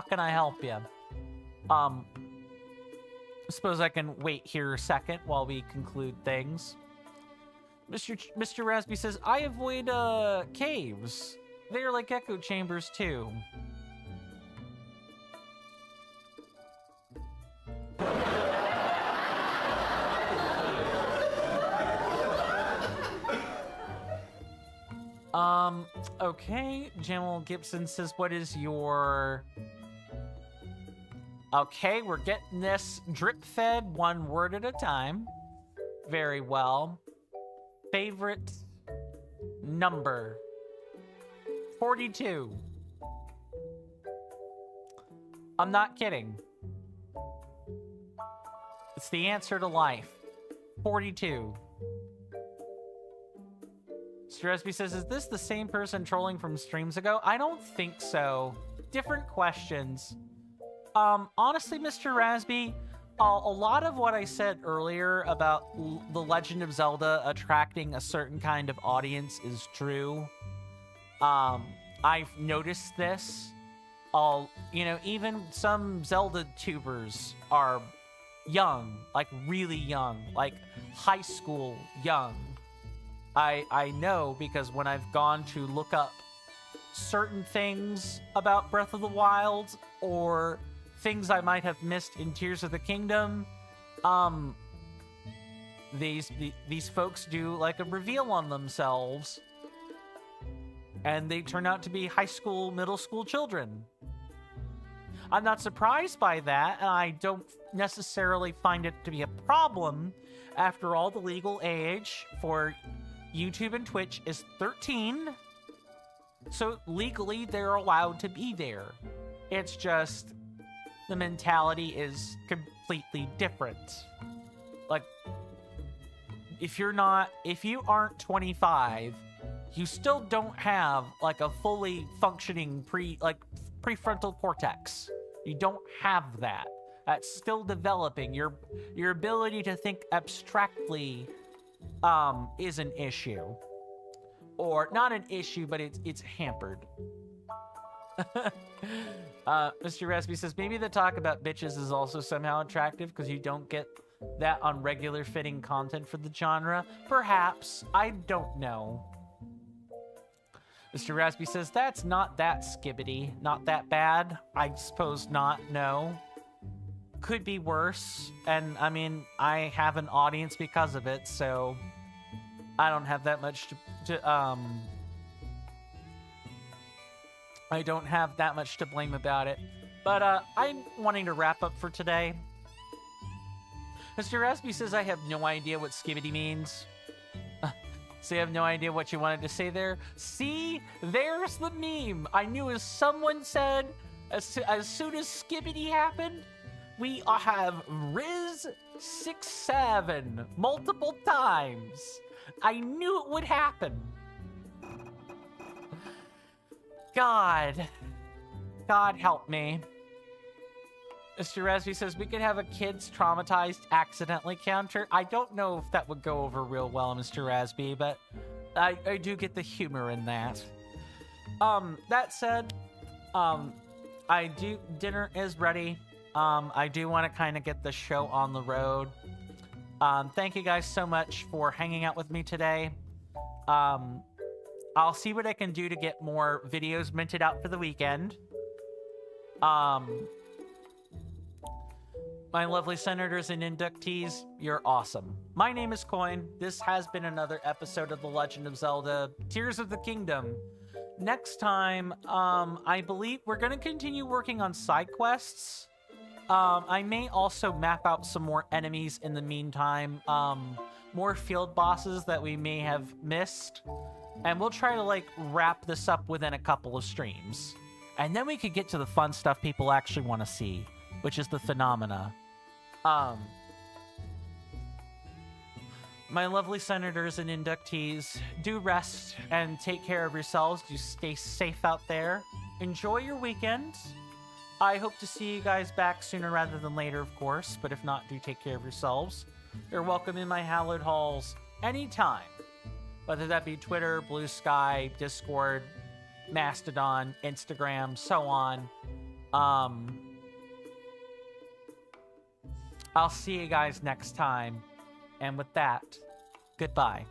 [SPEAKER 1] can I help you? Suppose I can wait here a second while we conclude things. Mr. Rasby says, I avoid, caves. They're like echo chambers, too. Okay. Jamal Gibson says, what is your... Okay, we're getting this drip-fed one word at a time. Very well. Favorite number. 42. I'm not kidding. It's the answer to life. 42. Stresby says, is this the same person trolling from streams ago? I don't think so. Different questions. Honestly, Mr. Rasby, a lot of what I said earlier about The Legend of Zelda attracting a certain kind of audience is true. I've noticed this. Even some Zelda tubers are young, like really young, like high school young. I know because when I've gone to look up certain things about Breath of the Wild or things I might have missed in Tears of the Kingdom, these folks do like a reveal on themselves, and they turn out to be high school, middle school children. I'm not surprised by that, and I don't necessarily find it to be a problem. After all, the legal age for YouTube and Twitch is 13, so legally they're allowed to be there. It's just the mentality is completely different. Like, if you aren't 25, you still don't have like a fully functioning prefrontal cortex. You don't have that. That's still developing. Your ability to think abstractly is an issue. Or not an issue, but it's hampered. Mr. Rasby says, maybe the talk about bitches is also somehow attractive because you don't get that on regular fitting content for the genre. Perhaps. I don't know. Mr. Rasby says, that's not that skibbity. Not that bad. I suppose not, no. Could be worse. And, I mean, I have an audience because of it, so I don't have that much I don't have that much to blame about it. But, I'm wanting to wrap up for today. Mr. Rasby says, I have no idea what skibbity means. So you have no idea what you wanted to say there? See? There's the meme. I knew as someone said, as soon as skibbity happened, we have Riz 6-7 multiple times. I knew it would happen. God help me. Mr. Rasby says, we could have a kids traumatized accidentally counter. I don't know if that would go over real well, Mr. Rasby, but I do get the humor in that. That said, dinner is ready. I do want to kind of get the show on the road. Thank you guys so much for hanging out with me today. I'll see what I can do to get more videos minted out for the weekend. My lovely senators and inductees, you're awesome. My name is Coin. This has been another episode of The Legend of Zelda Tears of the Kingdom. Next time, I believe we're going to continue working on side quests. I may also map out some more enemies in the meantime. More field bosses that we may have missed. And we'll try to, like, wrap this up within a couple of streams. And then we could get to the fun stuff people actually want to see, which is the phenomena. my lovely senators and inductees, do rest and take care of yourselves. Do stay safe out there. Enjoy your weekend. I hope to see you guys back sooner rather than later, of course, but if not, do take care of yourselves. You're welcome in my hallowed halls anytime, whether that be Twitter, Blue Sky, Discord, Mastodon, Instagram, so on. I'll see you guys next time, and with that, goodbye.